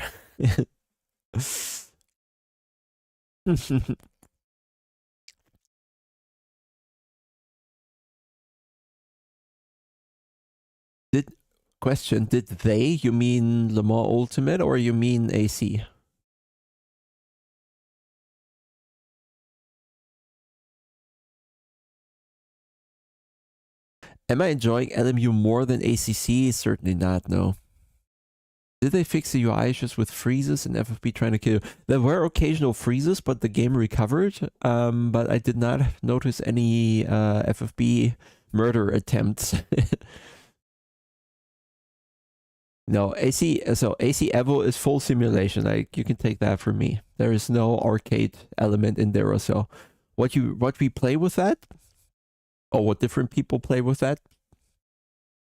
Question, did they, you mean Le Mans Ultimate or you mean AC? Am I enjoying LMU more than ACC? Certainly not, no. Did they fix the UI issues with freezes and FFB trying to kill? There were occasional freezes, but the game recovered. But I did not notice any FFB murder attempts. No, AC Evo is full simulation. Like, you can take that from me. There is no arcade element in there or so. What we play with that, or what different people play with that,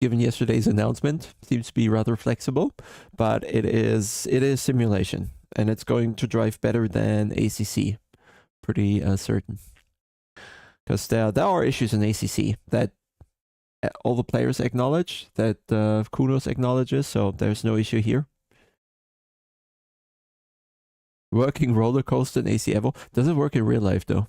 given yesterday's announcement, seems to be rather flexible, but it is simulation, and it's going to drive better than ACC. Pretty certain. Because there are issues in ACC that all the players acknowledge, that Kunos acknowledges, so there's no issue here. Working roller coaster in AC Evo. Does it work in real life though?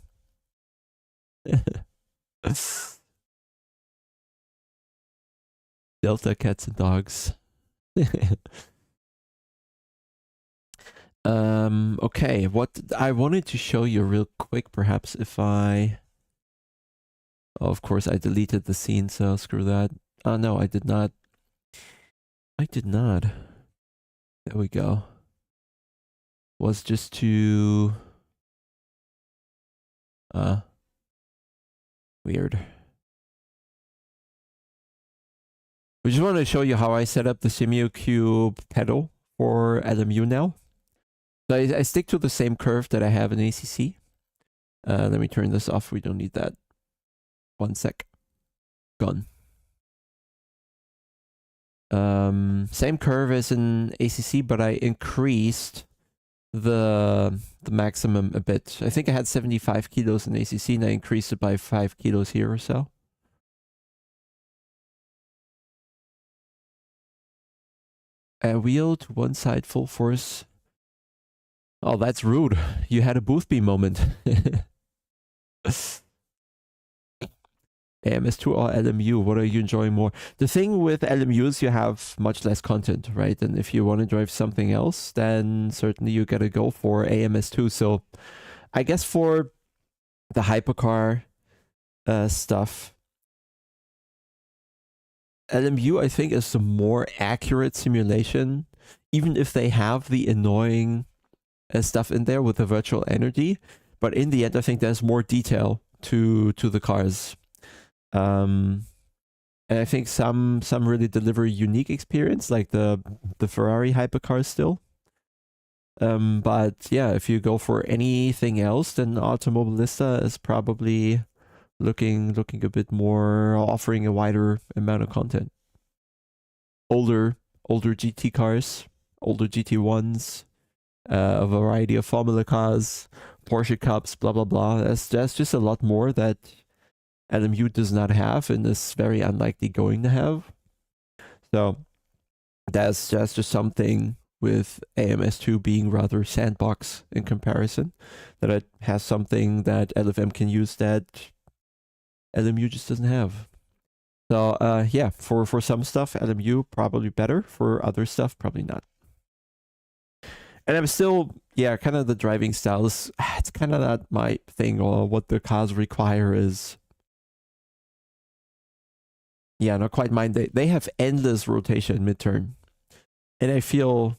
Delta cats and dogs. Okay, what I wanted to show you real quick, perhaps if I... Oh, of course, I deleted the scene, so screw that. Oh, no, I did not. I did not. There we go. Was just to... Weird. We just want to show you how I set up the SimuCube pedal for LMU now. So I stick to the same curve that I have in ACC. Let me turn this off. We don't need that. 1 sec. Gone. Same curve as in ACC, but I increased the maximum a bit. I think I had 75 kilos in ACC, and I increased it by 5 kilos here or so. Wheel to one side, full force. Oh, that's rude. You had a Boothby moment. AMS2 or LMU, what are you enjoying more? The thing with LMU is you have much less content, right? And if you want to drive something else, then certainly you gotta go for AMS2. So I guess for the hypercar stuff, LMU, I think, is the more accurate simulation, even if they have the annoying stuff in there with the virtual energy. But in the end, I think there's more detail to the cars. And I think some really deliver a unique experience, like the Ferrari hypercars still. But yeah, if you go for anything else, then Automobilista is probably looking a bit more, offering a wider amount of content. Older GT cars, older GT1s, a variety of Formula cars, Porsche Cups, blah blah blah. That's just a lot more that LMU does not have and is very unlikely going to have. So that's just something with AMS2 being rather sandbox in comparison, that it has something that LFM can use that LMU just doesn't have. So yeah, for some stuff, LMU probably better. For other stuff, probably not. And I'm still, yeah, kind of the driving style is, it's kind of not my thing, or what the cars require is, yeah, not quite mine. They have endless rotation mid-turn. And I feel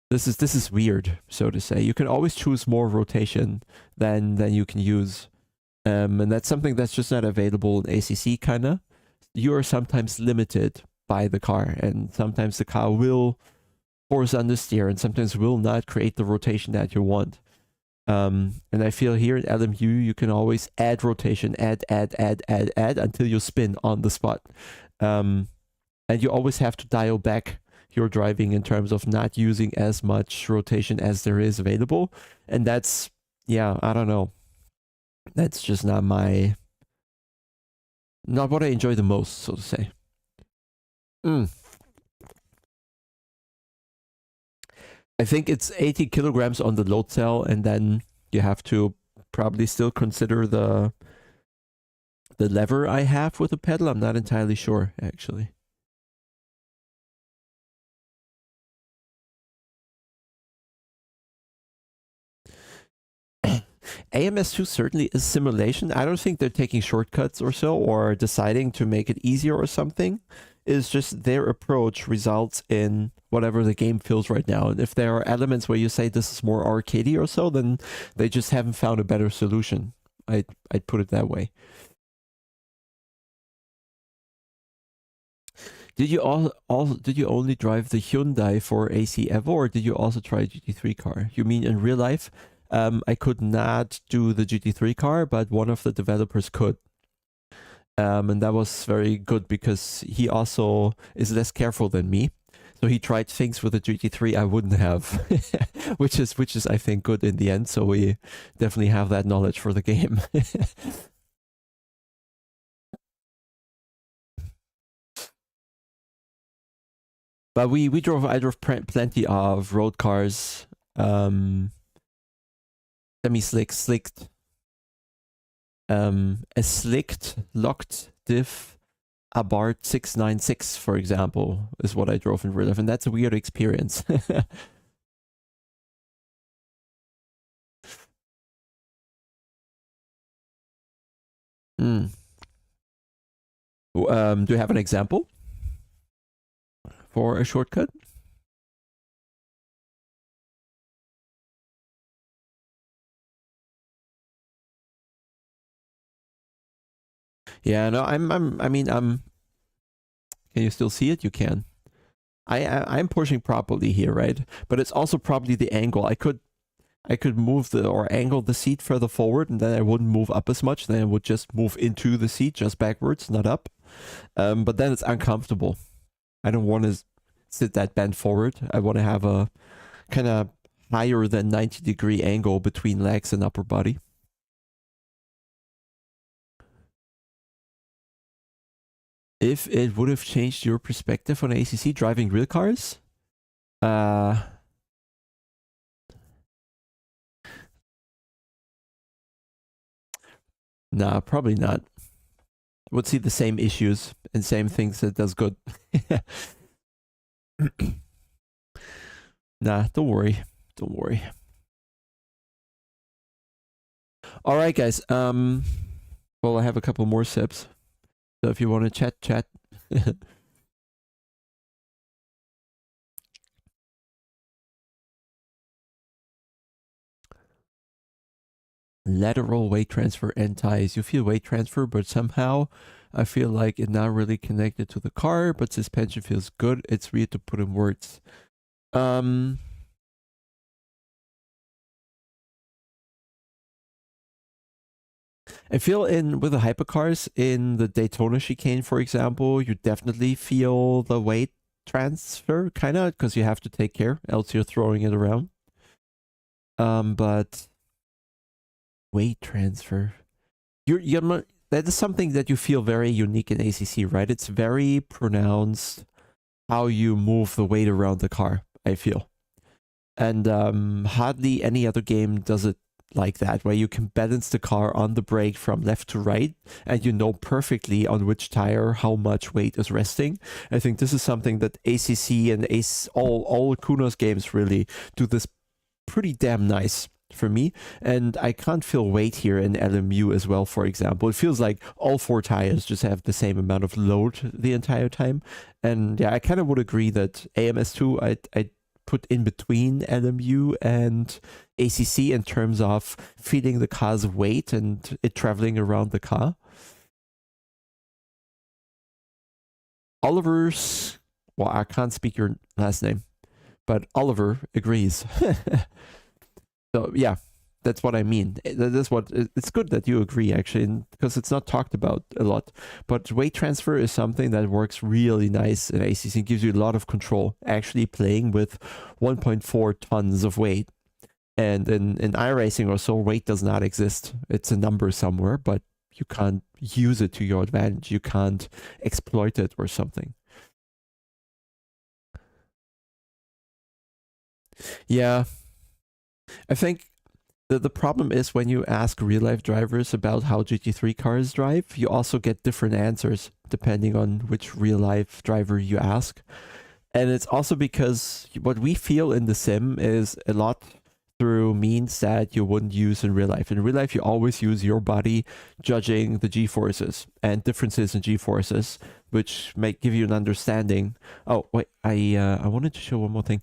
this is weird, so to say. You can always choose more rotation than you can use. And that's something that's just not available in ACC, kind of. You are sometimes limited by the car, and sometimes the car will force understeer and sometimes will not create the rotation that you want. And I feel here in LMU, you can always add rotation, add until you spin on the spot. And you always have to dial back your driving in terms of not using as much rotation as there is available. And that's, yeah, I don't know. That's just not what I enjoy the most, so to say. I think it's 80 kilograms on the load cell, and then you have to probably still consider the lever I have with the pedal. I'm not entirely sure, actually. AMS2 certainly is simulation. I don't think they're taking shortcuts or so, or deciding to make it easier or something. It's just their approach results in whatever the game feels right now. And if there are elements where you say this is more arcadey or so, then they just haven't found a better solution. I'd put it that way. Did you only drive the Hyundai for AC Evo, or did you also try a GT3 car? You mean in real life? I could not do the GT3 car, but one of the developers could. And that was very good because he also is less careful than me. So he tried things with the GT3 I wouldn't have, which is I think good in the end. So we definitely have that knowledge for the game. But I drove plenty of road cars, slicked, a slicked locked diff Abarth 696, for example, is what I drove in real life, and that's a weird experience. Do you have an example for a shortcut? Yeah, no, can you still see it? You can. I'm pushing properly here, right? But it's also probably the angle. I could move or angle the seat further forward, and then I wouldn't move up as much. Then I would just move into the seat, just backwards, not up. But then it's uncomfortable. I don't want to sit that bent forward. I want to have a kind of higher than 90-degree angle between legs and upper body. If it would have changed your perspective on ACC driving real cars? Nah, probably not. Would see the same issues and same things that does good. Nah, don't worry. Don't worry. All right, guys. Well, I have a couple more sips. So if you want to chat. Lateral weight transfer and ties. You feel weight transfer, but somehow I feel like it's not really connected to the car, but suspension feels good. It's weird to put in words. I feel with the hypercars in the Daytona chicane, for example, you definitely feel the weight transfer, kind of, because you have to take care, else you're throwing it around. But weight transfer, that is something that you feel very unique in ACC, right? It's very pronounced how you move the weight around the car, I feel. And hardly any other game does it like that, where you can balance the car on the brake from left to right, and you know perfectly on which tire how much weight is resting. I think this is something that ACC and all Kunos games really do this pretty damn nice for me. And I can't feel weight here in LMU as well, for example. It feels like all 4 tires just have the same amount of load the entire time. And yeah, I kind of would agree that AMS2 I put in between LMU and ACC in terms of feeling the car's weight and it traveling around the car. Oliver's, well, I can't speak your last name, but Oliver agrees. So yeah, that's what I mean. That's what it's good that you agree, actually, because it's not talked about a lot. But weight transfer is something that works really nice in ACC. It gives you a lot of control, actually playing with 1.4 tons of weight. And in iRacing or so, weight does not exist. It's a number somewhere, but you can't use it to your advantage. You can't exploit it or something. Yeah. I think the problem is when you ask real life drivers about how GT3 cars drive, you also get different answers depending on which real life driver you ask. And it's also because what we feel in the sim is a lot through means that you wouldn't use in real life. In real life, you always use your body judging the G-forces and differences in G-forces, which might give you an understanding. Oh, wait, I wanted to show one more thing.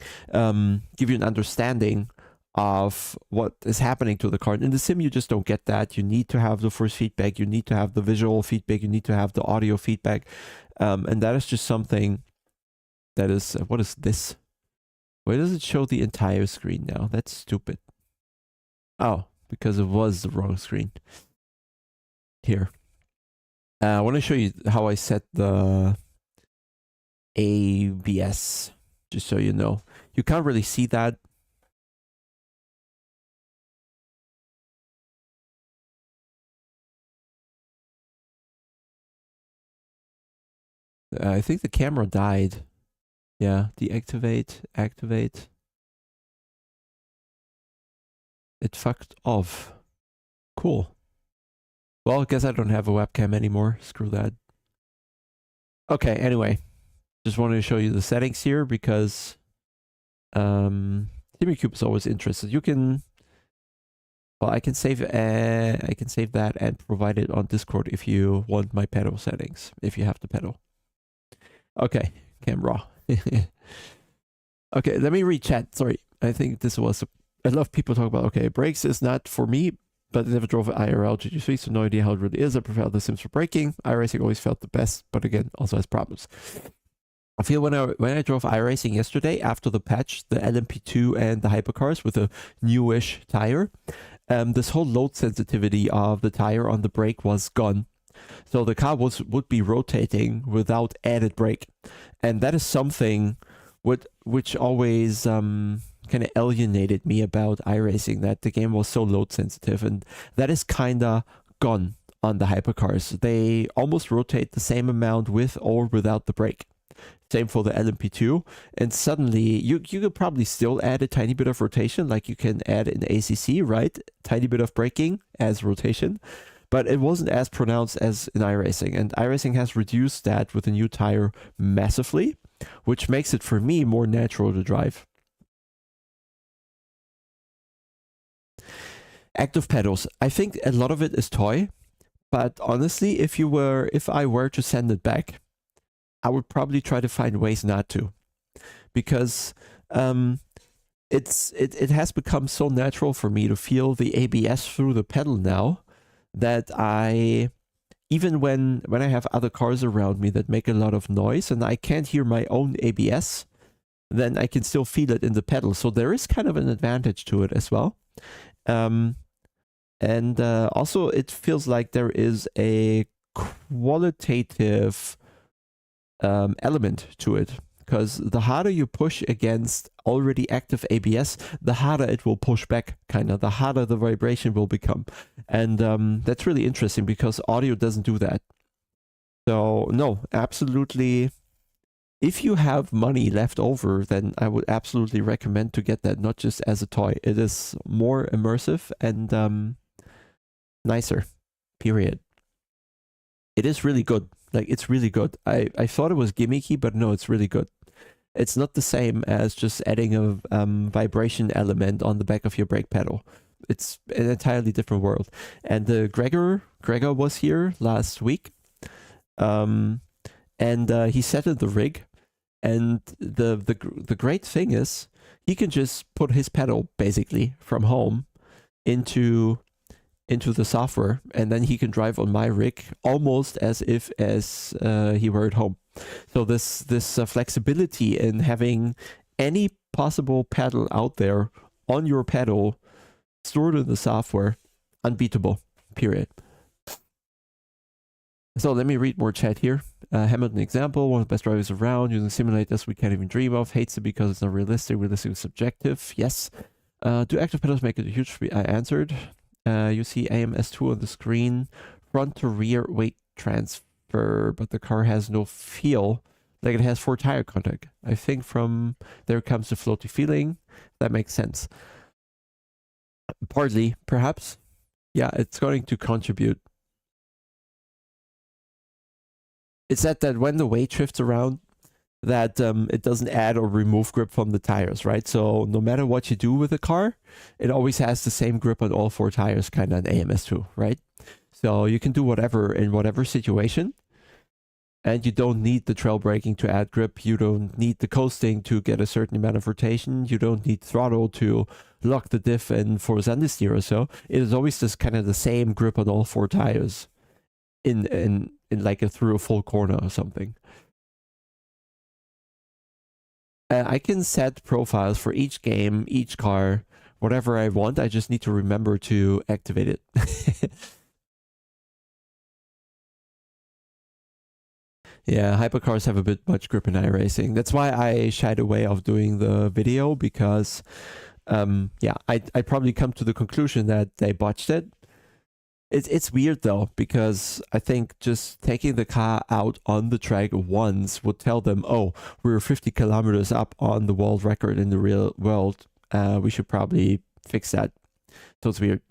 Give you an understanding of what is happening to the car. In the sim, you just don't get that. You need to have the force feedback. You need to have the visual feedback. You need to have the audio feedback. And that is just something that is, what is this? Why does it show the entire screen now? That's stupid. Oh, because it was the wrong screen. Here. I want to show you how I set the ABS, just so you know. You can't really see that. I think the camera died. Yeah, deactivate, activate. It fucked off. Cool. Well, I guess I don't have a webcam anymore. Screw that. Okay, anyway. Just wanted to show you the settings here because Simracube is always interested. You can, well, I can save that and provide it on Discord if you want my pedal settings, if you have the pedal. Okay, camera. Okay, let me read chat. Sorry, I think this was. I love people talk about, okay, brakes is not for me, but I never drove an IRL GT3, so no idea how it really is. I prefer the Sims for braking. iRacing always felt the best, but again, also has problems. I feel when I drove iRacing yesterday after the patch, the LMP2 and the hypercars with a newish tire, this whole load sensitivity of the tire on the brake was gone. So the car would be rotating without added brake. And that is something which always kind of alienated me about iRacing, that the game was so load sensitive. And that is kind of gone on the hypercars. They almost rotate the same amount with or without the brake. Same for the LMP2. And suddenly you could probably still add a tiny bit of rotation, like you can add in ACC, right? Tiny bit of braking as rotation. But it wasn't as pronounced as in iRacing. And iRacing has reduced that with a new tire massively, which makes it, for me, more natural to drive. Active pedals. I think a lot of it is toy. But honestly, if I were to send it back, I would probably try to find ways not to, because it has become so natural for me to feel the ABS through the pedal now that I, even when I have other cars around me that make a lot of noise and I can't hear my own ABS, then I can still feel it in the pedal. So there is kind of an advantage to it as well. And also it feels like there is a qualitative element to it, because the harder you push against already active ABS, the harder it will push back, kind of, the harder the vibration will become. And that's really interesting because audio doesn't do that. So no, absolutely. If you have money left over, then I would absolutely recommend to get that, not just as a toy. It is more immersive and nicer, period. It is really good. Like, it's really good. I thought it was gimmicky, but no, it's really good. It's not the same as just adding a vibration element on the back of your brake pedal. It's an entirely different world. And Gregor was here last week, and he settled the rig. And the great thing is, he can just put his pedal basically from home into the software, and then he can drive on my rig almost as if he were at home. So this flexibility in having any possible pedal out there on your pedal stored in the software, unbeatable, period. So let me read more chat here. Hamilton example, one of the best drivers around, using simulators we can't even dream of, hates it because it's not realistic is subjective. Yes. Do active pedals make it a huge... I answered. You see AMS2 on the screen, front to rear weight transfer, but the car has no feel, like it has 4 tire contact. I think from there comes the floaty feeling. That makes sense. Partly, perhaps. Yeah, it's going to contribute. It's that when the weight shifts around, that it doesn't add or remove grip from the tires, right? So no matter what you do with the car, it always has the same grip on all 4 tires, kind of an AMS2, right? So you can do whatever in whatever situation, and you don't need the trail braking to add grip. You don't need the coasting to get a certain amount of rotation. You don't need throttle to lock the diff and force understeer or so. It is always just kind of the same grip on all 4 tires in like through a full corner or something. I can set profiles for each game, each car, whatever I want. I just need to remember to activate it. Yeah, hypercars have a bit much grip in iRacing. That's why I shied away of doing the video, because yeah, I probably come to the conclusion that they botched it. It's weird though, because I think just taking the car out on the track once would tell them, oh, we're 50 kilometers up on the world record in the real world. We should probably fix that. So it's weird.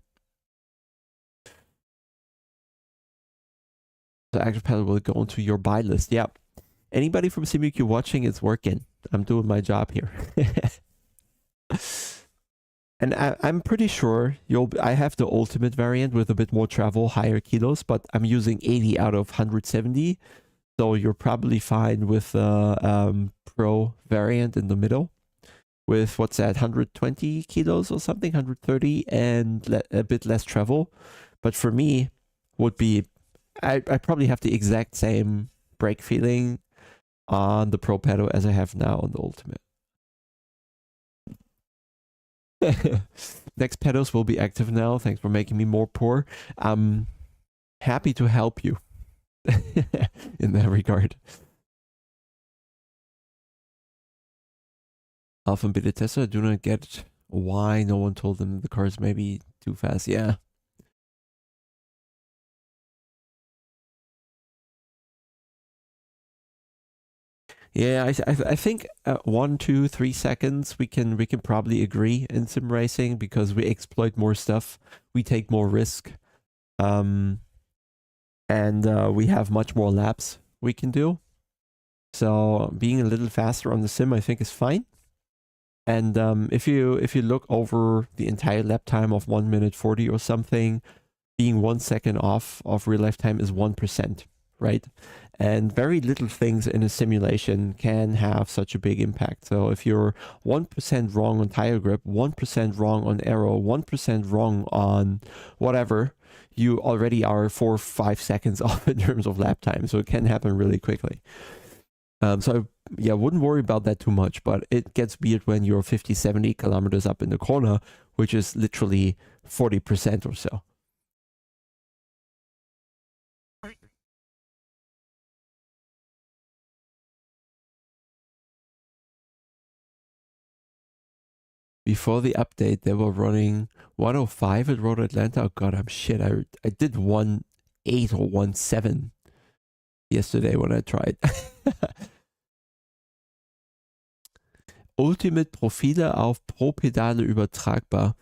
So active pedal will go into your buy list. Yeah. Anybody from SimuQ watching, it's working. I'm doing my job here. And I'm pretty sure I have the ultimate variant with a bit more travel, higher kilos, but I'm using 80 out of 170. So you're probably fine with the pro variant in the middle with, what's that, 120 kilos or something, 130, and a bit less travel. But for me, would be, I probably have the exact same brake feeling on the pro pedal as I have now on the ultimate. Next pedals will be active now. Thanks for making me more poor. I'm happy to help you in that regard. Alpha and Beta Tesla do not get why no one told them the cars may be too fast. Yeah. Yeah, I think 1, 2, 3 seconds we can probably agree in sim racing, because we exploit more stuff, we take more risk, and we have much more laps we can do. So being a little faster on the sim, I think, is fine. And if you look over the entire lap time of 1 minute 40 or something, being 1 second off of real life time is 1%. Right? And very little things in a simulation can have such a big impact. So if you're 1% wrong on tire grip, 1% wrong on aero, 1% wrong on whatever, you already are 4 or 5 seconds off in terms of lap time. So it can happen really quickly. So yeah, wouldn't worry about that too much, but it gets weird when you're 50, 70 kilometers up in the corner, which is literally 40% or so. Before the update, they were running 105 at Road Atlanta. Oh god, I'm shit. I did 1.8 or 1.7 yesterday when I tried. Ultimate Profile auf Pro-Pedale übertragbar.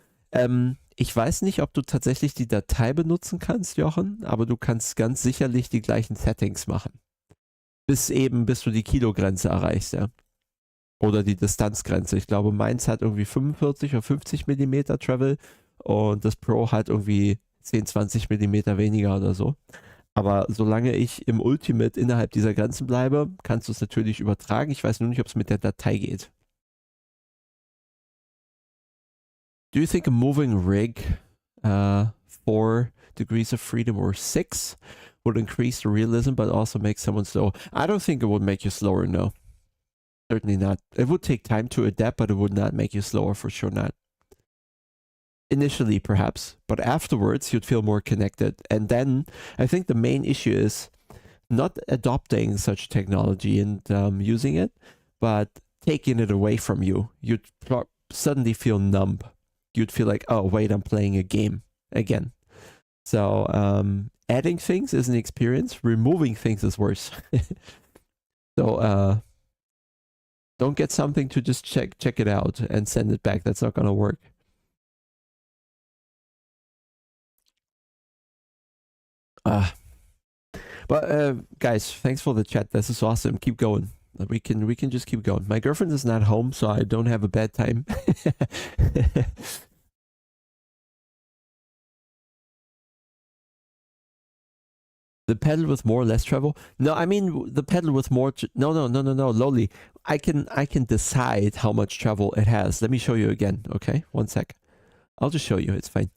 Ich weiß nicht, ob du tatsächlich die Datei benutzen kannst, Jochen, aber du kannst ganz sicherlich die gleichen Settings machen. Bis du die Kilogrenze erreichst, ja. Oder die Distanzgrenze. Ich glaube, meins hat irgendwie 45 oder 50 mm Travel und das Pro hat irgendwie 10, 20 mm weniger oder so. Aber solange ich im Ultimate innerhalb dieser Grenzen bleibe, kannst du es natürlich übertragen. Ich weiß nur nicht, ob es mit der Datei geht. Do you think a moving rig 4 degrees of freedom or 6 would increase the realism but also make someone slow? I don't think it would make you slower, no. Certainly not. It would take time to adapt, but it would not make you slower, for sure not. Initially, perhaps, but afterwards you'd feel more connected. And then I think the main issue is not adopting such technology and using it, but taking it away from you. You'd suddenly feel numb. You'd feel like, oh, wait, I'm playing a game again. So adding things is an experience. Removing things is worse. So don't get something to just check it out and send it back. That's not going to work. But guys, thanks for the chat. This is awesome. Keep going. We can just keep going. My girlfriend is not home, so I don't have a bad time. The pedal with more or less travel? No, I mean the pedal with more. No, Lowly. I can decide how much travel it has. Let me show you again. Okay, 1 sec. I'll just show you. It's fine.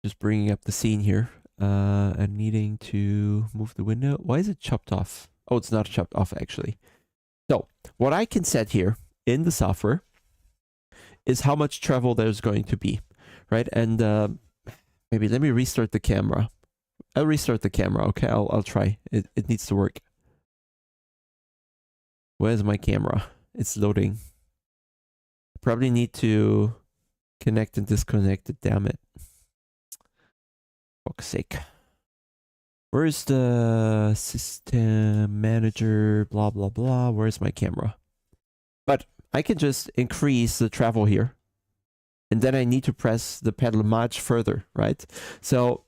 Just bringing up the scene here. And needing to move the window. Why is it chopped off? Oh, it's not chopped off actually. So what I can set here in the software is how much travel there's going to be, right? And maybe let me restart the camera. I'll restart the camera. Okay, I'll try. It needs to work. Where's my camera? It's loading. Probably need to connect and disconnect it. Damn it. Fuck's sake. Where's the system manager? Blah, blah, blah. Where's my camera? But I can just increase the travel here. And then I need to press the pedal much further, right? So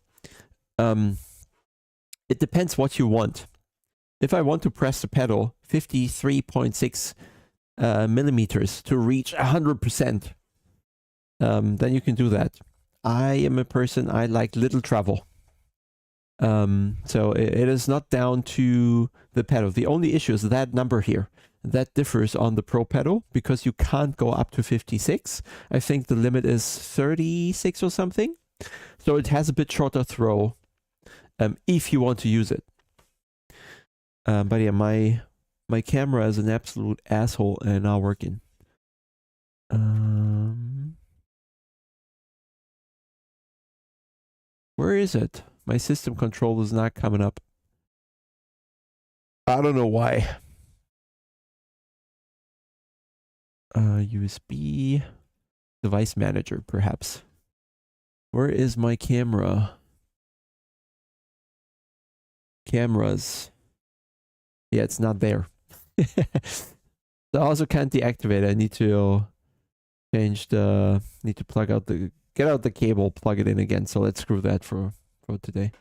it depends what you want. If I want to press the pedal 53.6 millimeters to reach 100%, then you can do that. I am a person, I like little travel. So it is not down to the pedal. The only issue is that number here. That differs on the Pro pedal because you can't go up to 56. I think the limit is 36 or something. So it has a bit shorter throw if you want to use it. But yeah, my camera is an absolute asshole and not working. Where is it? My system control is not coming up. I don't know why. USB device manager, perhaps. Where is my camera? Cameras. Yeah, it's not there. So I also can't deactivate it. I need to change the, need to plug out the, get out the cable, plug it in again. So let's screw that for today.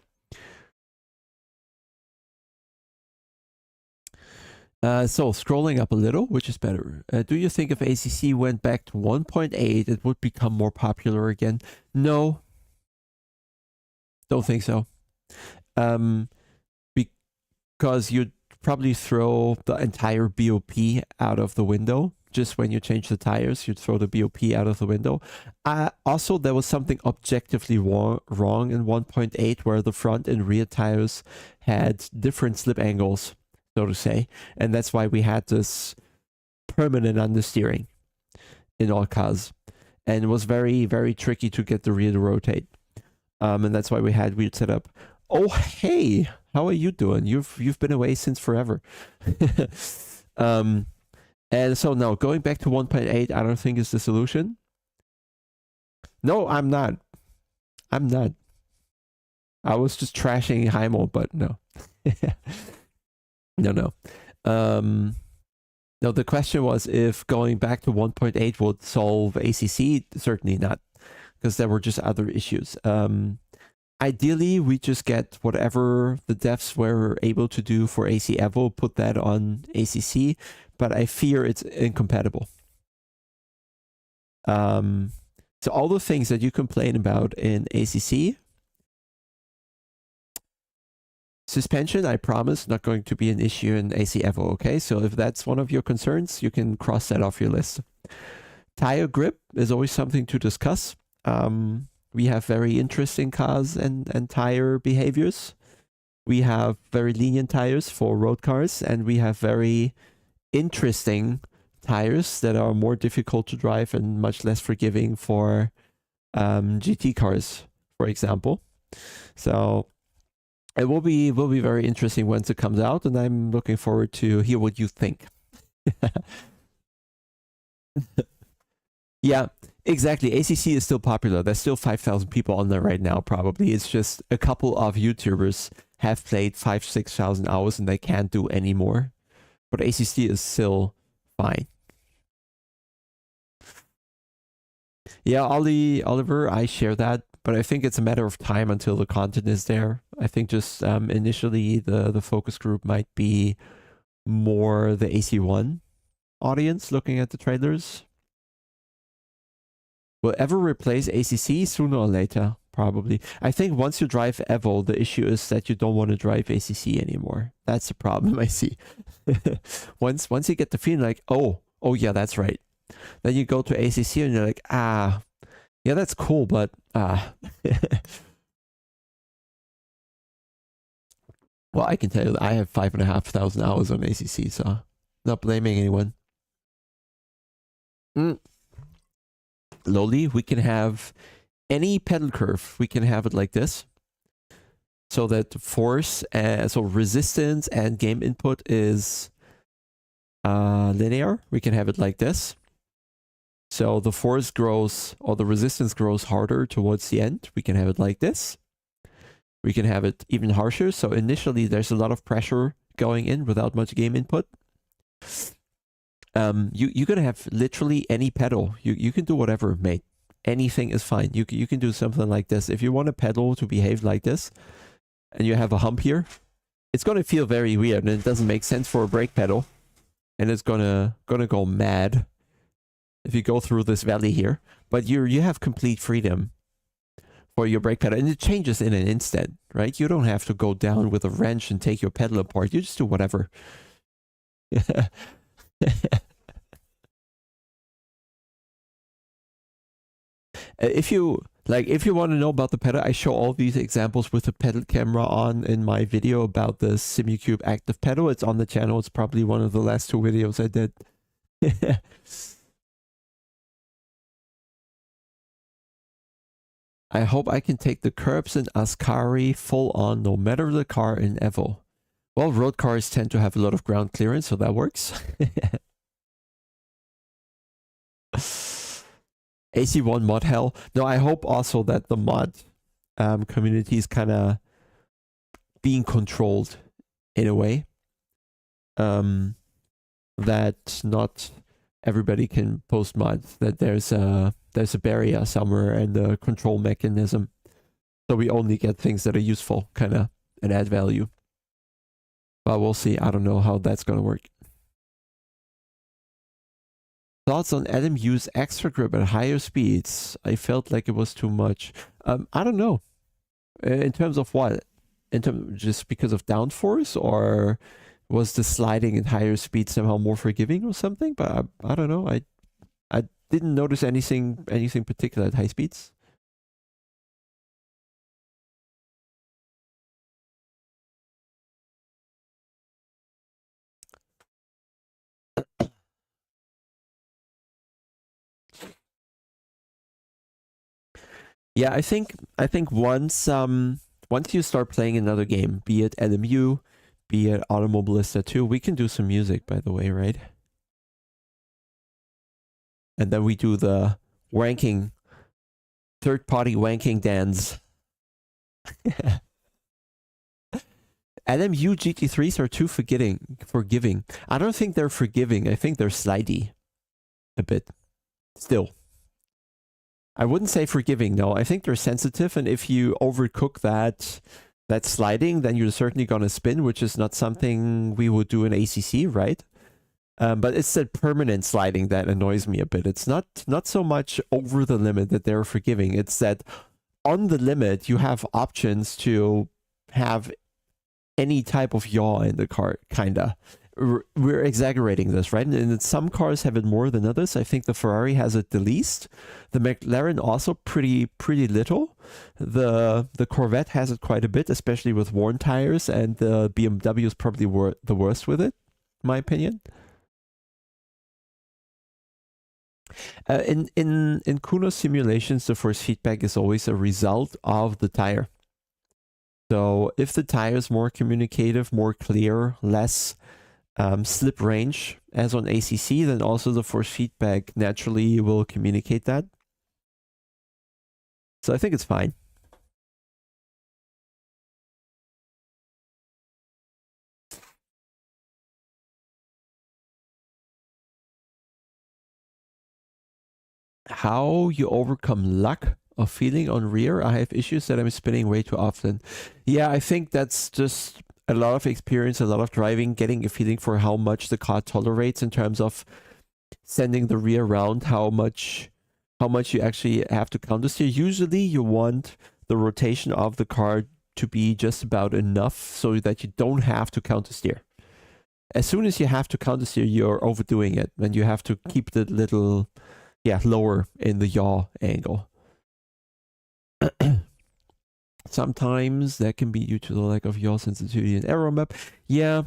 So scrolling up a little, which is better. Do you think if ACC went back to 1.8, it would become more popular again? No. Don't think so. because you'd probably throw the entire BOP out of the window. Just when you change the tires, you'd throw the BOP out of the window. Also, there was something objectively wrong in 1.8 where the front and rear tires had different slip angles, so to say. And that's why we had this permanent understeering in all cars. And it was very, very tricky to get the rear to rotate. And that's why we had weird setup. Oh, hey, how are you doing? You've been away since forever. And so now going back to 1.8, I don't think is the solution. No, I'm not. I was just trashing Heimo, but no. No. No, the question was if going back to 1.8 would solve ACC. Certainly not, because there were just other issues. Ideally, we just get whatever the devs were able to do for AC Evo, put that on ACC, but I fear it's incompatible. So all the things that you complain about in ACC, suspension, I promise, not going to be an issue in AC Evo, okay? So if that's one of your concerns, you can cross that off your list. Tire grip is always something to discuss. We have very interesting cars and tire behaviors. We have very lenient tires for road cars, and we have very interesting tires that are more difficult to drive and much less forgiving for GT cars, for example. So it will be very interesting once it comes out, and I'm looking forward to hear what you think. Yeah, exactly. ACC is still popular. There's still 5,000 people on there right now, probably. It's just a couple of YouTubers have played 5,000-6,000 hours and they can't do any more. But ACC is still fine. Yeah, Oliver, I share that, but I think it's a matter of time until the content is there. I think just initially the focus group might be more the AC1 audience looking at the trailers. Will ever replace ACC sooner or later? Probably. I think once you drive Evo, the issue is that you don't want to drive ACC anymore. That's the problem I see. Once you get the feeling like, oh yeah, that's right. Then you go to ACC and you're like, yeah, that's cool, but Well, I can tell you that I have 5,500 hours on ACC, so not blaming anyone. Lowly, we can have any pedal curve. We can have it like this, so that force, so resistance and game input is linear. We can have it like this. So the force grows, or the resistance grows harder towards the end. We can have it like this. We can have it even harsher. So initially there's a lot of pressure going in without much game input. You're gonna have literally any pedal. You can do whatever, mate. Anything is fine. You can do something like this. If you want a pedal to behave like this, and you have a hump here, it's gonna feel very weird, and it doesn't make sense for a brake pedal, and it's gonna go mad if you go through this valley here. But you have complete freedom for your brake pedal, and it changes in an instant, right? You don't have to go down with a wrench and take your pedal apart. You just do whatever. If you want to know about the pedal, I show all these examples with the pedal camera on in my video about the Simucube active pedal. It's on the channel. It's probably one of the last 2 videos I did. I hope I can take the curbs in Ascari full on no matter the car in Evo. Well, road cars tend to have a lot of ground clearance, so that works. AC1 mod hell. No, I hope also that the mod community is kind of being controlled in a way. That not everybody can post mods. That there's a barrier somewhere and a control mechanism. So we only get things that are useful, kind of, and add value. But we'll see. I don't know how that's going to work. Thoughts on LMU's extra grip at higher speeds? I felt like it was too much. I don't know. In terms of what? just because of downforce, or was the sliding at higher speed somehow more forgiving or something? But I don't know. I didn't notice anything particular at high speeds. Yeah, I think once you start playing another game, be it LMU, be it Automobilista 2, we can do some music, by the way, right? And then we do the wanking, third-party wanking dance. LMU GT3s are too forgiving. I don't think they're forgiving. I think they're slidey a bit. Still. I wouldn't say forgiving, no. I think they're sensitive, and if you overcook that sliding, then you're certainly going to spin, which is not something we would do in ACC, right? But it's that permanent sliding that annoys me a bit. It's not so much over the limit that they're forgiving. It's that on the limit, you have options to have any type of yaw in the car, kinda. We're exaggerating this, right? And some cars have it more than others. I think the Ferrari has it the least. The McLaren also pretty little. The Corvette has it quite a bit, especially with worn tires, and the BMW is probably the worst with it, in my opinion. In Kuno simulations, the force feedback is always a result of the tire. So if the tire is more communicative, more clear, less slip range as on ACC, then also the force feedback naturally will communicate that. So I think it's fine. How you overcome luck of feeling on rear? I have issues that I'm spinning way too often. Yeah, I think that's just a lot of experience, a lot of driving, getting a feeling for how much the car tolerates in terms of sending the rear around, how much you actually have to countersteer. Usually you want the rotation of the car to be just about enough so that you don't have to countersteer. As soon as you have to countersteer, you're overdoing it, and you have to keep the little, lower in the yaw angle. Sometimes that can be due to the lack of yaw sensitivity and aero map. Yeah,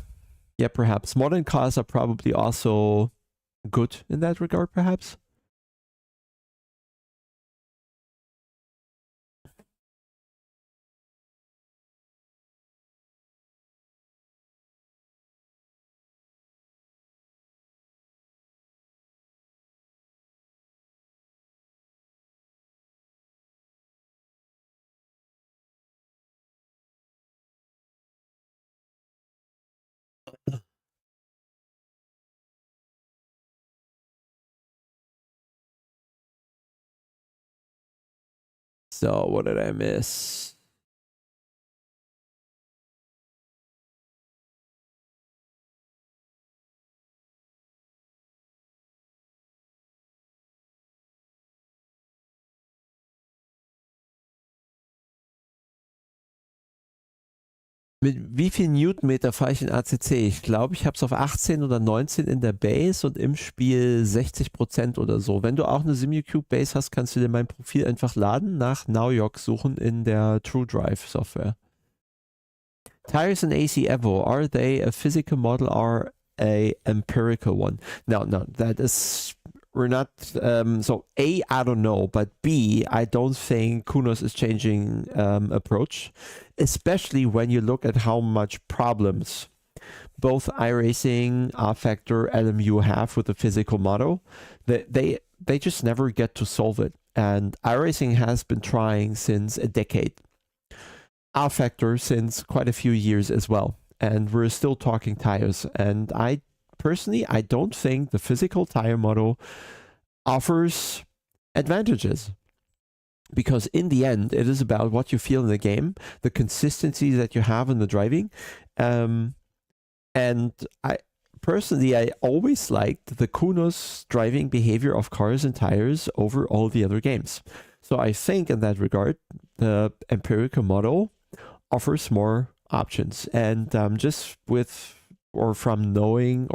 perhaps. Modern cars are probably also good in that regard, perhaps. So what did I miss? Mit wie viel Newtonmeter fahre ich in ACC? Ich glaube, ich habe es auf 18 oder 19 in der Base und im Spiel 60% oder so. Wenn du auch eine SimuCube Base hast, kannst du dir mein Profil einfach laden, nach Nauyok suchen in der TrueDrive Software. Tires in AC Evo, are they a physical model or a empirical one? No, that is... We're not, so A, I don't know, but B, I don't think Kunos is changing approach, especially when you look at how much problems both iRacing, rFactor, LMU have with the physical model. They just never get to solve it. And iRacing has been trying since a decade. rFactor since quite a few years as well. And we're still talking tires. And personally, I don't think the physical tire model offers advantages, because in the end, it is about what you feel in the game, the consistency that you have in the driving. And I always liked the Kunos driving behavior of cars and tires over all the other games. So I think in that regard, the empirical model offers more options. And just with or from knowing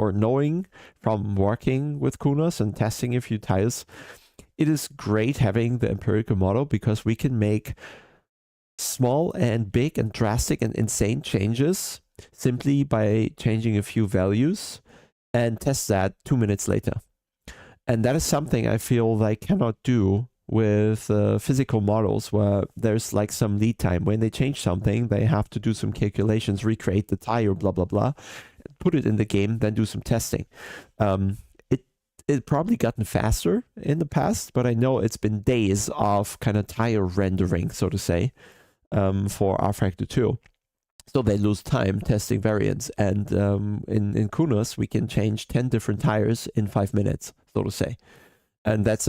from working with Kunos and testing a few tires, it is great having the empirical model because we can make small and big and drastic and insane changes simply by changing a few values and test that 2 minutes later. And that is something I feel they cannot do with physical models where there's like some lead time. When they change something, they have to do some calculations, recreate the tire, blah, blah, blah, put it in the game, then do some testing. It probably gotten faster in the past, but I know it's been days of kind of tire rendering, so to say, for rFactor 2. So they lose time testing variants. And in Kunos, we can change 10 different tires in 5 minutes, so to say. And it's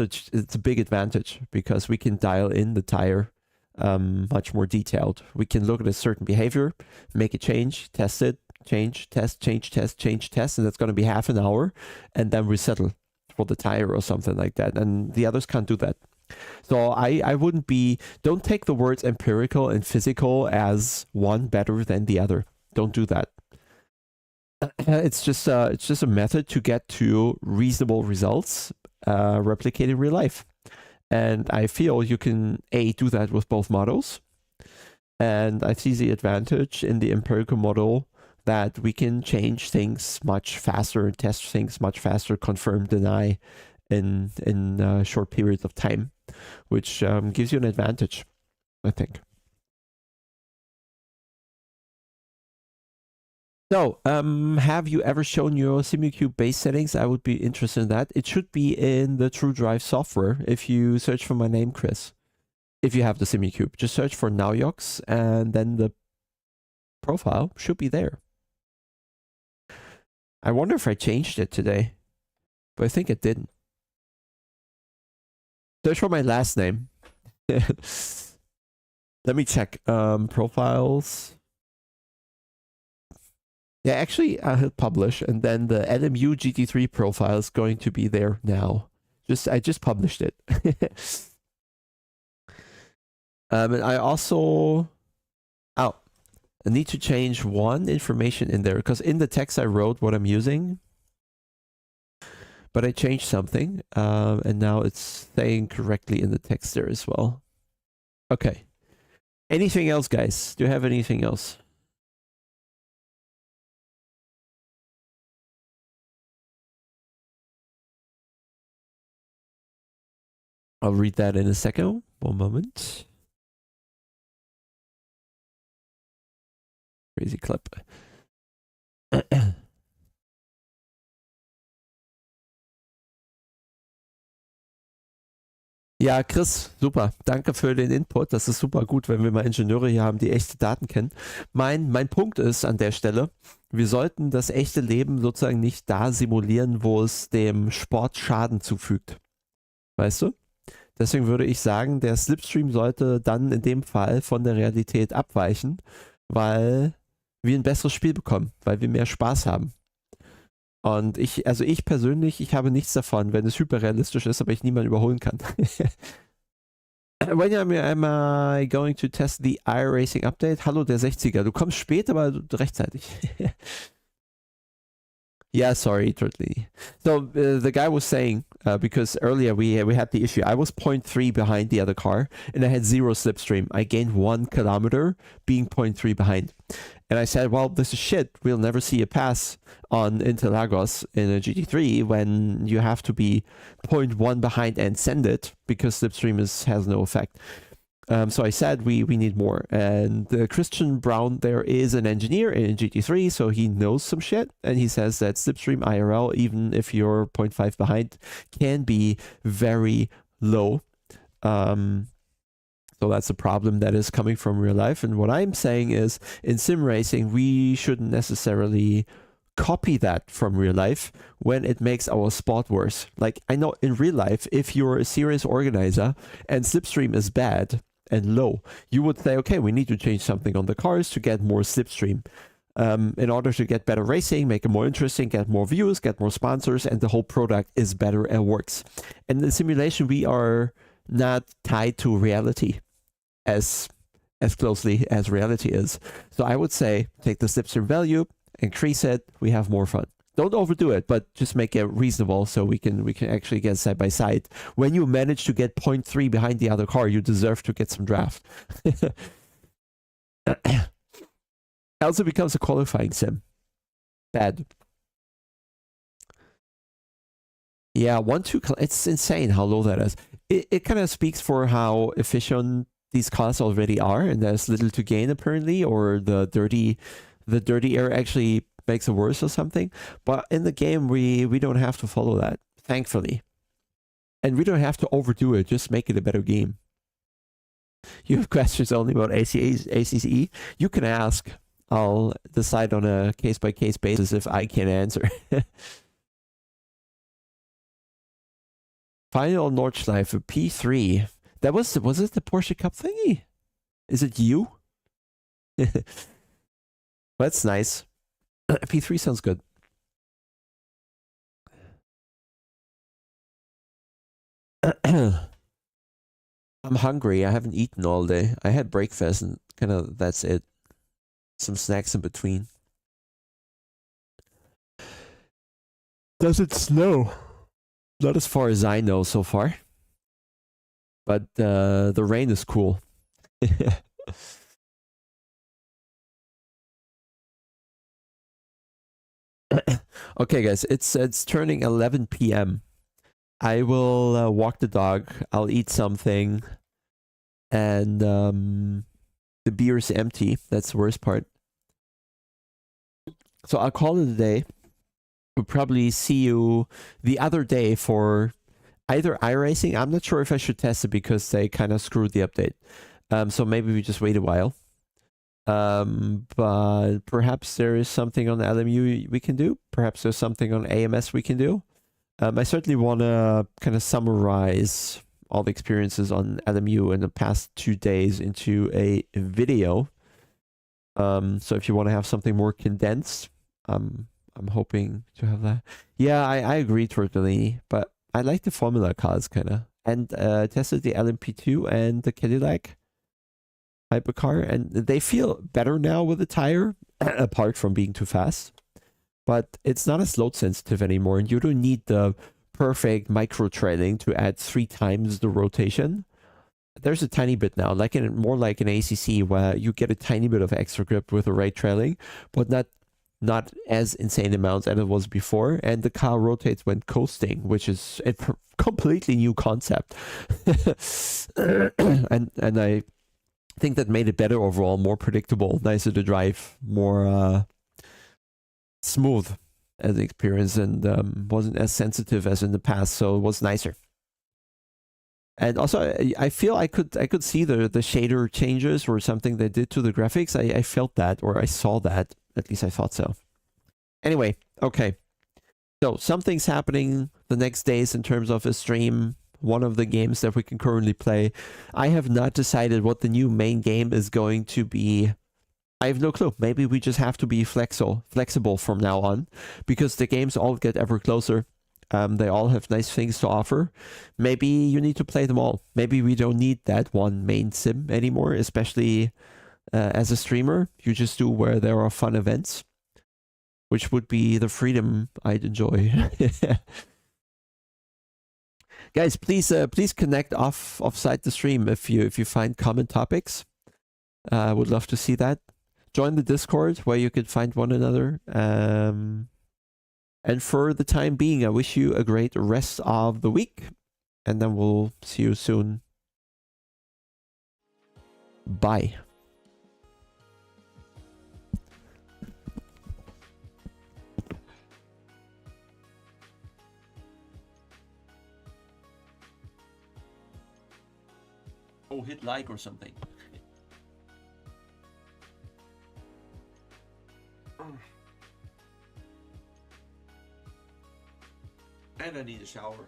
a big advantage because we can dial in the tire much more detailed. We can look at a certain behavior, make a change, test it, change, test, change, test, change, test, and that's going to be half an hour, and then resettle for the tire or something like that. And the others can't do that. So I wouldn't don't take the words empirical and physical as one better than the other. Don't do that. It's just a method to get to reasonable results, replicate in real life. And I feel you can do that with both models. And I see the advantage in the empirical model that we can change things much faster, test things much faster, confirm, deny in short periods of time, which gives you an advantage, I think. So, have you ever shown your SimuCube base settings? I would be interested in that. It should be in the TrueDrive software if you search for my name, Chris. If you have the SimuCube, just search for Naujox and then the profile should be there. I wonder if I changed it today, but I think it didn't. Search for my last name. Let me check. Profiles. Yeah, actually, I hit publish, and then the LMU GT3 profile is going to be there now. I just published it. And I also... I need to change one information in there, because in the text I wrote what I'm using, but I changed something, and now it's saying correctly in the text there as well. Okay. Anything else, guys? Do you have anything else? I'll read that in a second. One moment. Crazy clip. Ja, Chris, super. Danke für den Input. Das ist super gut, wenn wir mal Ingenieure hier haben, die echte Daten kennen. Mein Punkt ist an der Stelle, wir sollten das echte Leben sozusagen nicht da simulieren, wo es dem Sport Schaden zufügt. Weißt du? Deswegen würde ich sagen, der Slipstream sollte dann in dem Fall von der Realität abweichen, weil wir ein besseres Spiel bekommen, weil wir mehr Spaß haben. Und ich persönlich, ich habe nichts davon, wenn es hyperrealistisch ist, aber ich niemanden überholen kann. When am I going to test the iRacing Update? Hallo, der 60er. Du kommst spät, aber rechtzeitig. Yeah, sorry, totally. So the guy was saying, because earlier we had the issue, I was 0.3 behind the other car, and I had 0 slipstream. I gained 1 kilometer being 0.3 behind. And I said, well, this is shit. We'll never see a pass on Interlagos in a GT3 when you have to be 0.1 behind and send it, because slipstream has no effect. So I said we need more. And Christian Brown there is an engineer in GT3, so he knows some shit. And he says that slipstream IRL, even if you're 0.5 behind, can be very low. So that's a problem that is coming from real life. And what I'm saying is, in sim racing, we shouldn't necessarily copy that from real life when it makes our sport worse. Like, I know in real life, if you're a serious organizer and slipstream is bad and low, you would say, okay, we need to change something on the cars to get more slipstream. In order to get better racing, make it more interesting, get more views, get more sponsors, and the whole product is better and works. And in simulation, we are not tied to reality as as closely as reality is. So I would say take the slipstream value, increase it, we have more fun. Don't overdo it, but just make it reasonable so we can actually get side by side. When you manage to get 0.3 behind the other car, you deserve to get some draft. Also becomes a qualifying sim. Bad. Yeah, 1-2, it's insane how low that is. It kind of speaks for how efficient these cars already are, and there's little to gain apparently, or the dirty air actually makes it worse or something. But in the game, we don't have to follow that, thankfully. And we don't have to overdo it, just make it a better game. You have questions only about ACCE? You can ask. I'll decide on a case-by-case basis if I can answer. Final Nordschleife for P3. Was it the Porsche Cup thingy? Is it you? That's nice. P3 sounds good. I'm hungry. I haven't eaten all day. I had breakfast and kind of that's it. Some snacks in between. Does it snow? Not as far as I know so far. But the rain is cool. Okay, guys, it's turning 11 p.m. I will walk the dog. I'll eat something, and the beer is empty. That's the worst part. So I'll call it a day. We'll probably see you the other day for either iRacing. I'm not sure if I should test it because they kind of screwed the update. So maybe we just wait a while. But perhaps there is something on LMU we can do. Perhaps there's something on AMS we can do. I certainly want to kind of summarize all the experiences on LMU in the past 2 days into a video. So if you want to have something more condensed, I'm hoping to have that. Yeah, I agree totally, but I like the Formula cars kind of. And tested the LMP2 and the Cadillac hypercar, and they feel better now with the tire, apart from being too fast. But it's not as load sensitive anymore, and you don't need the perfect micro trailing to add 3 times the rotation. There's a tiny bit now, more like an ACC, where you get a tiny bit of extra grip with the right trailing, but not as insane amounts as it was before. And the car rotates when coasting, which is a completely new concept. and I think that made it better overall, more predictable, nicer to drive, more smooth as an experience, and wasn't as sensitive as in the past, so it was nicer. And also, I feel I could see the shader changes or something they did to the graphics. I felt that, or I saw that. At least I thought so. Anyway, okay. So something's happening the next days in terms of a stream. One of the games that we can currently play. I have not decided what the new main game is going to be. I have no clue. Maybe we just have to be flexible from now on, because the games all get ever closer. They all have nice things to offer. Maybe you need to play them all. Maybe we don't need that one main sim anymore, especially as a streamer. You just do where there are fun events, which would be the freedom I'd enjoy. Guys, please connect offside the stream if you find common topics. I would love to see that. Join the Discord where you could find one another. And for the time being, I wish you a great rest of the week, and then we'll see you soon. Bye. Oh, hit like or something. And I need a shower.